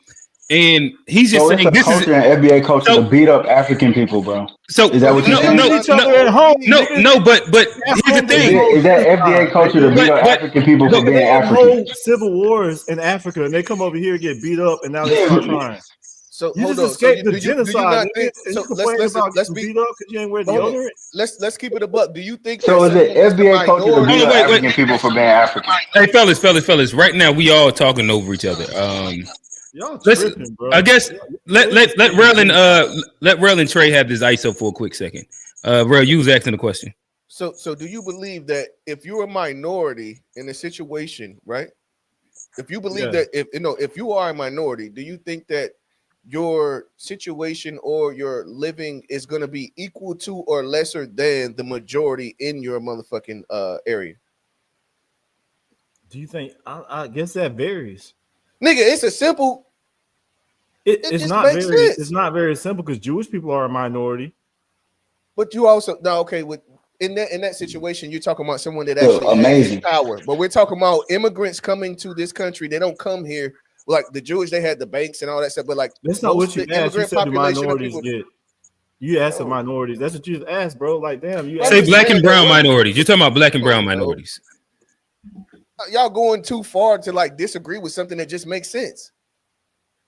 And he's just So it's saying a this is culture and FBA culture to beat up African people, bro. so. Is that what you're saying? Each other at home, No. But here's the thing. Is that FBA culture to beat up African people for being They have African? whole civil wars in Africa, and they come over here and get beat up, and now they start crying. So You hold just on. escaped So the do you genocide, not nigga, think? and So you complain about getting beat up because you ain't wearing deodorant. Let's keep it a buck. Do you think So that is it someone that's a FBA culture to minority? beat up Wait. African people for being African? Hey, fellas. Right now, we all talking over each other. Y'all Let's. tripping, bro. I guess let Rel and Trey have this ISO for a quick second. Rel, you was asking the question. So do you believe that if you're a minority in a situation, right? If you believe that if you are a minority, do you think that your situation or your living is going to be equal to or lesser than the majority in your motherfucking area? Do you think? I guess that varies. Nigga, it's a simple. It's not very. Sense. It's not very simple because Jewish people are a minority. But you also with in that situation, you're talking about someone that actually has power. But we're talking about immigrants coming to this country. They don't come here like the Jewish. They had the banks and all that stuff. But like that's not what you asked. You said the minorities get. You asked the minorities. That's what you just asked, bro. Like, damn, you say black and brown minorities. You're talking about black and brown minorities. Y'all going too far to like disagree with something that just makes sense.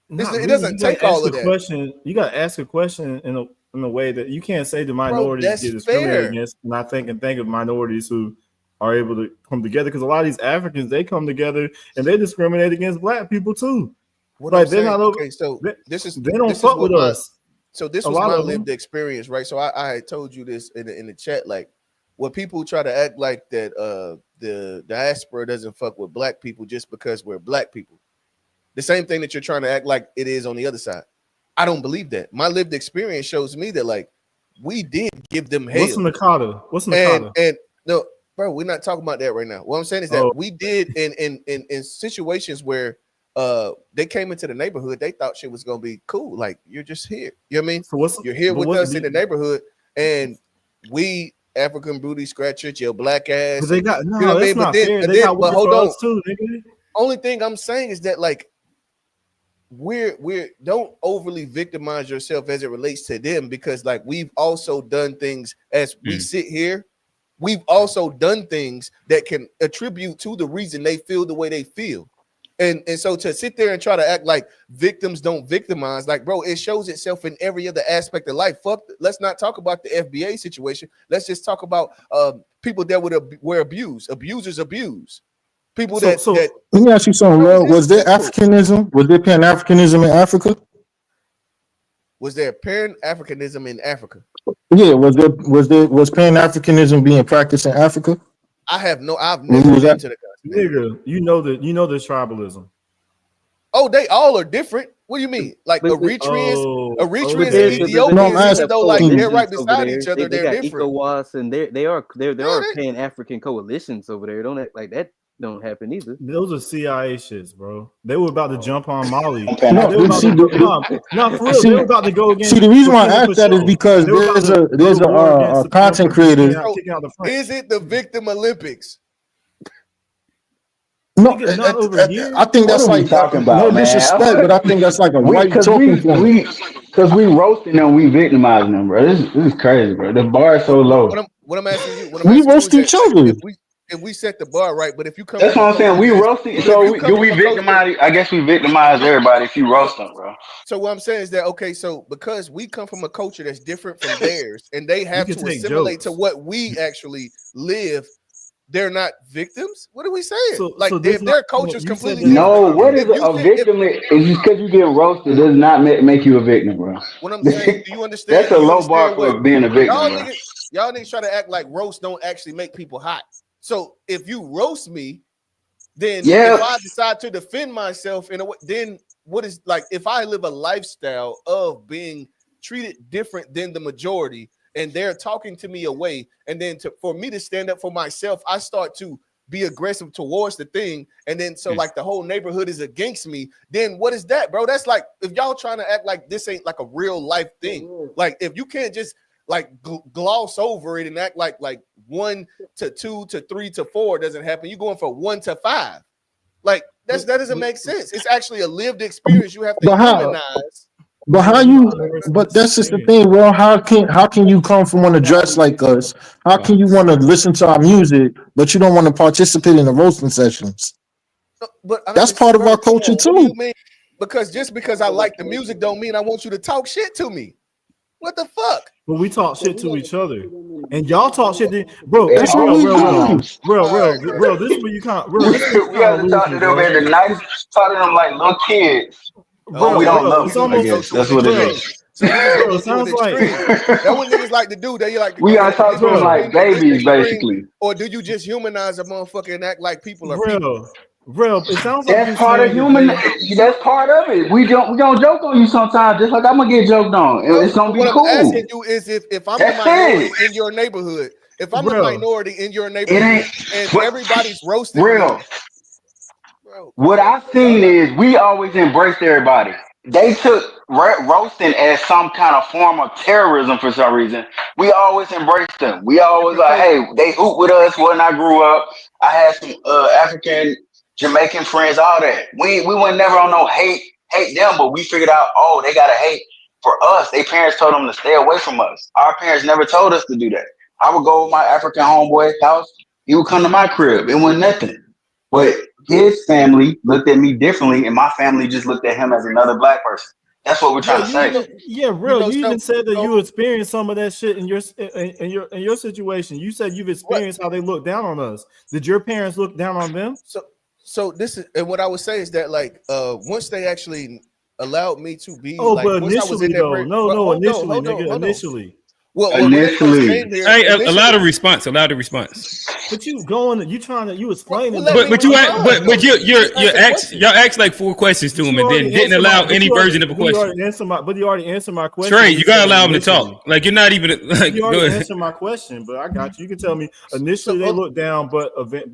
It doesn't take all of that. Question, you got to ask a question in a way that you can't say the minorities get discriminated against. And I think of minorities who are able to come together because a lot of these Africans, they come together and they discriminate against black people too. Like they're not over. Okay, so they don't fuck with us. So this was my lived experience, right? So I had told you this in the chat, like when people try to act like that the diaspora doesn't fuck with black people just because we're black people. The same thing that you're trying to act like it is on the other side. I don't believe that. My lived experience shows me that like we did give them hell. What's Nakata? What's Nakata? And no, bro, we're not talking about that right now. What I'm saying is that we did in situations where they came into the neighborhood, they thought shit was gonna be cool. Like you're just here. You know what I mean? So you're here with us in the neighborhood, and we African booty scratchers, your black ass. They got no, you know what I mean? But hold on. Too, nigga. Only thing I'm saying is that like we're don't overly victimize yourself as it relates to them because like we've also done things as we sit here. We've also done things that can attribute to the reason they feel the way they feel. And so to sit there and try to act like victims don't victimize, like, bro, it shows itself in every other aspect of life. Let's not talk about the FBA situation. Let's just talk about people that were abused. Abusers abuse. People that let me ask you something, Real. Was there Africanism? Was there Pan-Africanism in Africa? Was there Pan-Africanism in Africa? Yeah, was Pan-Africanism being practiced in Africa? I've never been to the country. Nigga, you know the tribalism. Oh, they all are different. What do you mean? Like Eritreans and Ethiopians, even though like they're right beside each other, they're different. ECOWAS and there are Pan-African coalitions over there. Don't act like that don't happen either. Those are CIA shits, bro. They were about to jump on Mali. They were about to go against. See, the reason why I asked that is because there's a content creator. Is it the Victim Olympics? No, I think that's like talking about, no disrespect, but I think that's like a white talking point. Because we roasting them, we victimizing them, bro. This is crazy, bro. The bar is so low. What I'm asking you, we roast each other. If we set the bar right, but if you come, that's what I'm saying. We roasting. So do we victimize? I guess we victimize everybody if you roast them, bro. So what I'm saying is that okay, so because we come from a culture that's different from theirs, and they have to assimilate to what we actually live. They're not victims. What are we saying? If their culture is completely different. No, what is a victim? Is just because you get roasted does not make you a victim, bro. What I'm saying, do you understand? That's a low bar for being a victim. Y'all niggas try to act like roast don't actually make people hot. So if you roast me, then if I decide to defend myself in a way, then what is like if I live a lifestyle of being treated different than the majority, and they're talking to me away, and then for me to stand up for myself, I start to be aggressive towards the thing, and then so like the whole neighborhood is against me, then what is that, bro? That's like if y'all trying to act like this ain't like a real life thing. Like if you can't just like gloss over it and act like 1 to 2 to 3 to 4 doesn't happen, you're going from 1 to 5. Like that doesn't make sense. It's actually a lived experience. You have to humanize. But how you? But that's just the thing, bro. How can you come from want to dress like us? How can you want to listen to our music, but you don't want to participate in the roasting sessions? But that's part of our culture too. What do you mean? Because just because I like the music don't mean I want you to talk shit to me. What the fuck? But we talk shit to each other, and y'all talk shit to bro. That's real. This is where you can't. We have to talk to them at the night, talk to them like little kids. Bro, we don't love them. I guess that's what it is. So it sounds like that's what niggas like to do. They like to we gotta talk to them like babies, basically. Or do you just humanize a motherfucker and act like people are people? Real, it sounds that's like part of human. That's part of it. We gonna joke on you sometimes, just like I'm gonna get joked on. It's gonna be cool. What I'm asking you is if I'm a minority in your neighborhood, if I'm a minority in your neighborhood, and everybody's roasting real. What I've seen is we always embraced everybody. They took roasting as some kind of form of terrorism for some reason. We always embraced them. We always like, hey, they hoop with us when I grew up. I had some African, Jamaican friends, all that. We were never on no hate them, but we figured out, oh, they got to hate for us. Their parents told them to stay away from us. Our parents never told us to do that. I would go to my African homeboy's house. He would come to my crib. It wasn't nothing. But his family looked at me differently, and my family just looked at him as another black person. That's what we're trying to say. You even said that you experienced some of that shit in your situation. You said you've experienced how they look down on us. Did your parents look down on them? So this is, and what I would say is that like once they actually allowed me to be but initially initially. Well, initially, allow the response. But you explaining. But y'all asked like 4 questions to him and then didn't allow any version of a question. But you already answered my question. Trey, you gotta allow him to talk. Like you're not even like. You already answered my question, but I got you. You can tell me initially they looked down, but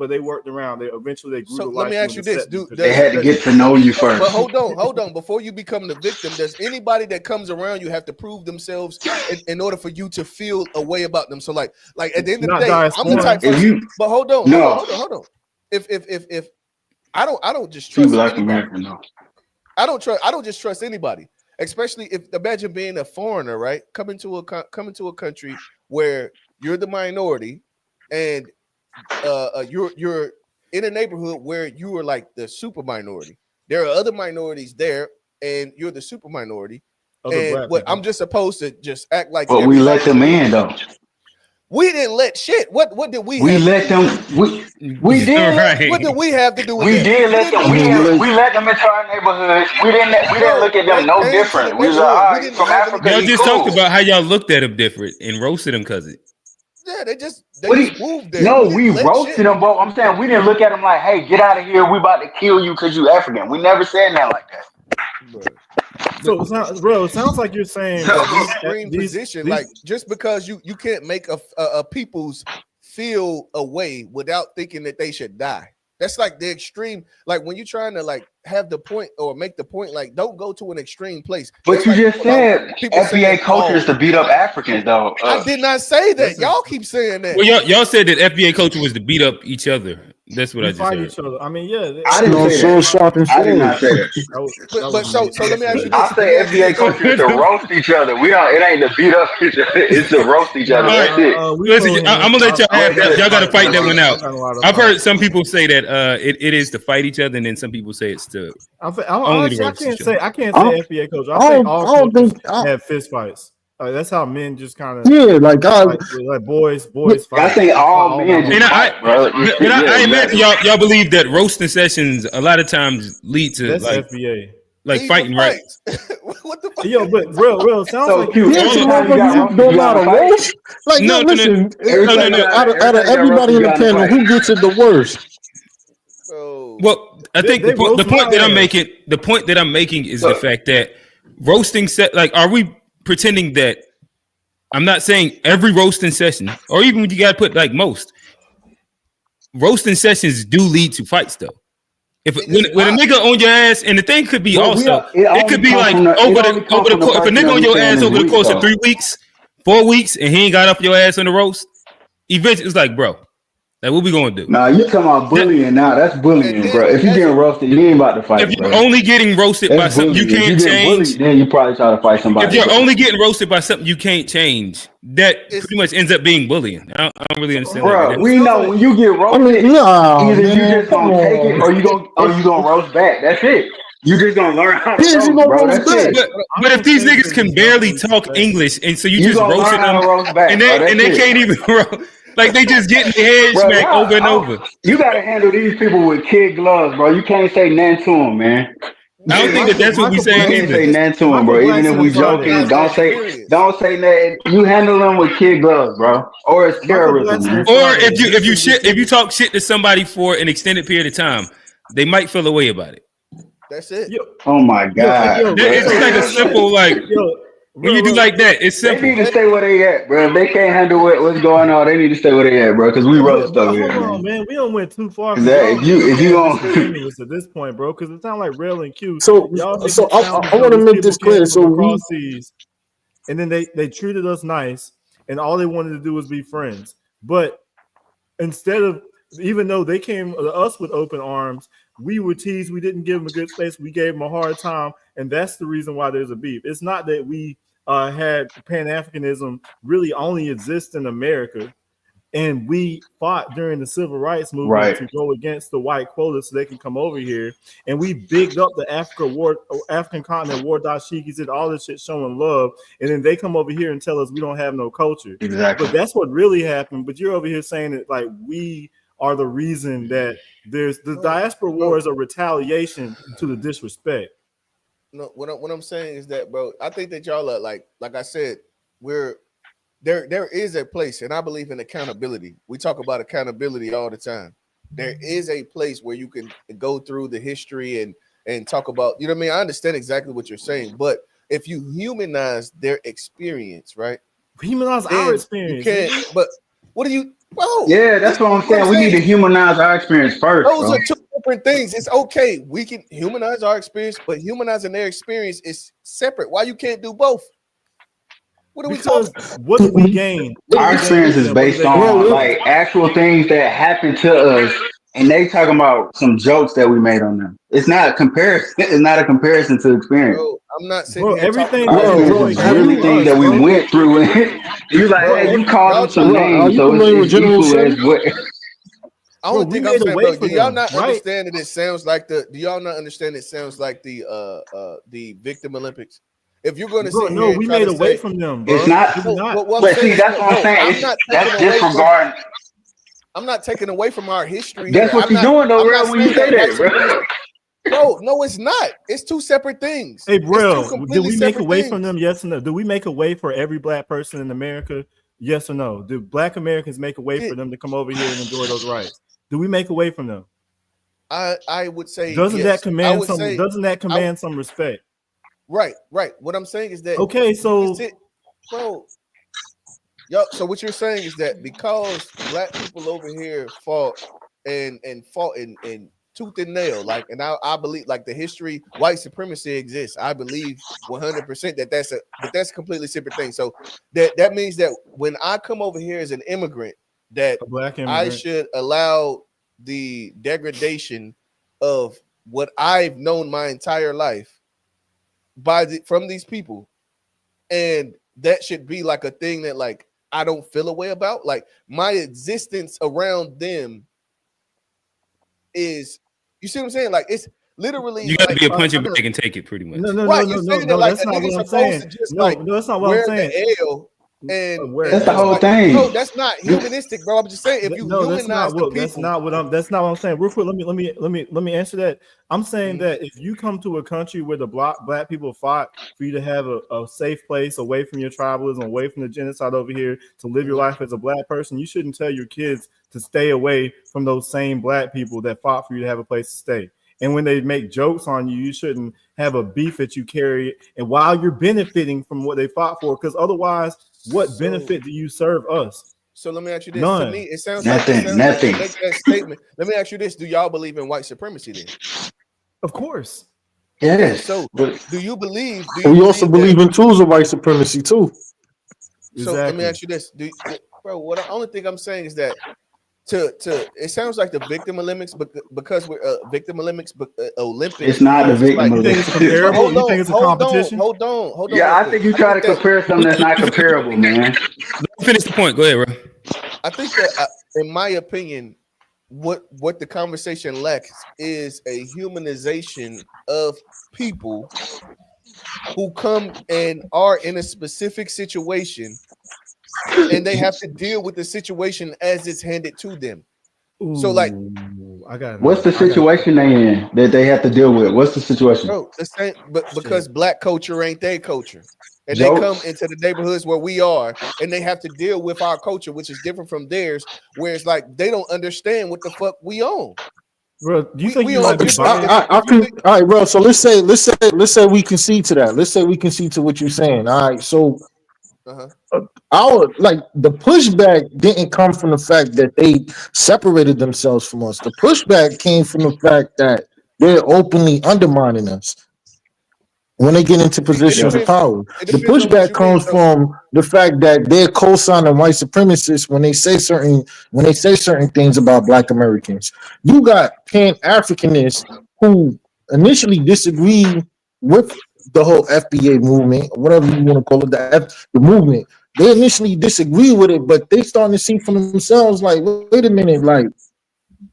they worked around. They eventually grew. So let me ask you this: they had to get to know you first. But hold on. Before you become the victim, does anybody that comes around you have to prove themselves in order for you to feel a way about them? So like at the end of the day, I'm the type of but hold on. If I don't just trust anybody. I don't just trust anybody, especially if imagine being a foreigner, right? Coming to a country where you're the minority and you're in a neighborhood where you are like the super minority. There are other minorities there, and you're the super minority. And what I'm just supposed to just act like. But we let them in though. We didn't let shit. What did we? We let them. We did. Right. What did we have to do with it? We did let them. We let them into our neighborhood. We didn't look at them no different. We was like, all right, from Africa. Y'all just talked about how y'all looked at them different and roasted them because it. Yeah, they just moved there. No, we roasted them, but I'm saying we didn't look at them like, hey, get out of here. We about to kill you because you African. We never said that like that. So it sounds like you're saying position, like just because you can't make a people's feel a way without thinking that they should die. That's like the extreme. Like when you're trying to like have the point or make the point, like don't go to an extreme place. But it's you like, just said FBA culture is to beat up Africans, though. I did not say that. Y'all keep saying that. Well, y'all said that FBA culture was to beat up each other. That's what I just heard. Each other. I mean, yeah. I didn't say that. I did not say that. But so let me ask you this. I say FBA culture is to roast each other. It ain't to beat up each other. It's to roast each other. That's it. Listen, I'm gonna let y'all have that. Y'all gotta fight that one out. I've heard some people say that it is to fight each other, and then some people say it's to only to roast each other. I can't say FBA culture. I think all cultures have fist fights. That's how men just kind of like boys fight. I think all men just fight, bro. I imagine y'all believe that roasting sessions a lot of times lead to like FBA. Like fighting, right? What the fuck? Yo, but real sounds so like cute. You don't know how to roast. Like no, listen. Out of everybody in the panel, who gets it the worst? Well, I think the point that I'm making is the fact that roasting are we pretending that I'm not saying every roasting session, or even when you gotta put like most roasting sessions do lead to fights though. When a nigga on your ass, and the thing could be it could be like over the course, if a nigga on your ass over the course of 3 weeks, 4 weeks, and he ain't got up your ass on the roast, eventually it's like, bro, Like, what we gonna do? Nah, you talking about bullying now? That's bullying, bro. If you getting roasted, you ain't about to fight, if you're bro. only getting roasted by That's something bullying. you If you can't getting change, bullied, then you probably try to fight somebody. if you're only getting roasted by something you can't change, that pretty much ends up being bullying. I don't really understand bro, that. we know when you get roasted, either you just gonna take it or you gonna roast back. That's it. You just gonna learn how to roast, bro. That's it. But if these niggas can barely talk English, and so you just gonna roasting learn how them, to roast back, and bro. they That's can't even like they just getting their head Bro, smacked over and over. You gotta handle these people with kid gloves, bro. You can't say nothing to them, man. I don't think that's what we saying You can't either. say nothing to them, bro. Even if we joking, don't say that. You handle them with kid gloves, bro. Or it's terrorism, man. Or if you talk shit to somebody for an extended period of time, they might feel a way about it. That's it. Oh my god, it's like a simple when you do like that, it's simple. They need to stay where they at, bro. If they can't handle what's going on, they need to stay where they at, bro. Because we roast over here, man. We don't went too far. If you don't at this point, bro, because it sounds like Rail and Q. So I want to make this clear. So and then they treated us nice, and all they wanted to do was be friends. But instead of, even though they came to us with open arms, we were teased. We didn't give them a good space. We gave them a hard time, and that's the reason why there's a beef. It's not that we had Pan-Africanism really only exist in America, and we fought during the civil rights movement to go against the white quota so they can come over here, and we bigged up the African continent, war dashikis, did all this shit showing love, and then they come over here and tell us we don't have no culture. Exactly. But that's what really happened. But you're over here saying that like we are the reason that there's the diaspora war is a retaliation to the disrespect. No, what I'm saying is that, bro, I think that y'all are like I said, we're there is a place, and I believe in accountability. We talk about accountability all the time. There is a place where you can go through the history and talk about, you know what I mean? I understand exactly what you're saying, but if you humanize their experience, right? Humanize our experience. You can't, but what do you? Bro, yeah, that's what I'm saying. We need to humanize our experience first. Those are two different things. It's okay. We can humanize our experience, but humanizing their experience is separate. Why you can't do both? What are we talking? What do we gain? Our experience is based on like actual things that happened to us, and they talking about some jokes that we made on them. It's not a comparison. It's not a comparison to experience. Bro, I'm not saying everything. Really things that we went through. You like, hey, you called them some names, so it's equal as what. I don't think I'm saying, bro. Do y'all not understand that it sounds like the? Do y'all not understand it sounds like the Victim Olympics? If you're going to say no, we made away from them, bro. It's not. But see, that's what I'm saying. That's disregarding. I'm not taking away from our history. That's what you're doing, though, bro. When you say that, bro. No, it's not. It's two separate things. Hey, bro, did we make away from them? Yes or no? Do we make a way for every black person in America? Yes or no? Do black Americans make a way for them to come over here and enjoy those rights? Do we make away from them? I would say doesn't that command some respect? Right. What I'm saying is that okay, so bro. So what you're saying is that because black people over here fought and fought in tooth and nail, like, and I believe like the history, white supremacy exists. I believe 100% that that's a completely separate thing. So that means that when I come over here as an immigrant, that I should allow the degradation of what I've known my entire life from these people, and that should be like a thing that like I don't feel a way about. Like my existence around them is, you see what I'm saying? Like it's literally you got to be a punching bag and take it, pretty much. No, that's not what I'm saying. No, that's not what I'm saying. And that's the whole thing. No, that's not humanistic, bro. I'm just saying if you humanize the people, that's not what I'm saying. Real quick, let me answer that. I'm saying that if you come to a country where the black people fought for you to have a safe place away from your tribalism, away from the genocide over here, to live your life as a black person, you shouldn't tell your kids to stay away from those same black people that fought for you to have a place to stay. And when they make jokes on you, you shouldn't have a beef that you carry. And while you're benefiting from what they fought for, because otherwise, what benefit do you serve us? So let me ask you this. None. To me, it sounds nothing. Like make that statement. Let me ask you this: do y'all believe in white supremacy? Then, of course. Yes. So, do you believe? We also believe in tools of white supremacy too. So let me ask you this, bro. The only thing I'm saying is that it sounds like the victim Olympics, but because we're victim Olympics, but Olympics. It's not the victim Olympics. You think it's comparable? Hold you think it's a competition? Hold on. Yeah, I think you try to compare something that's not comparable, man. Finish the point. Go ahead, bro. I think that, in my opinion, what the conversation lacks is a humanization of people who come and are in a specific situation, and they have to deal with the situation as it's handed to them. Ooh, so, like, what's the situation they in that they have to deal with? What's the situation? Bro, the same, but because black culture ain't their culture, and they come into the neighborhoods where we are, and they have to deal with our culture, which is different from theirs, where it's like they don't understand what the fuck we own. Bro, do you think all right, bro. So let's say we concede to that. Let's say we concede to what you're saying. All right, so the pushback didn't come from the fact that they separated themselves from us. The pushback came from the fact that they're openly undermining us when they get into positions of power. The pushback comes from the fact that they're co-signing white supremacists when they say certain things about Black Americans. You got Pan-Africanists who initially disagree with the whole FBA movement, or whatever you want to call it, the movement. They initially disagree with it, but they starting to see for themselves, like, wait a minute, like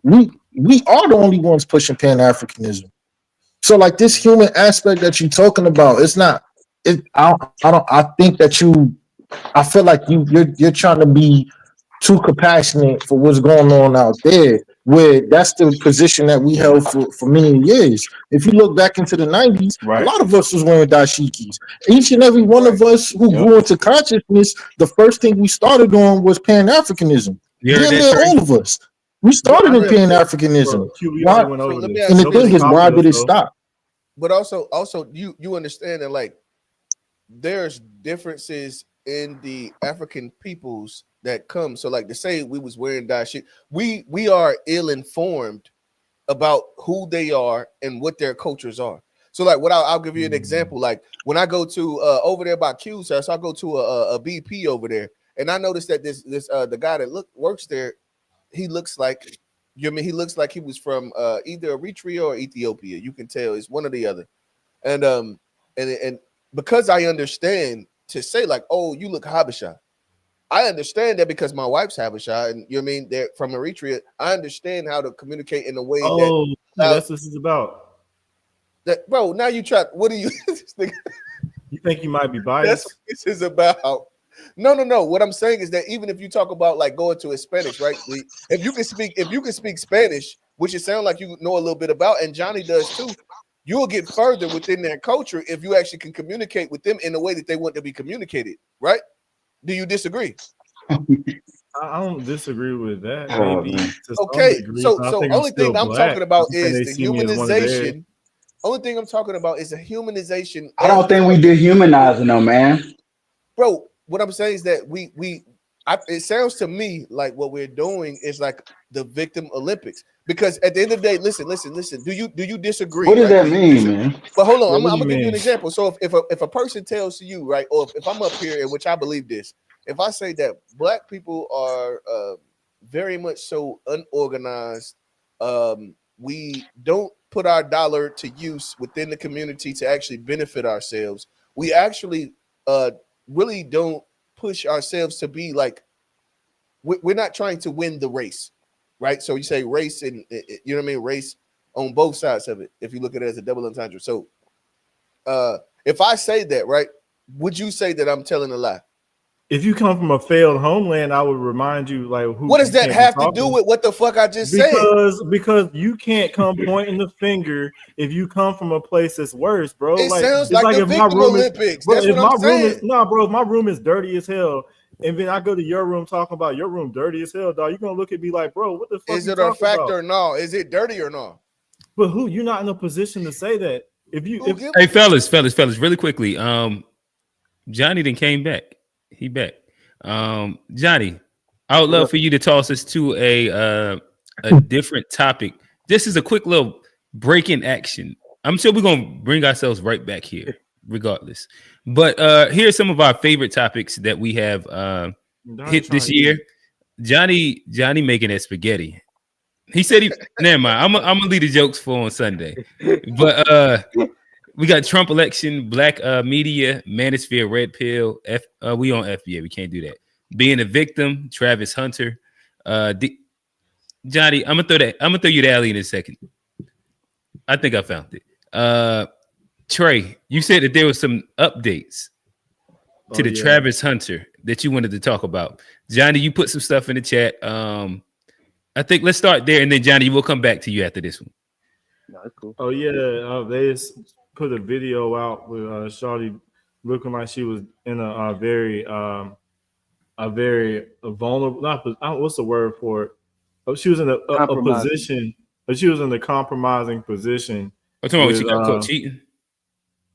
we are the only ones pushing Pan-Africanism. So, like, this human aspect that you're talking about, it's not. I think that I feel like you're trying to be too compassionate for what's going on out there, where that's the position that we held for many years. If you look back into the 90s, a lot of us was wearing dashikis. Each and every one of us who grew into consciousness, the first thing we started on was Pan-Africanism. All of us. We started in Pan-Africanism. And the thing is, why did it stop? But also you understand that, like, there's differences in the African peoples that come. So, like, to say we was wearing dashiki, we are ill-informed about who they are and what their cultures are. So, like, what I'll give you an example. Like, when I go to over there by Q's house, I go to a BP over there, and I noticed that this the guy that works there, he looks like, he looks like he was from either Eritrea or Ethiopia. You can tell it's one or the other. And because I understand to say, like, oh, you look Habesha, I understand that because my wife's Habesha, and they're from Eritrea. I understand how to communicate in a way that's what this is about. That, bro, now you try. What do you? You think you might be biased? That's what this is about. No. What I'm saying is that even if you talk about, like, going to a Spanish, right? If you can speak Spanish, which it sounds like you know a little bit about, and Johnny does too, you'll get further within their culture if you actually can communicate with them in the way that they want to be communicated, right? Do you disagree? I don't disagree with that. Maybe. Okay, so only thing I'm talking about is the humanization. Only thing I'm talking about is the humanization. I don't think we dehumanizing them, man. Bro, what I'm saying is that it sounds to me like what we're doing is like the victim Olympics. Because at the end of the day, listen. Do you disagree? What does that mean, man? But hold on, I'm gonna give you an example. So if a person tells you, right, or if I'm up here, in which I believe this, if I say that Black people are very much so unorganized, we don't put our dollar to use within the community to actually benefit ourselves. We actually really don't push ourselves to be like, we're not trying to win the race, right? So you say race, and you know what I mean, race on both sides of it, if you look at it as a double entendre. So if I say that, right, would you say that I'm telling a lie? If you come from a failed homeland, I would remind you, like, who. What does that have to do with what the fuck I just said? Because you can't come pointing the finger if you come from a place that's worse, bro. It sounds like the victim Olympics. That's what I'm saying. Bro, if my room is dirty as hell, and then I go to your room talking about your room dirty as hell, dog, you're gonna look at me like, bro, what the fuck? Is it a fact or no? Is it dirty or no? But you're not in a position to say that. Hey, fellas, really quickly. Johnny then came back. He back. Johnny, I would love for you to toss us to a different topic. This is a quick little break in action. I'm sure we're gonna bring ourselves right back here, regardless. But here's some of our favorite topics that we have hit this year. Johnny making that spaghetti. He said never mind. I'm gonna leave the jokes for on Sunday. But we got Trump election, black media, manosphere, red pill. We on FBA. We can't do that. Being a victim, Travis Hunter. Johnny, I'm gonna throw you the alley in a second. I think I found it. Trey, you said that there was some updates to the Travis Hunter that you wanted to talk about. Johnny, you put some stuff in the chat. I think let's start there, and then Johnny, we'll come back to you after this one. No, that's cool. Oh yeah, they just put a video out with Shawty looking like she was in a very vulnerable. What's the word for it? Oh, she was in a position. She was in a compromising position. What's wrong? She got caught cheating.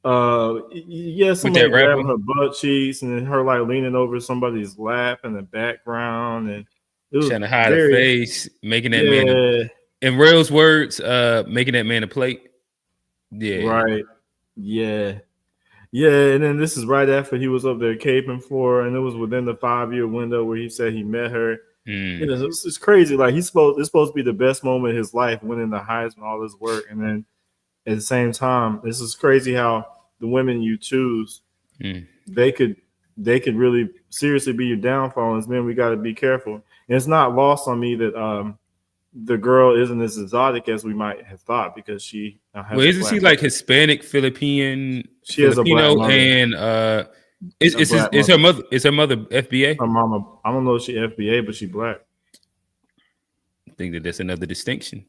Yeah, somebody grabbing her butt cheeks and then her like leaning over somebody's lap in the background, and it was trying to hide her face, making that man. In Rail's words, making that man a plate. Yeah. Right. Yeah. Yeah. And then this is right after he was up there caping for her, and it was within the 5-year window where he said he met her. You know, it's crazy. Like it's supposed to be the best moment of his life, winning the Heisman, all this work, and then at the same time, this is crazy how the women you choose, they could really seriously be your downfall. As men, we got to be careful. And it's not lost on me that the girl isn't as exotic as we might have thought, because she isn't she like Hispanic, Filipino, has a black mother. And is her mother FBA? Her mama, I don't know if she FBA, but she black. I think that's another distinction.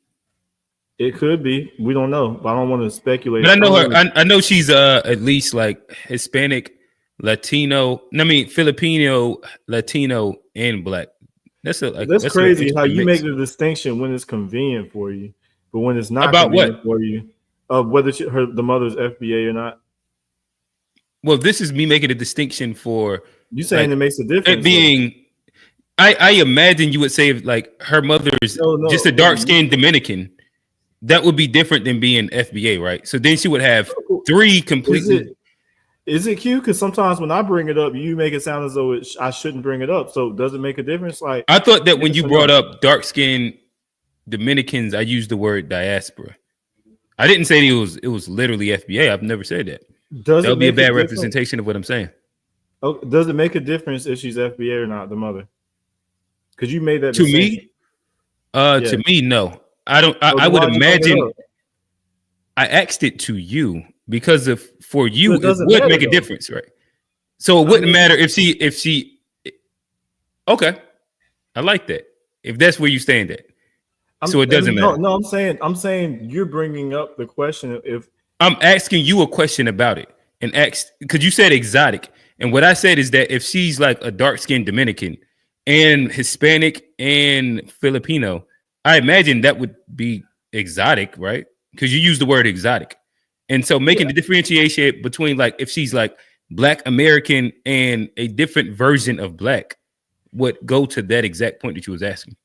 It could be. We don't know, but I don't want to speculate. But I know her. I know she's at least like Hispanic, Latino. I mean Filipino, Latino, and black. That's crazy how you make the distinction when it's convenient for you, but when it's not about convenient what for you, whether the mother's FBA or not. Well, this is me making a distinction for you saying it makes a difference. It being, I imagine you would say like her mother's just a dark skinned Dominican. That would be different than being FBA, right? So then she would have 3 completely. Is it cute? Because sometimes when I bring it up, you make it sound as though I shouldn't bring it up. So does it make a difference? Like I thought that when you brought up dark skinned Dominicans, I used the word diaspora. I didn't say it was literally FBA. I've never said that. That would be a bad representation of what I'm saying. Oh, does it make a difference if she's FBA or not, the mother? Because you made that to me. To me, no. I don't. I would imagine. I asked it to you because for you it would make a difference, right? So it wouldn't matter if she. Okay, I like that. If that's where you stand at, so it doesn't matter. No, I'm saying you're bringing up the question. If I'm asking you a question about it, and because you said exotic, and what I said is that if she's like a dark skinned Dominican and Hispanic and Filipino, I imagine that would be exotic, right? Because you use the word exotic. And so making the differentiation between like if she's like Black American and a different version of Black would go to that exact point that you was asking.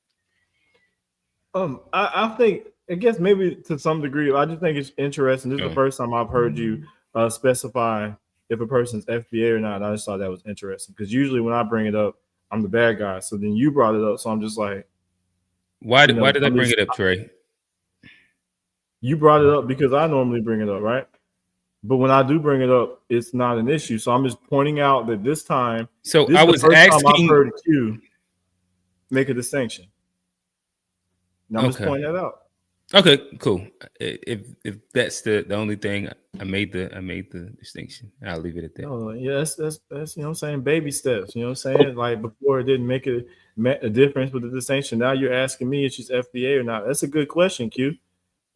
I think, I guess maybe to some degree, I just think it's interesting. This is the first time I've heard you specify if a person's FBA or not. I just thought that was interesting because usually when I bring it up, I'm the bad guy. So then you brought it up. So I'm just like, why did I bring it up, Trey? You brought it up because I normally bring it up, right? But when I do bring it up, it's not an issue. So I'm just pointing out that this time, I was asking, I've heard you make a distinction. Now I'm just pointing that out. Okay, cool. If that's the only thing, I made the distinction. I'll leave it at that. Oh yeah, that's you know what I'm saying, baby steps. You know what I'm saying? Like before, it didn't make a difference with the distinction. Now you're asking me if she's FBA or not. That's a good question, Q.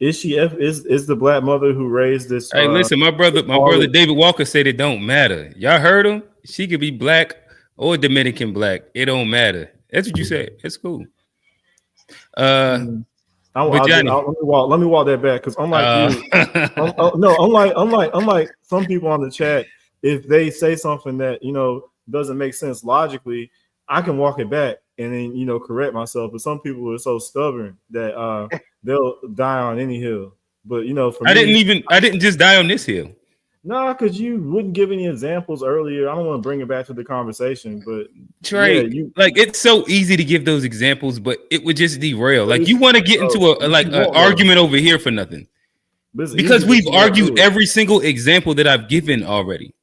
Is she is the Black mother who raised this? Hey, listen, my brother David Walker said it don't matter. Y'all heard him? She could be Black or Dominican Black. It don't matter. That's what you said. That's cool. Let me walk that back because unlike you, unlike some people on the chat, if they say something that doesn't make sense logically, I can walk it back and then correct myself. But some people are so stubborn that they'll die on any hill. But for I didn't just die on this hill. No, because you wouldn't give any examples earlier. I don't want to bring it back to the conversation, but Trey, like it's so easy to give those examples, but it would just derail. Like you want to get into an argument over here for nothing, because we've argued every single example that I've given already.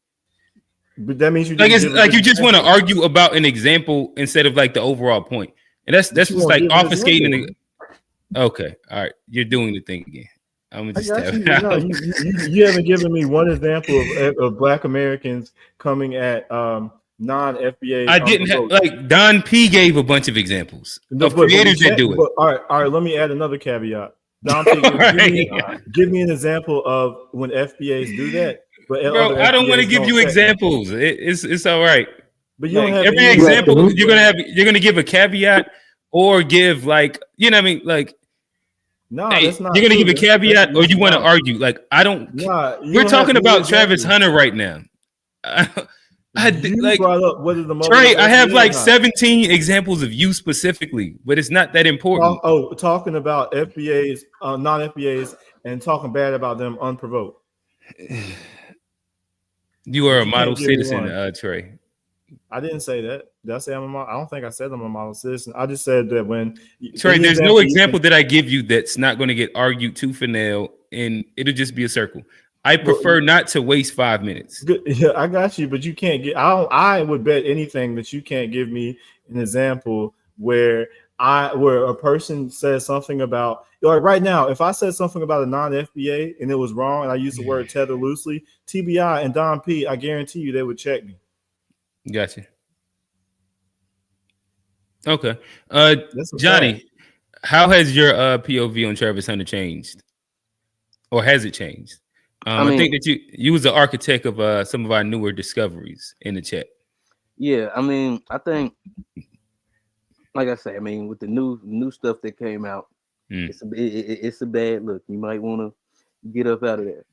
But that means you you just want to argue about an example instead of like the overall point, and that's just like obfuscating. Okay, all right, you're doing the thing again. I'm just you haven't given me one example of Black Americans coming at non-FBA. I didn't have, like Don P gave a bunch of examples of creators that do it. All right. Let me add another caveat. Don P, give me an example of when FBAs do that. But bro, I don't want to give you examples. It's all right. But you don't have every example. You're gonna give a caveat or give like what I mean like. No, hey, that's not. You're gonna give a caveat, or you want to argue? Like I don't. We're talking about Travis Hunter right now. Like brought up whether the Trey. I have like 17 examples of you specifically, but it's not that important. Talking about FBAs, non-FBAs, and talking bad about them unprovoked. You are a model citizen, Trey. I didn't say that. Did I say I'm a model? I don't think I said I'm a model citizen. I just said that when Trey, there's no example that I give you that's not going to get argued tooth and nail, and it'll just be a circle. I prefer not to waste 5 minutes. Yeah, I got you, but you can't get. I would bet anything that you can't give me an example where a person says something about, like right now, if I said something about a non-FBA and it was wrong, and I used the word tether loosely, TBI and Don P, I guarantee you they would check me. Gotcha. Okay. Johnny, how has your POV on Travis Hunter changed? Or has it changed? I think that you was the architect of some of our newer discoveries in the chat. Yeah, I mean, I think, like I say, I mean, with the new stuff that came out, it's a bad look. You might want to get up out of there.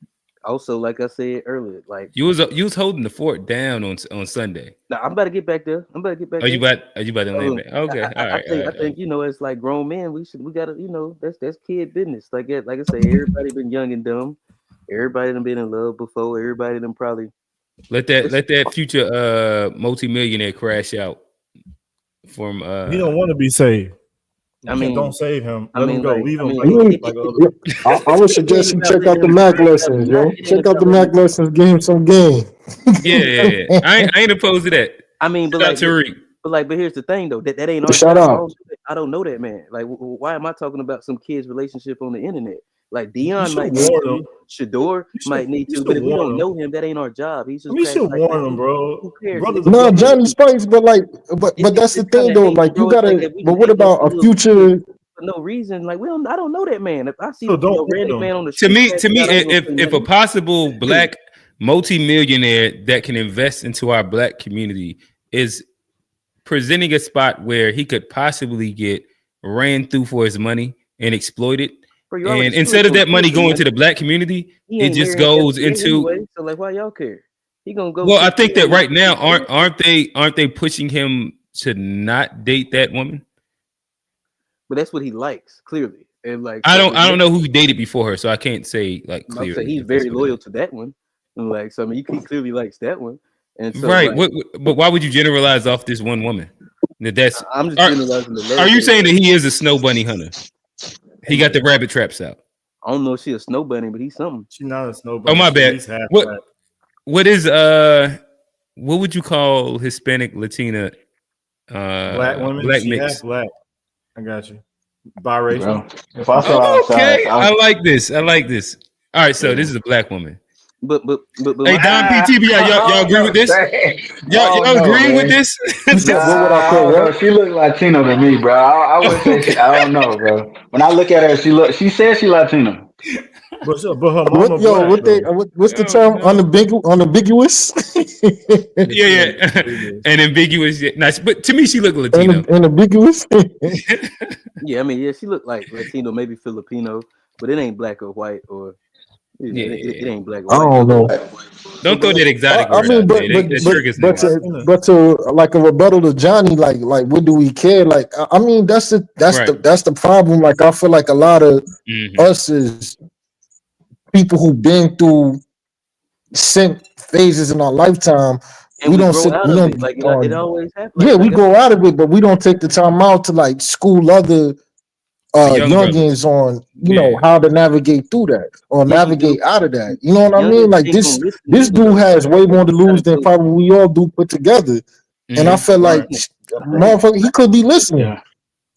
Also, like I said earlier, like you was holding the fort down on Sunday. Nah, I'm about to get back there. Are you about to lay back? Okay, I think you know, it's like grown men. We gotta, you know, that's kid business. Like I say, everybody been young and dumb. Everybody done been in love before. Everybody done probably let that future multi-millionaire crash out from. He don't want to be saved. I mean, don't save him. Let him go. Leave him. I would suggest you check out the Mac lessons, yo. Check out the Mac lessons. Give him some game. Yeah. I ain't opposed to that. I mean, but here's the thing though. That ain't our shout out. I don't know that man. Like, why am I talking about some kid's relationship on the internet? Like Dion might need to, Shador might need to, but if we don't know him, that ain't our job. He's just. We should warn him, bro. Who cares? No, Johnny Spice, but that's the thing though. Like you gotta. But what about a future? For no reason, like I don't know that man. If I see a random man on the street, to me, if a possible black multi-millionaire that can invest into our black community is presenting a spot where he could possibly get ran through for his money and exploited. And instead of that money going to the black community, it just goes into. Anyway, so like, why y'all care? He gonna go. Well, I think that right now aren't they pushing him to not date that woman? But that's what he likes, clearly. And like, I don't know who dated before her, so I can't say like clearly. So he's very loyal to that one, and like, so I mean, he clearly likes that one. And so, right, but why would you generalize off this one woman? That's I'm just generalizing. Are you saying that he is a snow bunny hunter? He got the rabbit traps out. I don't know if she's a snow bunny, but he's something. She's not a snow bunny. Oh my bad. What is what would you call Hispanic Latina black woman? Black mix. Black. I got you. Biracial. If I saw okay, I like this. All right, so this is a black woman. But hey, Don PTB, y'all agree with this? Y'all agree with this? She look Latino to me, bro. I would say I don't know, bro. When I look at her, she says she Latino. But her mama what's the term? Unambiguous? yeah. And ambiguous. Yeah. Nice. But to me, she looked Latino. Ambiguous? Yeah, I mean, yeah, she looked like Latino, maybe Filipino, but it ain't black or white or it ain't black or white. I don't know. Don't throw that exotic word out there. But to like a rebuttal to Johnny, like what do we care? Like I mean, that's the problem. Like I feel like a lot of us is people who've been through simp phases in our lifetime. And We don't grow sit. out We of don't. it. Like it always happens. Yeah, Like we grow out of it, but we don't take the time out to like school other The young brothers. youngins on Yeah. how to navigate through that or yeah, you navigate do. out of that. You know what I mean? Youngins Like ain't gonna listen this either dude though. has way more to You gotta lose than go. probably we all do put together. And I Mhm. felt like, Right. motherfucker, he could be listening. Yeah.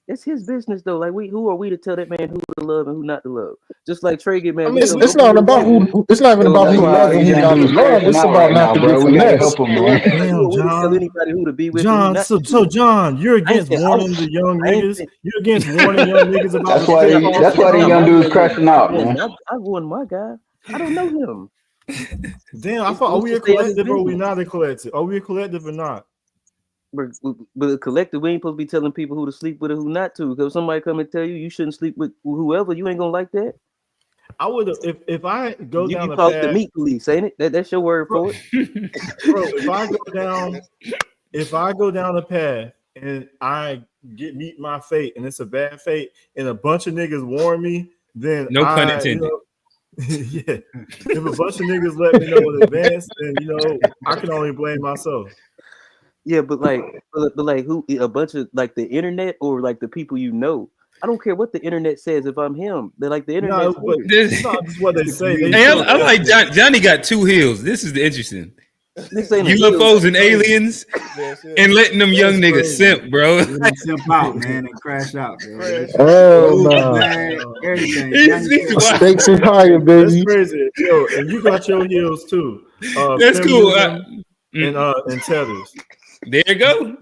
It's his business though. Like who are we to tell that man who to love and who not to love? Just like Trey get mad. I We mean, tell him, It's go be not with a about white woman. who. It's not even So about That's who why love all and these who young not to dudes love. crashing It's out about right not now, to bro. get We gotta finessed. help them, man. Who damn, are we to tell John. anybody who to be with? Who John, not so to be with? John, you're I ain't against saying warning the young I ain't niggas. saying You're against warning young niggas about That's the why no, pitfalls that's of why that's these young not young my niggas. dudes warning. crashing out, I man. warned my guy. I don't know him. Damn, I It's, thought, are let's we a just stay out his collective or are we business. not a collective? Are we a collective or not? But a collective, we ain't supposed to be telling people who to sleep with or who not to. Because somebody come and tell you you shouldn't sleep with whoever, you ain't gonna like that. I would if I go down You the call it the path, meat police, ain't it? That's your word bro, for it. bro. If I go down the path and I meet my fate and it's a bad fate and a bunch of niggas warn me, then No pun intended. yeah. If a bunch of niggas let me know in advance, then I can only blame myself. Yeah, but like who a bunch of like the internet or like the people you know. I don't care what the internet says if I'm him. They're like the No, internet's but haters. This, it's not just what they say. They hey, show I like evidence. Johnny got two heels. This is the interesting. This ain't a hill. UFOs and aliens and letting them young That's niggas crazy. simp, bro. Let them simp out, man, and crash out, man. Crash. Hell Food, no. man, everything. He's Johnny said, wild. Stakes is higher, That's baby. crazy. Yo, and you got your heels too. That's cool. Feminism and tethers. There you go.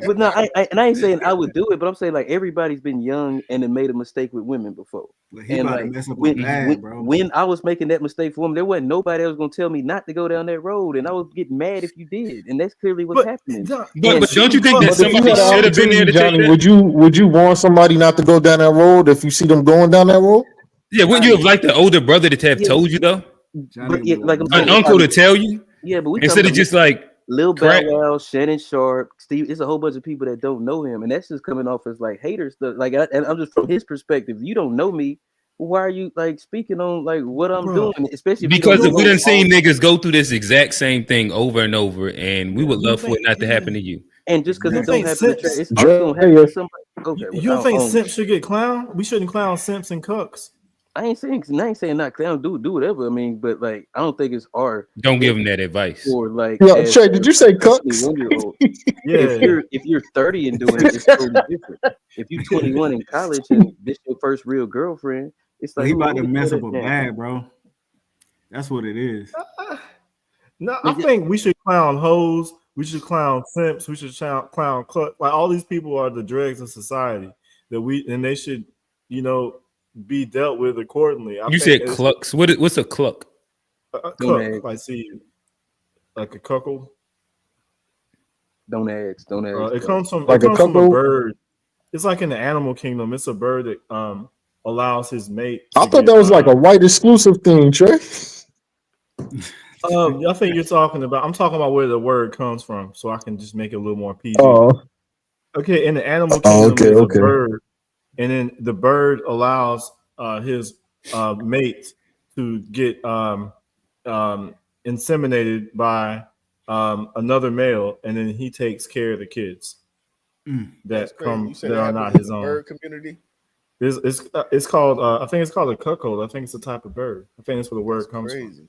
But no, I ain't saying I would do it, but I'm saying like everybody's been young and then made a mistake with women before. But he And about to like mess up a when, bag, bro. when I was making that mistake for women, there wasn't nobody else gonna tell me not to go down that road, and I was getting mad if you did, and that's clearly what's But happening. John, But don't you think that But if you somebody had an should have been there opportunity, to tell you Johnny, that? would you warn somebody not to go down that road if you see them going down that road? Yeah, wouldn't you have liked the older brother to have Yeah, told you though? Johnny but yeah, would like I'm An saying, uncle to tell you yeah, but we instead talking of just like Lil Bow crack. Wow, Shannon Sharp, Steve. It's a whole bunch of people that don't know him, and that's just coming off as like haters. Like, and I'm just from his perspective. You don't know me. Why are you like speaking on like what I'm bro, doing? Especially if you don't Because we know done seen all. niggas go through this exact same thing over and over, and we would you love for think it not to happen to you. And just because you it don't think happen to Trey, simps? it's also gonna happen to somebody. Okay, You don't think simps should get clowned? We shouldn't clown simps and cucks. I ain't saying not clown. Do whatever. I mean, but like I don't think it's our Don't give them that advice. or like Yo, as Trey, did you say cucks? 21-year-old. Yeah, If you're 30 and doing it, it's totally different. If you're 21 in college and this your first real girlfriend, it's But like he who about to would mess tell up that a man? bag, bro. That's what it is. no, I think we should clown hoes. We should clown simps. We should clown cluck. Like all these people are the dregs of society and they should, be dealt with accordingly. You said clucks. What's a cluck? Cluck, like see, like a cuckold. Don't ask. It comes from Like a from a cuckold? bird. It's like in the animal kingdom. It's a bird that allows his mate. I thought that was like a white exclusive thing, Trey. I think you're talking about. I'm talking about where the word comes from, so I can just make it a little more PG. Oh, Okay, in the animal kingdom, okay, there's okay. a bird, and then the bird allows his mate to get inseminated by another male, and then he takes care of the kids that are not his own. Bird community. It's called I think it's called a cuckold. I think it's a type of bird. I think that's where the word comes from.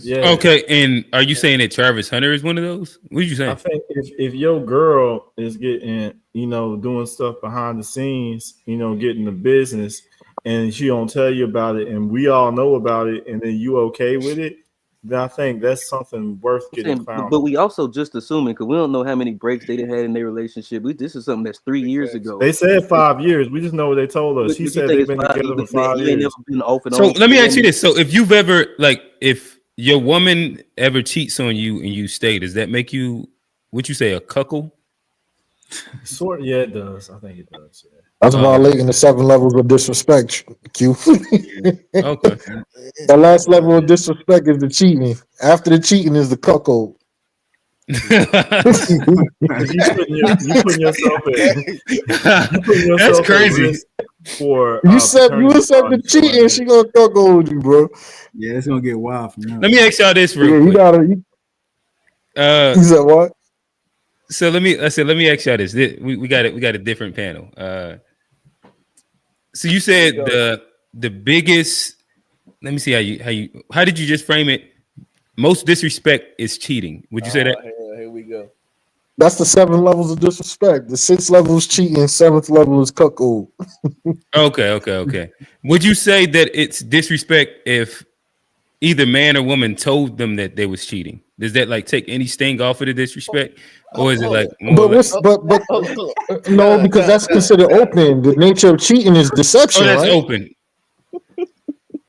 Yeah. Okay, and are you saying that Travis Hunter is one of those? What did you say? I think if your girl is getting, doing stuff behind the scenes, getting the business, and she don't tell you about it, and we all know about it, and then you okay with it, then I think that's something worth getting found. But we also just assuming because we don't know how many breaks they had in their relationship. This is something that's 3 years ago. They said 5 years. We just know what they told us. He said they've been together for 5 years. Ain't never been off and So on. let me ask you this: so if you've ever if your woman ever cheats on you and you stay, does that make you, what you say, a cuckold? Yeah, it does. I think it does. Yeah. That's violating the 7 levels of disrespect, Q. Okay. The last level of disrespect is the cheating. After the cheating is the cuckold. You putting yourself That's crazy. for You said the paternity cheating, she gonna talk over you, bro. Yeah, it's gonna get wild from now. Let me ask y'all this real Yeah, quick. you gotta. You said what? So let me ask y'all this. We got it. We got a different panel. So you said the biggest. Let me see how did you just frame it? Most disrespect is cheating. Would you say that? Here we go. That's the 7 levels of disrespect. The 6th level is cheating. 7th level is cuckold. Okay. Would you say that it's disrespect if either man or woman told them that they was cheating? Does that like take any sting off of the disrespect, or is it like more or less? No, because that's considered open. The nature of cheating is deception. Oh, that's right? open.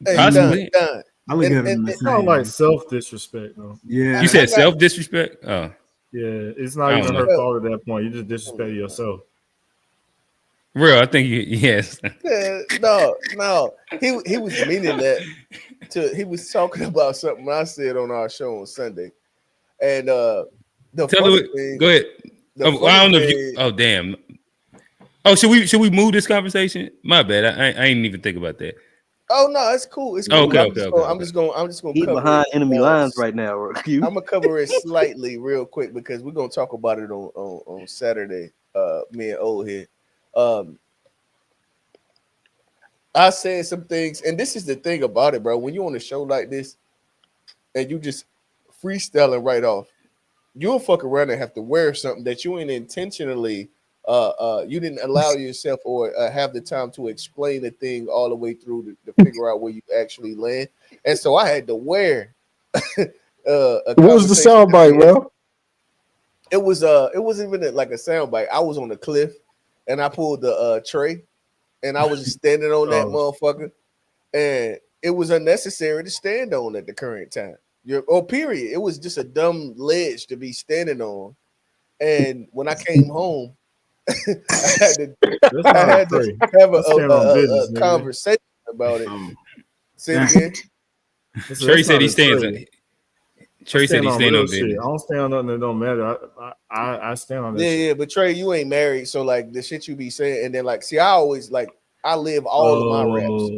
Hey, Possibly. Don. I look at them the It's not same. like self-disrespect, though. Yeah, You said self-disrespect? Oh. Yeah, it's not I even don't her fault at that point. You just disrespect yourself. Real, I think yes. No. He was meaning that he was talking about something I said on our show on Sunday. And the funny thing, go ahead. I don't know if you damn. Oh, should we move this conversation? My bad. I ain't even think about that. Oh no, it's cool. It's cool. Okay. I'm just gonna He cover behind it, enemy lines right now. I'm gonna cover it slightly real quick because we're gonna talk about it on Saturday. Me and old here. I said some things, and this is the thing about it, bro. When you on a show like this and you just freestyling right off, you'll fuck around and have to wear something that you ain't intentionally you didn't allow yourself or have the time to explain the thing all the way through to figure out where you actually land. And so I had to wear what was the soundbite, bro? It wasn't even like a soundbite. I was on the cliff and I pulled the tray and I was just standing on that motherfucker, and it was unnecessary to stand on at the current time. Period. It was just a dumb ledge to be standing on. And when I came home, I had to have a conversation about it. Say it again. Trey said he stands on. Trey said he stand on business. I don't stand on nothing that don't matter. I stand on that. Yeah, but Trey, you ain't married, so like the shit you be saying, and then like, see, I always like I live all of my raps.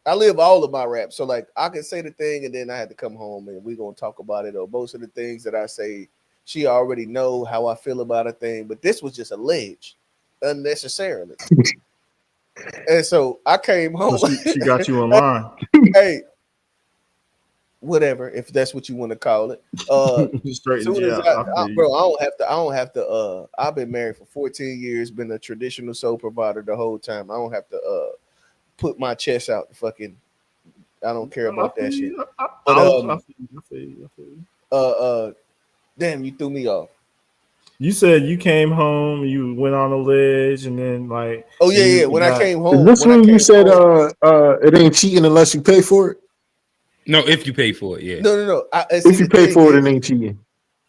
I live all of my raps, so like I can say the thing, and then I had to come home and we gonna talk about it. Or most of the things that I say, she already know how I feel about a thing, but this was just alleged unnecessarily. And so I came home. So she got you in line. Hey, whatever, if that's what you want to call it. Bro, I don't have to. I've been married for 14 years, been a traditional soul provider the whole time. I don't have to put my chest out. Fucking, I don't care about that shit. But damn, you threw me off. You said you came home, you went on a ledge, and then like. Oh yeah. When I came home, this when you said it ain't cheating unless you pay for it. No, if you pay for it, yeah. No. If you pay for it, it ain't cheating.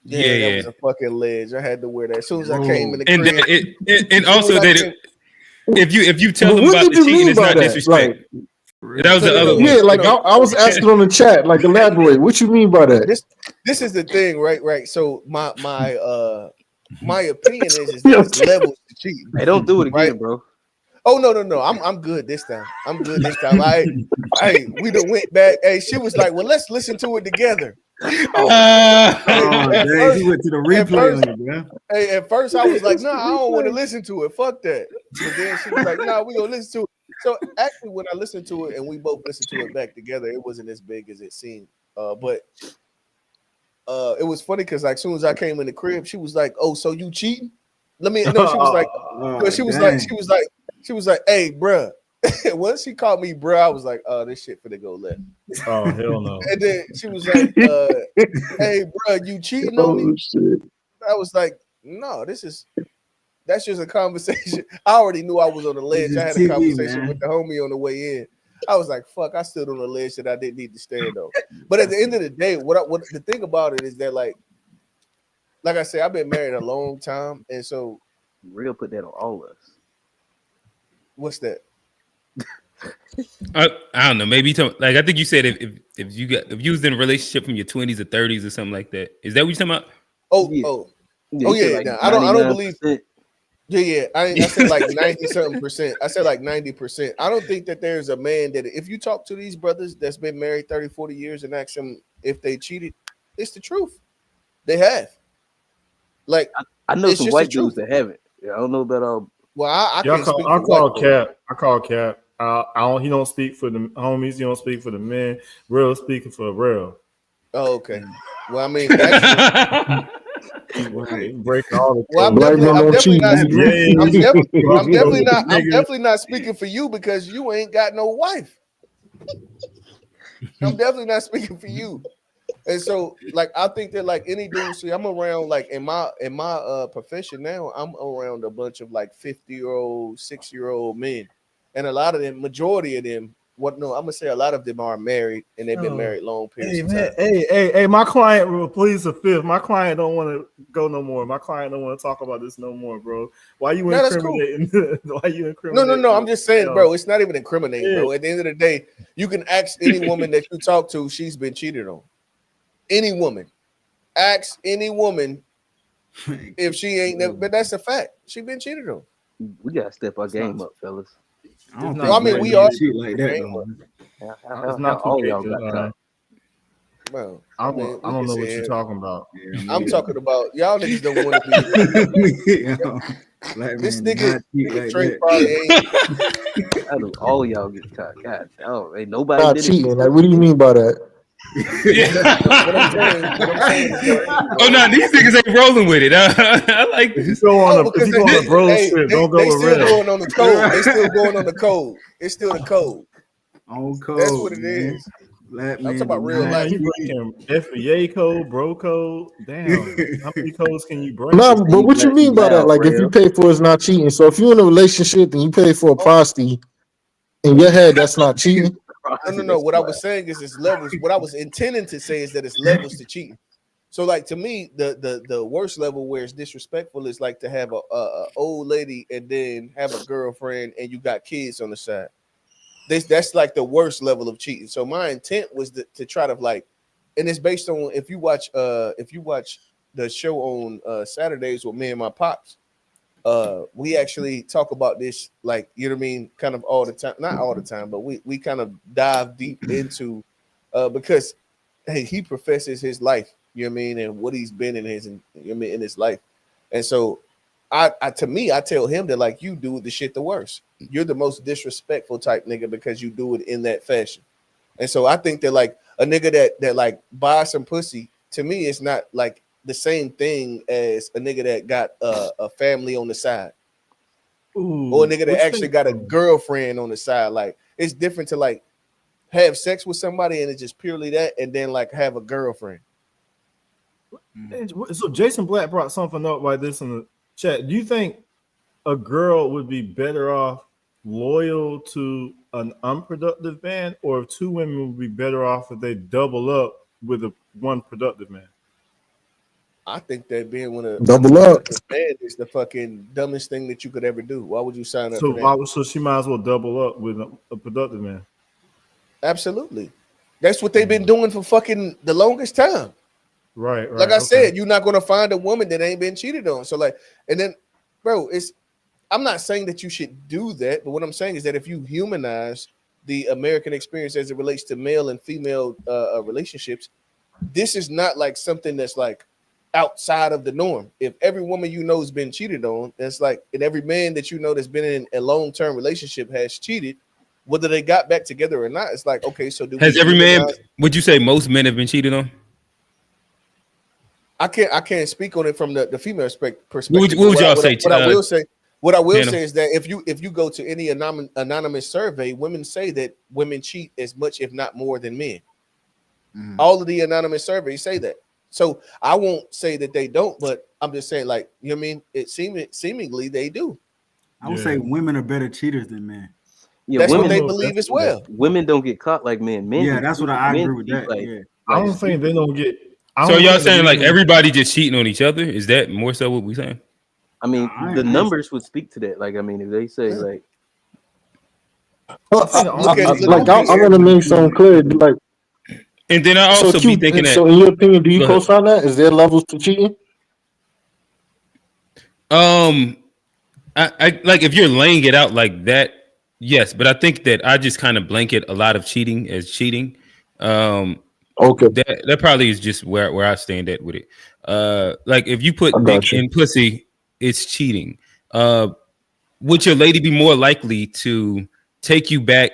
Yeah, that was a fucking ledge. I had to wear that as soon as I came in the crib. And also that if you tell them about the cheating, it's not disrespect. Like, that was the other one. Yeah, like I was asking on the chat, like elaborate. What you mean by that? This is the thing, right? So my opinion is there's levels to cheating. Hey, don't do it again, bro. Oh no. I'm good this time. Hey, we done went back. Hey, she was like, well, let's listen to it together. He went to the replay on you, bro. Hey, at first I was like, no, I don't want to listen to it. Fuck that. But then she was like, no, we gonna listen to it. So actually, when I listened to it and we both listened to it back together, it wasn't as big as it seemed. But it was funny because like as soon as I came in the crib, she was like, "Oh, so you cheating?" She was like, "Hey, bruh." Once she called me bruh, I was like, "Oh, this shit finna go left." Oh hell no! And then she was like, "Hey, bruh, you cheating on me?" Shit. I was like, "No, that's just a conversation." I already knew I was on the ledge. I had a conversation with the homie on the way in. I was like, "Fuck!" I stood on the ledge that I didn't need to stand on. But at the end of the day, what the thing about it is that, like I said, I've been married a long time, and so real put that on all of us. What's that? I don't know. Maybe like I think you said if you was in a relationship from your 20s or 30s or something like that. Is that what you're talking about? Yeah. Like I don't believe. Yeah. I said like 90-something%. I said like 90%. I don't think that there's a man that if you talk to these brothers that's been married 30, 40 years and ask them if they cheated, it's the truth. They have. Like I know it's some just the white dudes truth. that haven't. Yeah, I don't know about all. Well, I Yeah, can't speak I for white call folks. Cap. I call Cap. I don't. He don't speak for the homies. He don't speak for the men. Real speaking for real. Oh, okay. Well, I mean, actually, Right. Breaking all the well, codes. Black men I'm don't cheat. definitely not. I'm Nigga. definitely not speaking for you because you ain't got no wife. I'm definitely not speaking for you. And so, like, I think that like any dude, see, I'm around like in my profession now, I'm around a bunch of like 50-year-old, 6-year-old men, and a lot of them, majority of them, I'm gonna say a lot of them are married and they've been married long periods of time. Hey, my client will please the fifth. My client don't want to go no more. My client don't want to talk about this no more, bro. Why you incriminating? Cool. Why you incriminating? No. I'm just saying, bro. It's not even incriminating, bro. At the end of the day, you can ask any woman that you talk to, she's been cheated on. Any woman, ask any woman if she ain't never, but that's a fact. She been cheated on. We gotta step our game up, fellas. I mean, we are cheat like that. How all y'all got caught? Well, I don't know what you're talking about. Yeah, I'm talking about y'all niggas don't want to be. This nigga Trey probably ain't. I know all y'all get caught. God, ain't nobody Not did cheating. it. Like, what do you mean by that? What I'm saying is that, Oh no, these niggas ain't rolling with it. I like this. If you go on a bro trip, don't go they with still red. going on the code. They still going on the code. It's still the code. On code. That's what it is. Black I'm man talking about real Man, life. you breaking FBA code, bro code. Damn, how many codes can you break? No, but what you mean by that? Like, if you pay for it's not cheating. So if you're in a relationship and you pay for a prosti, in your head, that's not cheating. No. What I was saying is it's levels. What I was intending to say is that it's levels to cheating. So, like, to me, the worst level where it's disrespectful is like to have a old lady and then have a girlfriend and you got kids on the side. That's like the worst level of cheating. So my intent was to try to like, and it's based on if you watch the show on Saturdays with me and my pops, we actually talk about this, like, you know what I mean, kind of all the time, not all the time, but we kind of dive deep into because hey, he professes his life, you know what I mean, and what he's been in his, you know what I mean, in his life. And so I tell him that, like, you do the shit the worst. You're the most disrespectful type nigga because you do it in that fashion. And so I think that like a nigga that like buys some pussy, to me, it's not like the same thing as a nigga that got a family on the side. Ooh, or a nigga that actually got a girlfriend on the side. Like, it's different to like have sex with somebody and it's just purely that, and then like have a girlfriend. So Jason Black brought something up like this in the chat. Do you think a girl would be better off loyal to an unproductive man, or if two women would be better off if they double up with one productive man? I think that being with a double up man is the fucking dumbest thing that you could ever do. Why would you sign up for that? So she might as well double up with a productive man. Absolutely. That's what they've been doing for fucking the longest time. Right. Like I said, you're not going to find a woman that ain't been cheated on. So like, and then, bro, I'm not saying that you should do that, but what I'm saying is that if you humanize the American experience as it relates to male and female relationships, this is not like something that's like outside of the norm. If every woman you know has been cheated on, it's like, and every man that you know that's been in a long-term relationship has cheated, whether they got back together or not, it's like, okay, so has every man, would you say most men have been cheated on? I can't speak on it from the female perspective. What would y'all say? What I will say is that if you go to any anonymous survey, women say that women cheat as much, if not more, than men. All of the anonymous surveys say that. So I won't say that they don't, but I'm just saying, like, you know what I mean? It seemingly they do. I would say women are better cheaters than men. Yeah, that's what they believe as well. Women don't get caught like men. Men, that's what I agree with that. Yeah. I don't think they don't get. So y'all saying like everybody just cheating on each other? Is that more so what we saying? I mean, the numbers would speak to that. Like, I mean, if they say like, I want to make something clear. Like, and then I also be thinking that. So, in your opinion, do you co-sign that? Is there levels to cheating? I like if you're laying it out like that, yes. But I think that I just kind of blanket a lot of cheating as cheating. Okay, That probably is just where I stand at with it. Like if you I put dick got you. in pussy, it's cheating. Would your lady be more likely to take you back,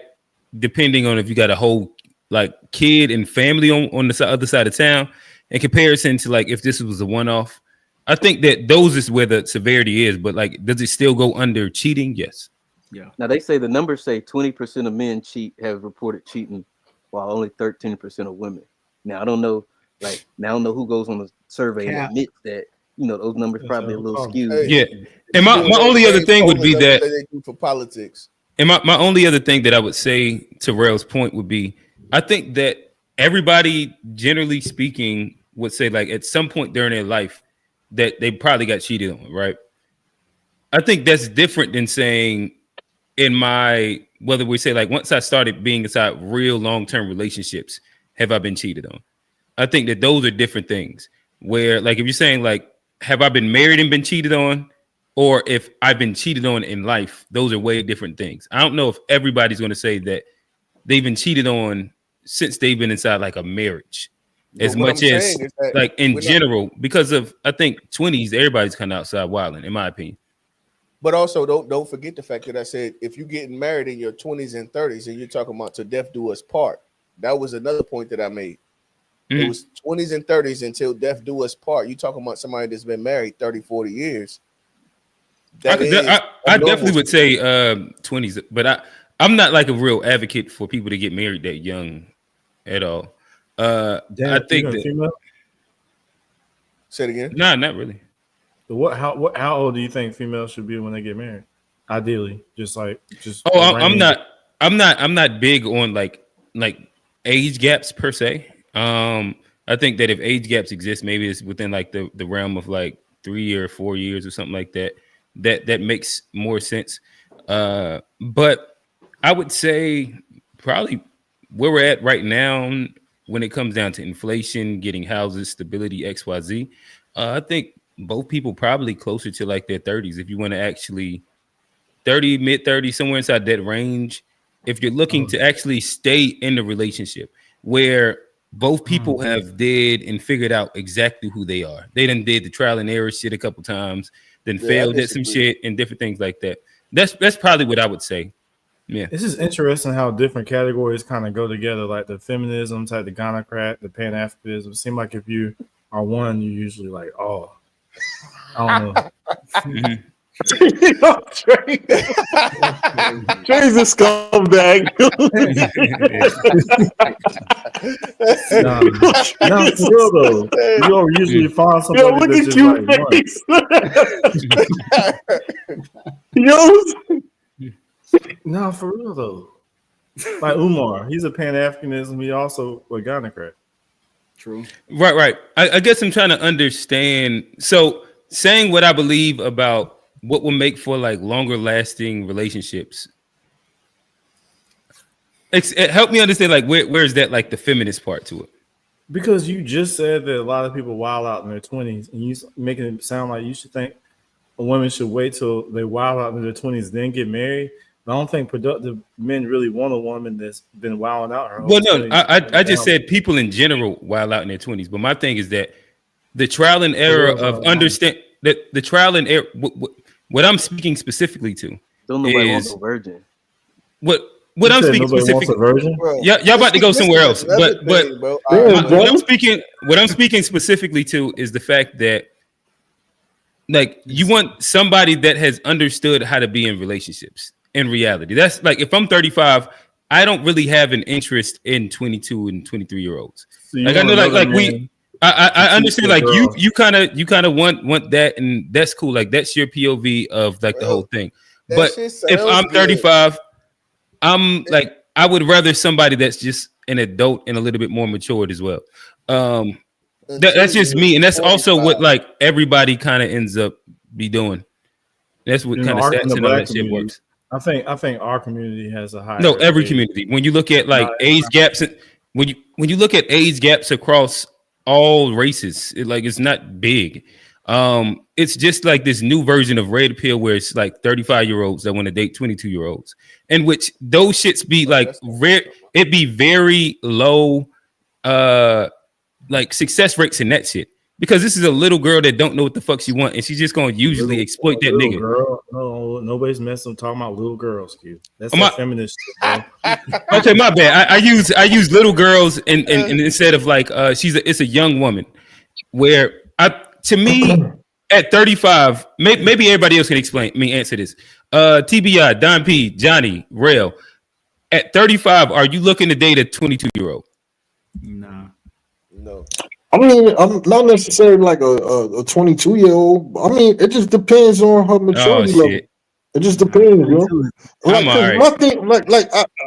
depending on if you got a whole like kid and family on the other side of town, in comparison to like if this was a one off? I think that those is where the severity is. But like, does it still go under cheating? Yes. Yeah. Now they say the numbers say 20% of men have reported cheating, while only 13% of women. Now I don't know, who goes on the survey and admits that those numbers probably a little skewed. Hey, Yeah. And my only other thing would be that they do for politics. And my only other thing that I would say to Rail's point would be, I think that everybody, generally speaking, would say like at some point during their life that they probably got cheated on, right? I think that's different than saying whether we say like once I started being inside real long-term relationships, have I been cheated on? I think that those are different things. Where like if you're saying like, have I been married and been cheated on? Or if I've been cheated on in life, those are way different things. I don't know if everybody's going to say that they've been cheated on since they've been inside like a marriage, as much as like in general, because of I think 20s, everybody's kind of outside wilding, in my opinion. But also don't forget the fact that I said if you're getting married in your 20s and 30s and you're talking about to death do us part, that was another point that I made. It was 20s and 30s until death do us part. You talking about somebody that's been married 30, 40 years. I definitely would say 20s, but I'm not like a real advocate for people to get married that young at all. I think that female? Say it again. Nah, not really. How old do you think females should be when they get married? Ideally, I'm not big on like age gaps per se. I think that if age gaps exist, maybe it's within like the realm of like 3 or 4 years or something like that. That makes more sense. But I would say probably where we're at right now when it comes down to inflation, getting houses, stability, XYZ, I think both people probably closer to like their 30s. If you want to actually 30, mid 30s, somewhere inside that range, if you're looking to actually stay in the relationship where both people have did and figured out exactly who they are. They done did the trial and error shit a couple times, then failed at some shit and different things like that. That's probably what I would say. Yeah. This is interesting how different categories kind of go together, like the feminism type, the Gynocrat, the Pan-Africanism. It seems like if you are one, you're usually like, oh, I don't know. Trey's a scumbag. No, for real though. You don't usually find somebody Yo, look that's at just you, like no, for real though. Like Umar, he's a Pan-Africanism. He also a Gynocrat. True. Right. I guess I'm trying to understand. So saying what I believe about what will make for like longer lasting relationships. Help me understand like where is that like the feminist part to it? Because you just said that a lot of people wild out in their 20s, and you making it sound like you should think a woman should wait till they wild out in their 20s then get married. I don't think productive men really want a woman that's been wilding out her whole 20s. I just said people in general wild out in their 20s, but my thing is that the trial and error of understand that the trial and error. What I'm speaking specifically to don't nobody want a virgin. What I'm speaking specifically, y'all about to go somewhere else. But what I'm speaking specifically to is the fact that like you want somebody that has understood how to be in relationships. In reality, that's like if I'm 35, I don't really have an interest in 22 and 23-year-olds. So like I know, I understand. Like you kind of want that, and that's cool. Like that's your POV of like the whole thing. But if I'm 35, I'm like I would rather somebody that's just an adult and a little bit more matured as well. That's just me, and that's also what like everybody kind of ends up be doing. That's what kind of stats and all that shit works. I think our community has a high. No, every community. When you look at like age gaps, when you look at age gaps across all races, it's not big. It's just like this new version of red pill where it's like 35-year-olds that want to date 22-year-olds, and which those shits be like rare. It be very low, like success rates in that shit. Because this is a little girl that don't know what the fuck she want, and she's just gonna usually exploit that nigga. Girl, no, nobody's messing talking about little girls, kid. That's that feminist shit, bro. Okay, my bad. I use little girls and instead of like it's a young woman. Where to me at 35, maybe everybody else can answer this. TBI, Don P, Johnny, Rail. At 35, are you looking to date a 22-year-old? Nah. No. I mean, I'm not necessarily like a 22-year-old. I mean, it just depends on her maturity level. It just depends, yo. Like, my thing,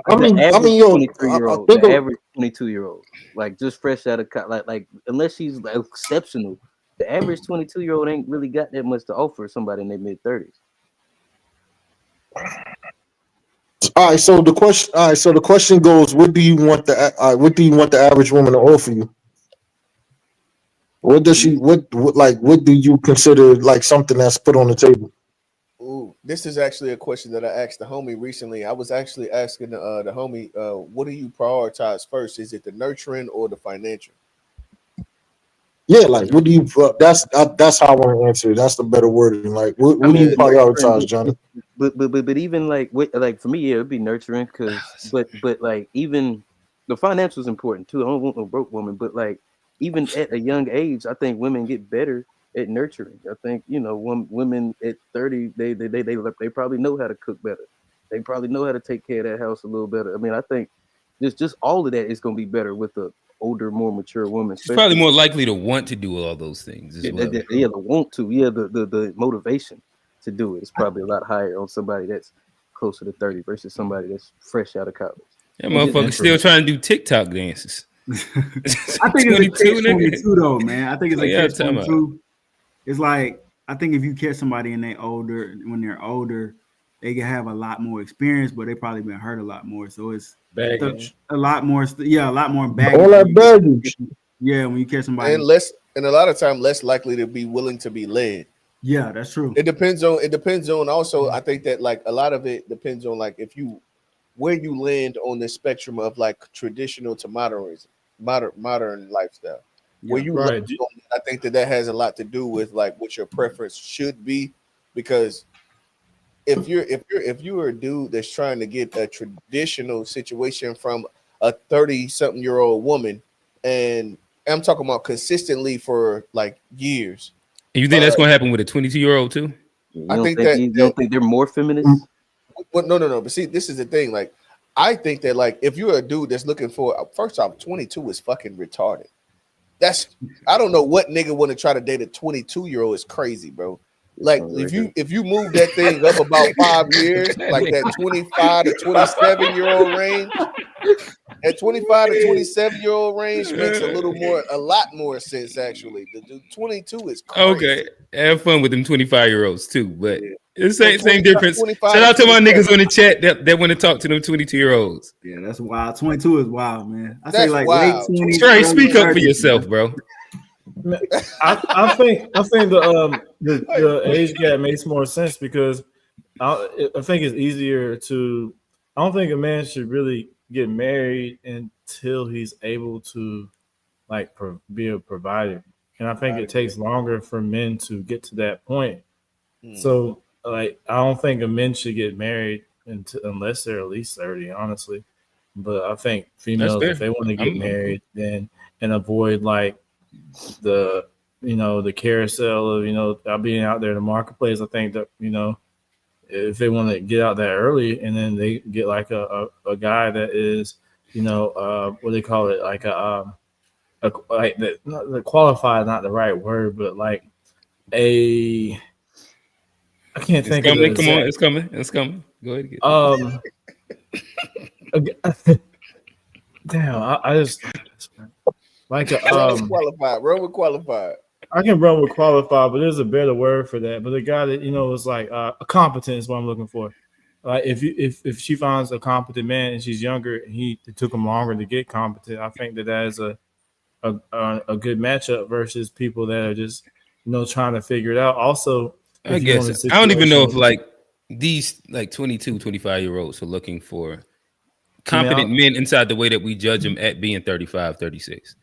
I mean, yo, the average 22-year-old, like just fresh out of like unless she's like exceptional, the average 22-year-old ain't really got that much to offer somebody in their mid-30s. All right, so the question goes: what do you want the average woman to offer you? What does she what do you consider like something that's put on the table? Ooh, this is actually a question that I asked the homie recently. I was actually asking the homie, what do you prioritize first? Is it the nurturing or the financial? Yeah, like what do you? That's how I want to answer it. That's the better wording. Like, what do you prioritize, Johnny? But even like for me, yeah, it'd be nurturing but like even the financial is important too. I don't want no broke woman, but like even at a young age, I think women get better at nurturing. I think women at 30, they probably know how to cook better. They probably know how to take care of that house a little better. I mean, I think just all of that is going to be better with the older, more mature woman. She's probably more likely to want to do all those things as well. Yeah, the want to. Yeah, the motivation to do it is probably a lot higher on somebody that's closer to 30 versus somebody that's fresh out of college. That motherfucker still trying to do TikTok dances. I think it's a catch-22 though, man. I think it's a catch-22. It's like, I think if you catch somebody and when they're older, they can have a lot more experience, but they probably been hurt a lot more. So it's a lot more baggage. All that baggage. Yeah, when you catch somebody, and a lot of time less likely to be willing to be led. Yeah, that's true. It depends on also. I think that like a lot of it depends on like where you land on the spectrum of like traditional to modern lifestyle. Where you right. I think that has a lot to do with like what your preference should be, because if you're a dude that's trying to get a traditional situation from a 30-something-year-old woman, and I'm talking about consistently for like years. And you think that's going to happen with a 22-year-old too? You don't think they're more feminists? Well, no. But see, this is the thing. Like, I think that like if you're a dude that's looking for, first off, 22 is fucking retarded. I don't know what nigga want to try to date a 22-year-old is crazy, bro. Like if you move that thing up about 5 years, like that 25 to 27-year-old range, that 25 to 27-year-old range makes a lot more sense actually. The 22 is crazy. Okay. Have fun with them 25-year-olds too, but it's the same difference. Shout out to my niggas on the chat that want to talk to them 22-year-olds. Yeah, that's wild. 22 is wild, man. I say like wild. late 20s. Trey, speak up for yourself, bro. I think the age gap makes more sense because I think it's easier to. I don't think a man should really get married until he's able to like be a provider, and I think it takes longer for men to get to that point. So like I don't think a men should get married unless they're at least 30, honestly. But I think females, if they want to get married, then and avoid like the carousel of being out there in the marketplace. I think that if they want to get out there early and then they get like a guy that is what they call it, like like the qualified, not the right word, but like I can't think of it. Come on, it's coming. Go ahead. Damn, I just like qualified. I can run with qualified, but there's a better word for that. But the guy that is like a competent is what I'm looking for. Like if she finds a competent man and she's younger, and it took him longer to get competent, I think that is a good matchup versus people that are just trying to figure it out. Also, I guess I don't even know if like these like 22, 25-year-olds are looking for competent men inside the way that we judge them at being 35, 36.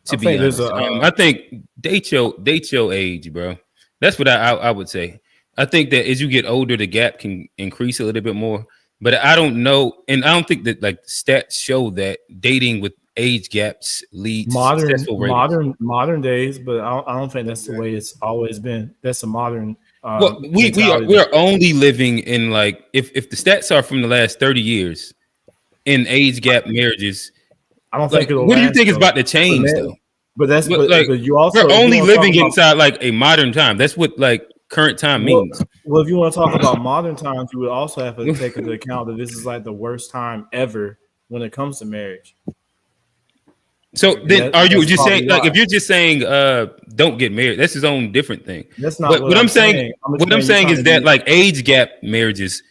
To be honest, I think date your age, bro. That's what I would say. I think that as you get older, the gap can increase a little bit more. But I don't know, and I don't think that like stats show that dating with age gaps leads to successful ratings. Modern days, but I don't think that's the way it's always been. That's a modern. Well, we're only living in like if the stats are from the last 30 years in age gap marriages. I don't think. What do you think is about to change though? But you also we're only living inside like a modern time. That's what like current time means. Well, if you want to talk about modern times, you would also have to take into account that this is like the worst time ever when it comes to marriage. So then, are you just saying like if you're just saying don't get married? That's his own different thing. That's not what I'm saying. What I'm saying is that like age gap marriages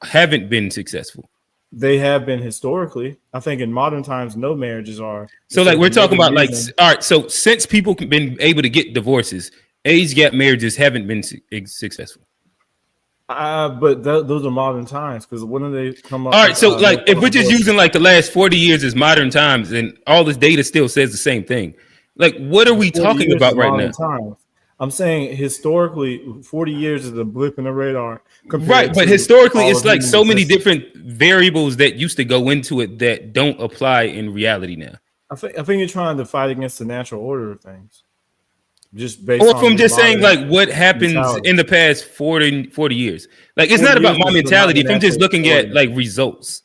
haven't been successful. They have been historically. I think in modern times, no marriages are. So like we're talking about like all right. So since people have been able to get divorces, age gap marriages haven't been successful. But those are modern times because when do they come up? All right, so like if we're just using like the last 40 years as modern times, and all this data still says the same thing, like what are we talking about right now? Times. I'm saying historically, 40 years is a blip in the radar. Right, but historically, it's like so many different variables that used to go into it that don't apply in reality now. I think you're trying to fight against the natural order of things. Just based or from just saying like what happens in the past 40 years. Like it's not about my mentality. If I'm just looking at like results.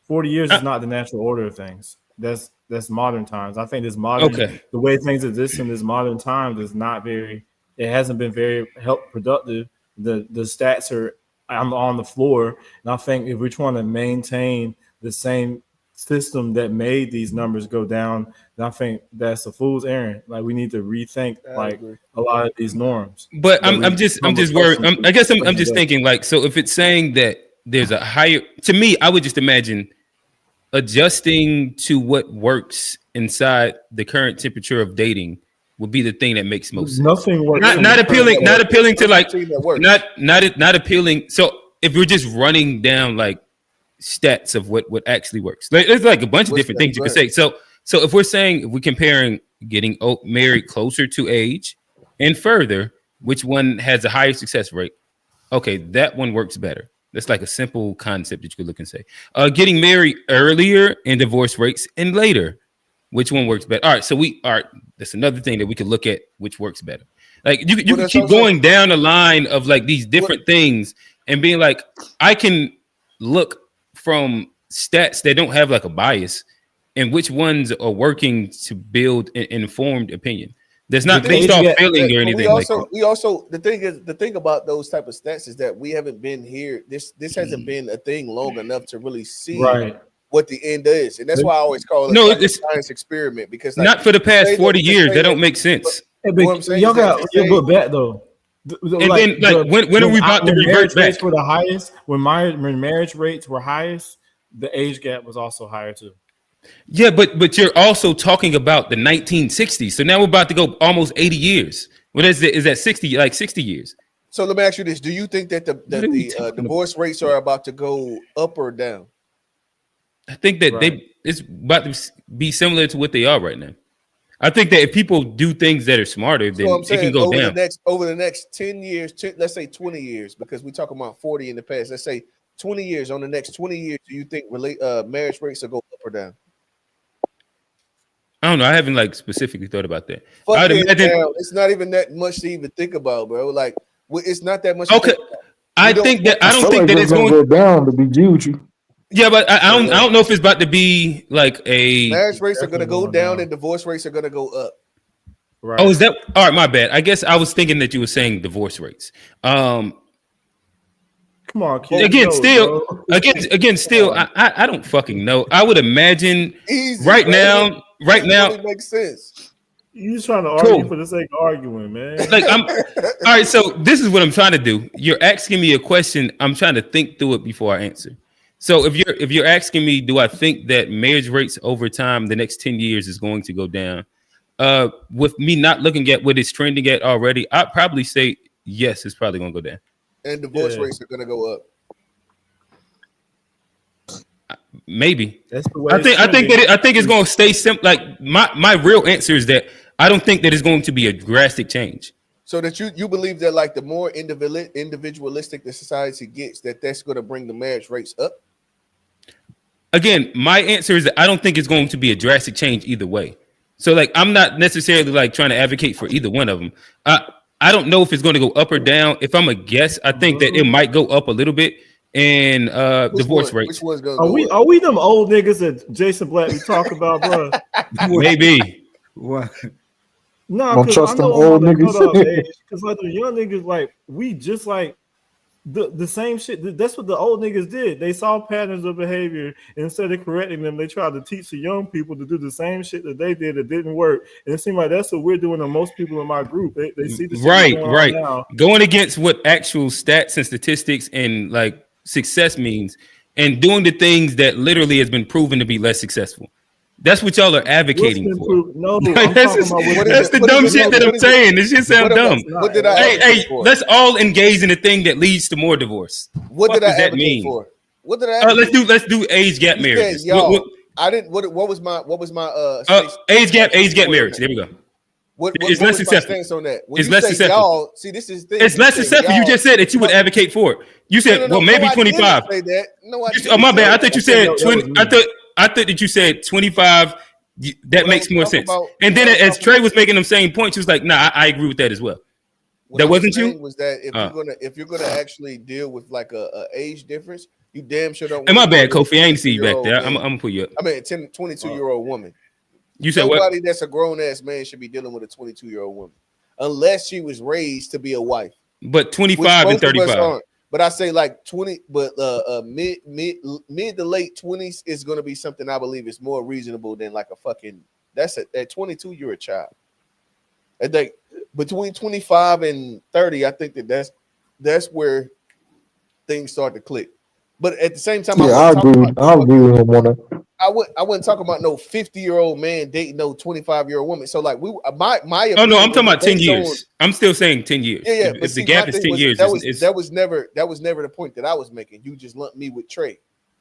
40 years is not the natural order of things. That's modern times. I think this modern the way things exist in this modern times is not very. It hasn't been very productive. The stats are on the floor, and I think if we're trying to maintain the same system that made these numbers go down, then I think that's a fool's errand. Like we need to rethink like a lot of these norms. But I'm just worried. I'm just thinking like, so if it's saying that there's a higher, to me, I would just imagine adjusting to what works inside the current temperature of dating would be the thing that makes most sense. Nothing works. Not appealing to like not appealing. So if we're just running down like stats of what actually works, like, there's like a bunch of different things you can say. So if we're saying, if we're comparing getting married closer to age and further, which one has a higher success rate? Okay, that one works better. That's like a simple concept that you could look and say. Getting married earlier and divorce rates and later, which one works better? All right, that's another thing that we could look at, which works better. Like you can keep going down the line of like these different things and being like, I can look from stats that don't have like a bias and which ones are working to build an informed opinion. That's not based off feeling or anything. We also the thing about those type of stats is that we haven't been here. This hasn't been a thing long enough to really see what the end is, and that's why I always call it a science experiment. Because like, not for the past 40 years, that don't make sense. Y'all got your book back though. And then like when are we about to revert back? For the highest, when marriage rates were highest, the age gap was also higher too. Yeah, but you're also talking about the 1960s. So now we're about to go almost 80 years. What is it? Is that 60? Like 60 years? So let me ask you this: do you think that the divorce rates are about to go up or down? I think that it's about to be similar to what they are right now. I think that if people do things that are smarter, then it can go down. Over the next 10 years, let's say 20 years, because we're talking about 40 in the past. Let's say 20 years. On the next 20 years, do you think marriage rates will go up or down? I don't know. I haven't like specifically thought about that. I'd imagine it's not even that much to even think about, bro. Like it's not that much. Okay, I don't think that it's going to go down. To be due with you. Yeah, but I don't know if it's about to be like a marriage rates are going to go down and divorce rates are going to go up. Right. Oh, is that all right? My bad. I guess I was thinking that you were saying divorce rates. Come on, kid. Again, still, I don't fucking know. I would imagine right now. Really makes sense. You just trying to argue for the sake of arguing, man. Like all right. So this is what I'm trying to do. You're asking me a question. I'm trying to think through it before I answer. So if you're asking me, do I think that marriage rates over time, the next 10 years is going to go down? with me not looking at what it's trending at already, I'd probably say yes, it's probably gonna go down. And divorce rates are gonna go up. Maybe. That's the way I think it's gonna stay simple. Like my real answer is that I don't think that it's going to be a drastic change. So that you believe that like the more individualistic the society gets, that's going to bring the marriage rates up? Again, my answer is that I don't think it's going to be a drastic change either way. So like I'm not necessarily like trying to advocate for either one of them. I don't know if it's going to go up or down. If I'm a guess, I think that it might go up a little bit in divorce rates. Which one's going to Are we them old niggas that Jason Black we talk about, bro? Maybe. What? No, because I know old niggas. Because like the young niggas, like we just like the same shit. That's what the old niggas did. They saw patterns of behavior, and instead of correcting them, they tried to teach the young people to do the same shit that they did. It didn't work, and it seemed like that's what we're doing to most people in my group. They see the shit going on now. Going against what actual stats and statistics and like success means, and doing the things that literally has been proven to be less successful. That's what y'all are advocating for. No, that's the dumb shit that I'm saying. This shit sound dumb. What did I hey, let's all engage in a thing that leads to more divorce. What did I advocate for? What did I? Let's do age gap marriages. I didn't. What was my age gap marriage? There we go. It's less successful on that. It's less successful. See, this is the thing. It's less successful. You just said that you would advocate for it. You said, well, maybe 25. Oh, my bad. I thought you said 20. I thought that you said 25. That makes more sense. And then as Trey was making them same points, he was like, "Nah, I agree with that as well." That wasn't you. Was that if you're gonna actually deal with like a age difference, you damn sure don't. And my bad, Kofi. I ain't see you back there. I'm gonna pull you up. I mean, a 22-year-old woman. You said nobody what? That's a grown ass man should be dealing with a 22-year-old woman, unless she was raised to be a wife. But 25 and 35. But I say like 20, but mid to late 20s is going to be something I believe is more reasonable than like a fucking. At 22 you're a child. At like between 25 and 30, I think that's where things start to click. But at the same time, I agree with him on that. I wouldn't talk about no 50-year-old man dating no 25-year-old woman. So like my oh no, I'm talking about 10 years. I'm still saying 10 years. Yeah. If the gap is 10 years, that was never the point that I was making. You just lumped me with Trey.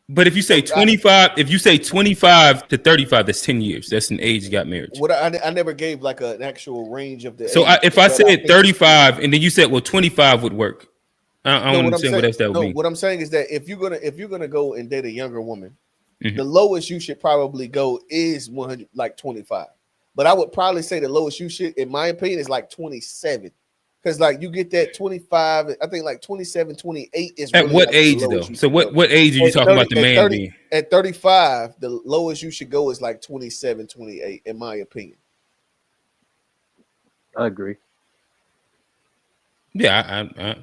But if you say 25, if you say 25 to 35, that's 10 years. That's an age gap marriage. What I never gave like an actual range of the. So if I said 35 and then you said, well, 25 would work. I don't understand what else that would mean. What I'm saying is that if you're gonna go and date a younger woman, the lowest you should probably go is 100, like 25. But I would probably say the lowest you should, in my opinion, is like 27. Because like you get that 25, I think like 27, 28 is at really what like age though? So what age are you talking about the man being? At 35, the lowest you should go is like 27, 28, in my opinion. I agree. Yeah,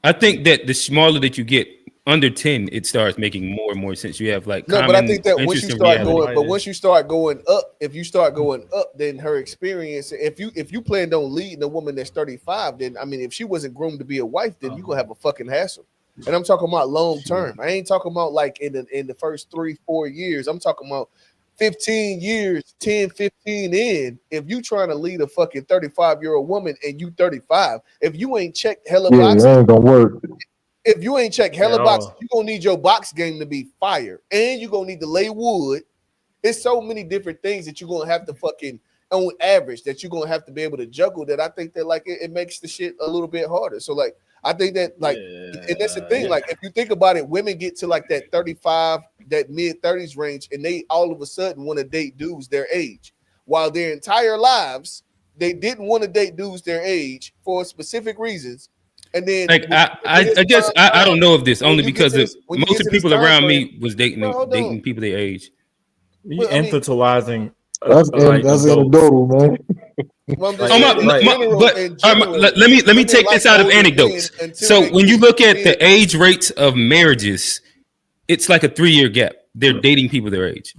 I think that the smaller that you get, under 10, it starts making more and more sense. You have like but I think that once you start going, once you start going up, if you start going up, then her experience. If you plan on leading a woman that's 35, then I mean, if she wasn't groomed to be a wife, then you gonna have a fucking hassle. And I'm talking about long term. I ain't talking about like in the first 3-4 years. I'm talking about 15 years, 10, 15 in. If you trying to lead a fucking 35-year-old woman and you 35, if you ain't checked hella boxes, that ain't gonna work. If you ain't checked hella boxes, you're gonna need your box game to be fire, and you're gonna need to lay wood. It's so many different things that you're gonna have to fucking on average that you're gonna have to be able to juggle. That I think that like it makes the shit a little bit harder. So like I think that like, and that's the thing. Like if you think about it, women get to like that 35, that mid 30s range, and they all of a sudden want to date dudes their age, while their entire lives they didn't want to date dudes their age for specific reasons. And then like I guess I don't know of this only because of most of the people around me was dating people their age. You infantilizing. That's anecdotal, man. Let me take this out of anecdotes. So when you look at the age rates of marriages, it's like a 3-year gap. They're dating people their age.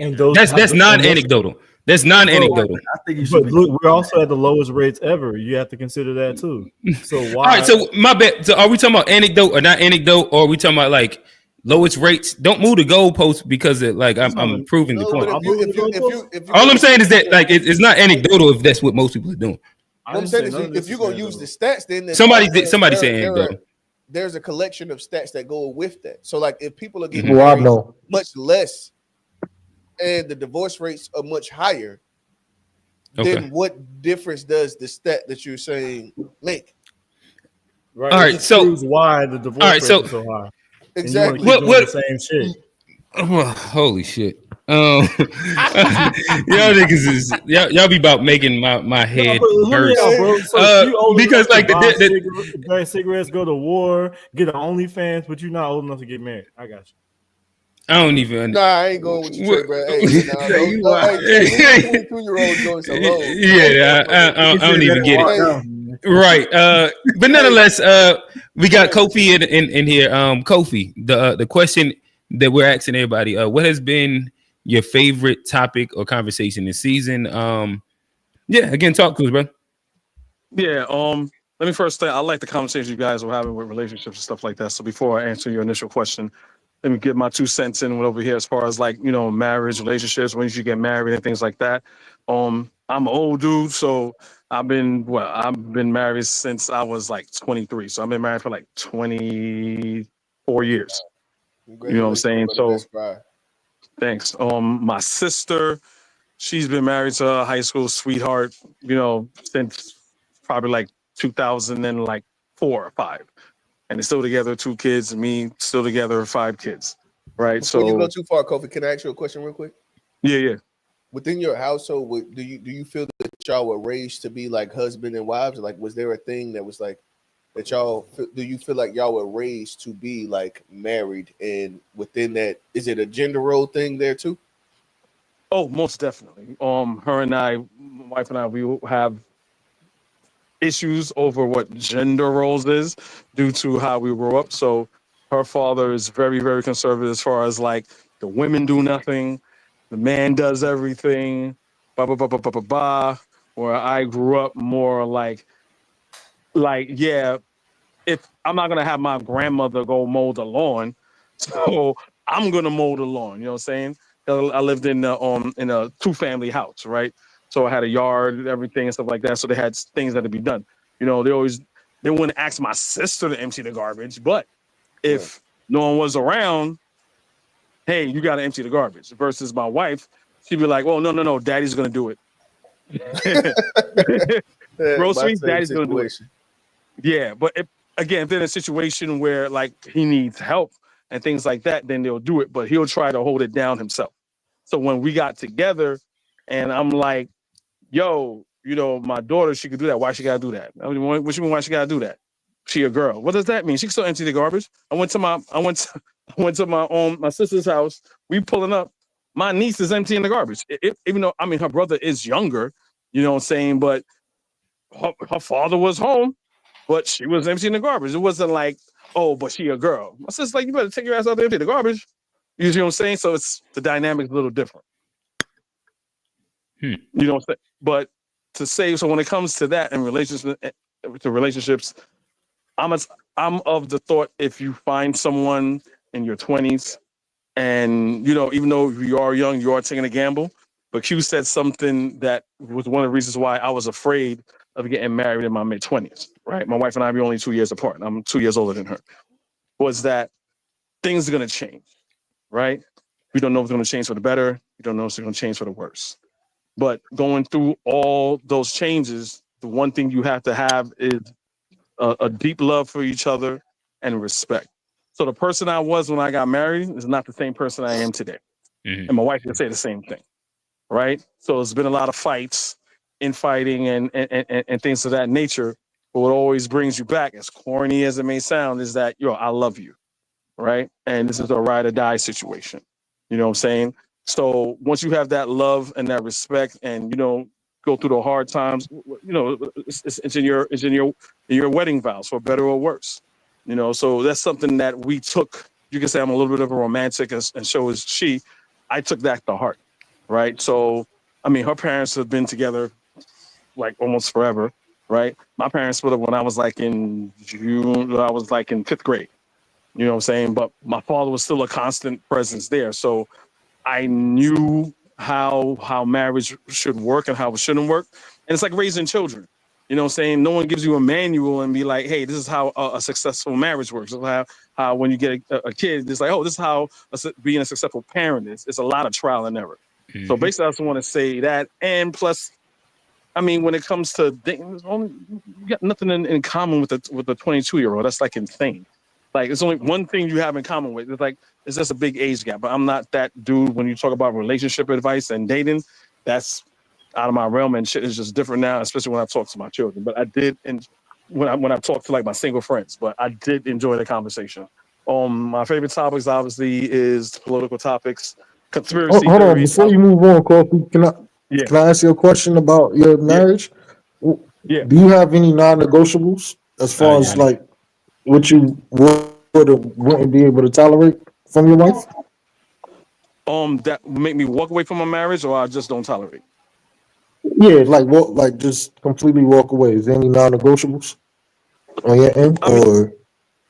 And that's non-anecdotal. That's non-anecdotal. I think you should. But look, we're also at the lowest rates ever. You have to consider that too. So why? All right. So my bad. So are we talking about anecdote or not anecdote, or are we talking about like lowest rates. Don't move the goalpost because I'm proving the point. All I'm saying is that like it's not anecdotal if that's what most people are doing. What I'm saying is if you're gonna use the stats, then somebody say anecdotal. There's a collection of stats that go with that. So like if people are getting married much less and the divorce rates are much higher, then what difference does the stat that you're saying make? Right. All right. So why the divorce rate is so high? Exactly. What the same shit. Holy shit. Y'all niggas is y'all be about making my head hurt. Because like buy cigarettes, go to war, get an OnlyFans, but you're not old enough to get married. I got you. I don't even. Nah, I ain't going with you, Trey, bro. Hey, 22-year-old doing so low. Yeah, I don't even get it. Right. But nonetheless, we got Kofi in here. Kofi, the question that we're asking everybody, what has been your favorite topic or conversation this season? Again, talk to us, bro. Yeah, let me first say I like the conversation you guys were having with relationships and stuff like that. So before I answer your initial question, let me get my 2 cents in over here as far as like, marriage, relationships, when you should get married and things like that. I'm an old dude, so I've been married since I was like 23. So I've been married for like 24 years. You know what I'm saying? So thanks. My sister, she's been married to a high school sweetheart, since probably like 2004 or 5. And they're still together, 2 kids, and me still together, 5 kids. Right. Before you go too far, Kofi, can I ask you a question real quick? Yeah. Within your household, do you feel that y'all were raised to be like husband and wives? Like, was there a thing that was like that y'all? Do you feel like y'all were raised to be like married? And within that, is it a gender role thing there too? Oh, most definitely. Her and I, my wife and I, we have issues over what gender roles is due to how we grew up. So her father is very, very conservative as far as like the women do nothing, the man does everything, where I grew up more like, yeah, if I'm not gonna have my grandmother go mow the lawn, so I'm gonna mow the lawn. You know what I'm saying? I lived in a 2-family house, right? So I had a yard, everything and stuff like that. So they had things that had to be done. They wouldn't ask my sister to empty the garbage, but if no one was around, hey, you got to empty the garbage. Versus my wife, she'd be like, "Oh, no, daddy's gonna do it." Groceries, daddy's gonna do it. Yeah, but if they're in a situation where like he needs help and things like that, then they'll do it. But he'll try to hold it down himself. So when we got together, and I'm like, "Yo, my daughter, she could do that. Why she gotta do that? I mean, what you mean? Why she gotta do that? She a girl. What does that mean? She can still empty the garbage." I went to my my sister's house. We pulling up. My niece is emptying the garbage. Even though her brother is younger, you know what I'm saying, but her father was home, but she was emptying the garbage. It wasn't like, oh, but she a girl. My sister's like, you better take your ass out there and empty the garbage. You see what I'm saying? So it's the dynamic's a little different. You know what I'm saying? But to say, so when it comes to that and relationships, I'm of the thought, if you find someone in your 20s and, even though you are young, you are taking a gamble. But Q said something that was one of the reasons why I was afraid of getting married in my mid-20s, right? My wife and I are only 2 years apart. I'm 2 years older than her. Was that things are going to change, right? We don't know if it's going to change for the better. We don't know if it's going to change for the worse. But going through all those changes, the one thing you have to have is a deep love for each other and respect. So the person I was when I got married is not the same person I am today. Mm-hmm. And my wife can say the same thing, right? So there's been a lot of fights, infighting and things of that nature. But what always brings you back, as corny as it may sound, is that, I love you, right? And this is a ride or die situation. You know what I'm saying? So once you have that love and that respect, and go through the hard times, it's in your wedding vows, for better or worse. So that's something that we took. You can say I'm a little bit of a romantic, and so is she. I took that to heart, right? So her parents have been together like almost forever, right? My parents split up when I was like in 5th grade. You know what I'm saying? But my father was still a constant presence there. So I knew how marriage should work and how it shouldn't work. And it's like raising children. You know what I'm saying? No one gives you a manual and be like, hey, this is how a successful marriage works. This is how when you get a kid, it's like, oh, this is how being a successful parent is. It's a lot of trial and error. So basically, I just want to say that. And plus, I mean, when it comes to dating, you got nothing in common with the 22-year-old. That's like insane. Like, it's only one thing you have in common with. It's like it's just a big age gap. But I'm not that dude when you talk about relationship advice and dating. That's out of my realm, and shit is just different now, especially when I talk to my children. But I did, and when I talk to like my single friends, but I did enjoy the conversation. My favorite topics obviously is political topics, conspiracy Hold on, theories. before you move on, Kofi, Yeah, can I ask you a question about your yeah, marriage? yeah. Do you have any non-negotiables as far as Yanni. like what you would or wouldn't be able to tolerate from your wife? That make me walk away from a marriage, or I just don't tolerate. Yeah, like what, like just completely walk away. Is there any non-negotiables on your end, I mean, or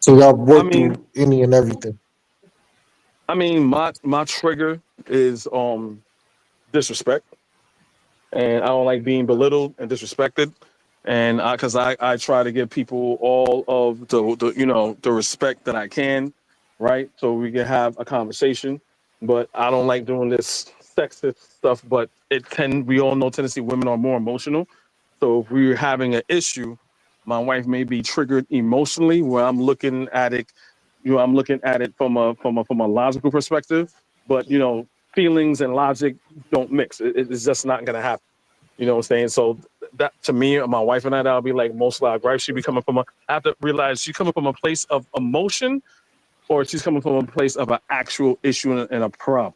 so y'all I work mean, through any and everything? my trigger is disrespect, and I don't like being belittled and disrespected. And I try to give people all of the respect that I can, right? So we can have a conversation. But I don't like doing this sexist stuff. But we all know Tennessee women are more emotional. So if we're having an issue, my wife may be triggered emotionally where I'm looking at it, I'm looking at it from a logical perspective. But feelings and logic don't mix. It's just not gonna happen. You know what I'm saying? So that to me, my wife and I, that'll be like most like right. She be coming from I have to realize she's coming from a place of emotion, or she's coming from a place of an actual issue and a problem.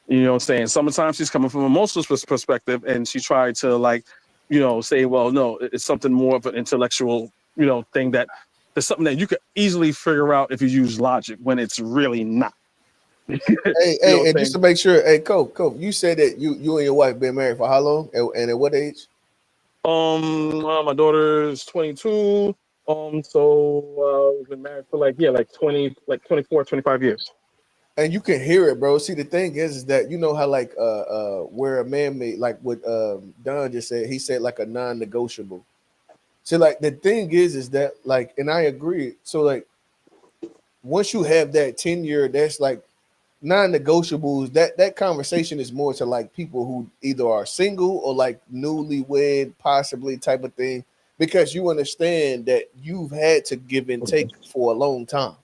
You know what I'm saying? Sometimes she's coming from an emotional perspective, and she tried to say, well, no, it's something more of an intellectual, thing that there's something that you could easily figure out if you use logic when it's really not. You Hey, know what hey, I'm and just saying? to make sure, hey, Cope, you said that you and your wife been married for how long, and at what age? My daughter is 22. We've been married for like 20, like 24, 25 years. And you can hear it, bro. See, the thing is that you know how like where a man made like what Don just said. He said like a non-negotiable. So like the thing is that like, and I agree. So like once you have that tenure, that's like non-negotiables. That conversation is more to like people who either are single or like newlywed, possibly type of thing, because you understand that you've had to give and take for a long time.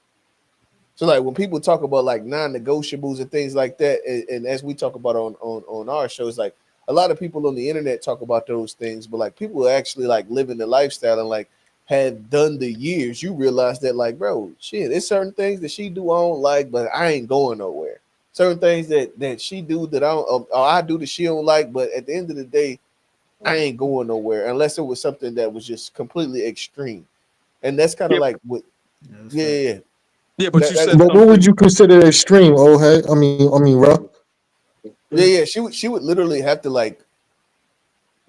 So like when people talk about like non-negotiables and things like that, and as we talk about on our shows, like a lot of people on the internet talk about those things, but like people actually like living the lifestyle and like have done the years, you realize that like, bro, shit, there's certain things that she do I don't like, but I ain't going nowhere. Certain things that she do that I don't, or I do that she don't like, but at the end of the day, I ain't going nowhere unless it was something that was just completely extreme. And that's kind of Yeah, like what, Yeah, that's yeah, fact. yeah. yeah, but you That's said But what would something. you consider extreme, old head? I mean, rough. yeah, yeah. She would literally have to like,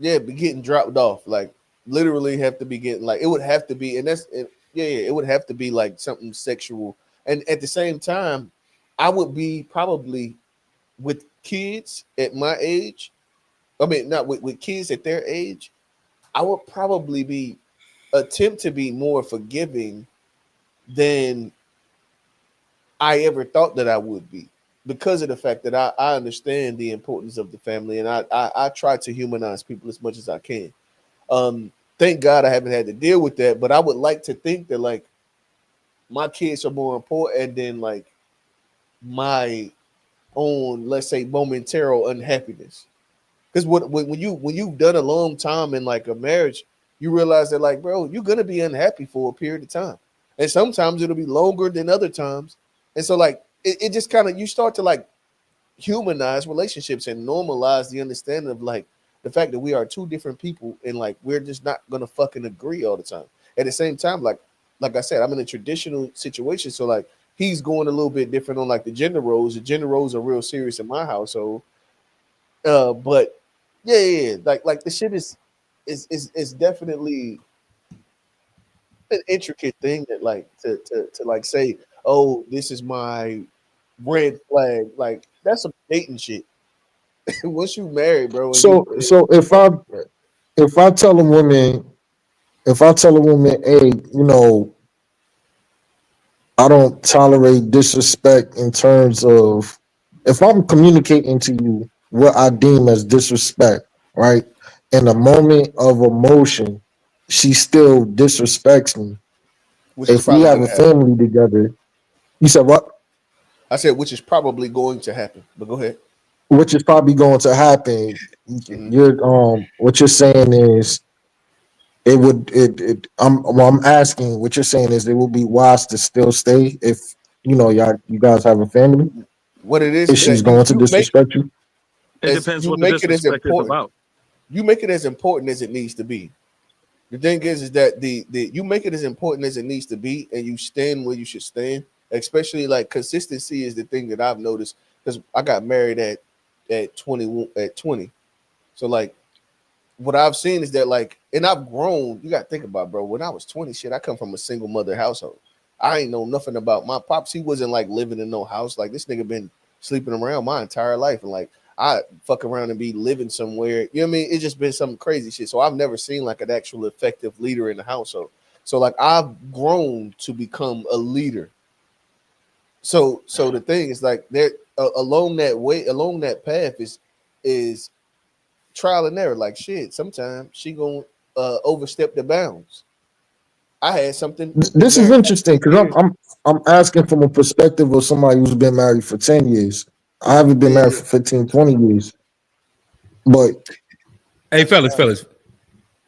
yeah, be getting dropped off, like literally have to be getting like it would have to be, and yeah, yeah, it would have to be like something sexual. And at the same time, I would be probably with kids at my age. I mean, not with kids at their age. I would probably be attempt to be more forgiving than I ever thought that I would be, because of the fact that I understand the importance of the family, and I try to humanize people as much as I can. Thank God I haven't had to deal with that, but I would like to think that like my kids are more important than like my own, let's say, momentary unhappiness. Because when you've done a long time in like a marriage, you realize that like, bro, you're gonna be unhappy for a period of time, and sometimes it'll be longer than other times. And so like it just kind of, you start to like humanize relationships and normalize the understanding of like the fact that we are two different people, and like we're just not gonna fucking agree all the time. At the same time, like I said, I'm in a traditional situation, so like he's going a little bit different on like the gender roles. The gender roles are real serious in my household. But yeah, yeah, yeah. Like the shit is definitely an intricate thing that like to like say, oh, this is my red flag. Like that's some dating shit. Once you married, bro. So if I tell a woman, hey, I don't tolerate disrespect in terms of if I'm communicating to you what I deem as disrespect, right? In a moment of emotion, she still disrespects me. which is If we probably have going a to happen. family together, you said what? I said, which is probably going to happen. But go ahead. Which is probably going to happen. Mhm. What you're saying is I'm asking what you're saying is it would be wise to still stay if you guys have a family. What it If is she's that going to disrespect you. It depends you what the make it as disrespect is important. about. You make it as important as it needs to be. The thing is that the you make it as important as it needs to be, and you stand where you should stand. Especially like consistency is the thing that I've noticed because I got married at 20. So like what I've seen is that like, and I've grown. You got to think about, bro. When I was 20, shit, I come from a single mother household. I ain't know nothing about my pops. He wasn't like living in no house. Like this nigga been sleeping around my entire life, and like I fuck around and be living somewhere. You know what I mean? It's just been some crazy shit. So I've never seen like an actual effective leader in the household. So like I've grown to become a leader. So the thing is like there along that way, along that path is trial and error. Like shit, sometimes she gonna overstep the bounds. I had something been This is married for interesting 10 because years. I'm asking from a perspective of somebody who's been married for 10 years. I haven't been married Yeah, for 15, 20 years. But Hey, fellas,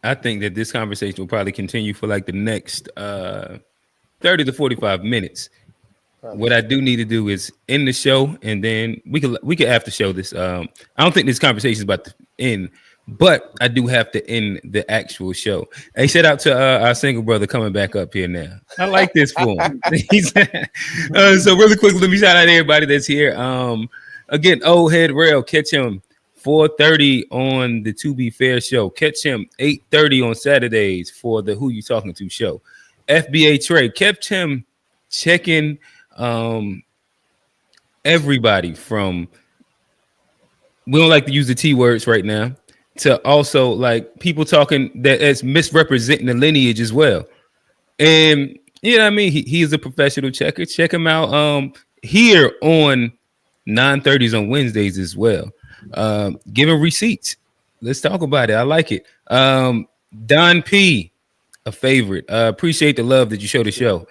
I think that this conversation will probably continue for like the next 30 to 45 minutes. probably What I so. do need to do is end the show, and then we could after show this. I don't think this conversation is about to end, but I do have to end the actual show. Hey, shout out to our single brother coming back up here now. I like this for him. So really quick, let me shout out everybody that's here. Again, old head rail, catch him 4:30 on the To Be Fair show. Catch him 8:30 on Saturdays for the Who You Talking To show. FBA Trey, catch him checking everybody from, we don't like to use the T words right now, to also like people talking that as misrepresenting the lineage as well. And you know what I mean? He is a professional checker. Check him out here on 9:30s on Wednesdays as well. Giving receipts. Let's talk about it. I like it. Don P, a favorite. Appreciate the love that you show the show.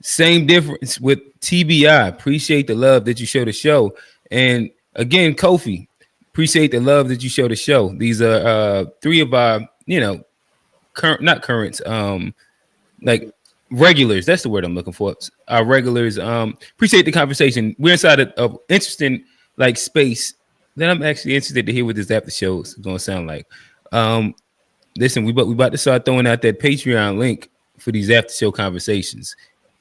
Same difference with TBI. Appreciate the love that you show the show. And again, Kofi, appreciate the love that you show the show. These are three of our, current, not currents, like regulars. That's the word I'm looking for. Our regulars. Appreciate the conversation. We're inside of interesting like space that I'm actually interested to hear what this after show is going to sound like. Listen, we about to start throwing out that Patreon link for these after show conversations.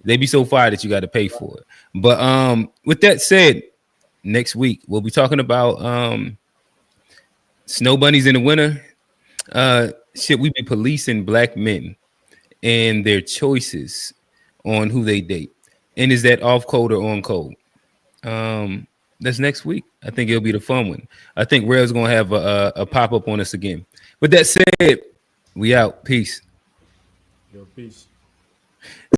They be so fire that you got to pay for it. But with that said, next week we'll be talking about snow bunnies in the winter. Should we be policing black men and their choices on who they date? And is that off code or on code? That's next week. I think it'll be the fun one. I think Rail's gonna have a pop up on us again. With that said, we out. Peace. Yo, peace.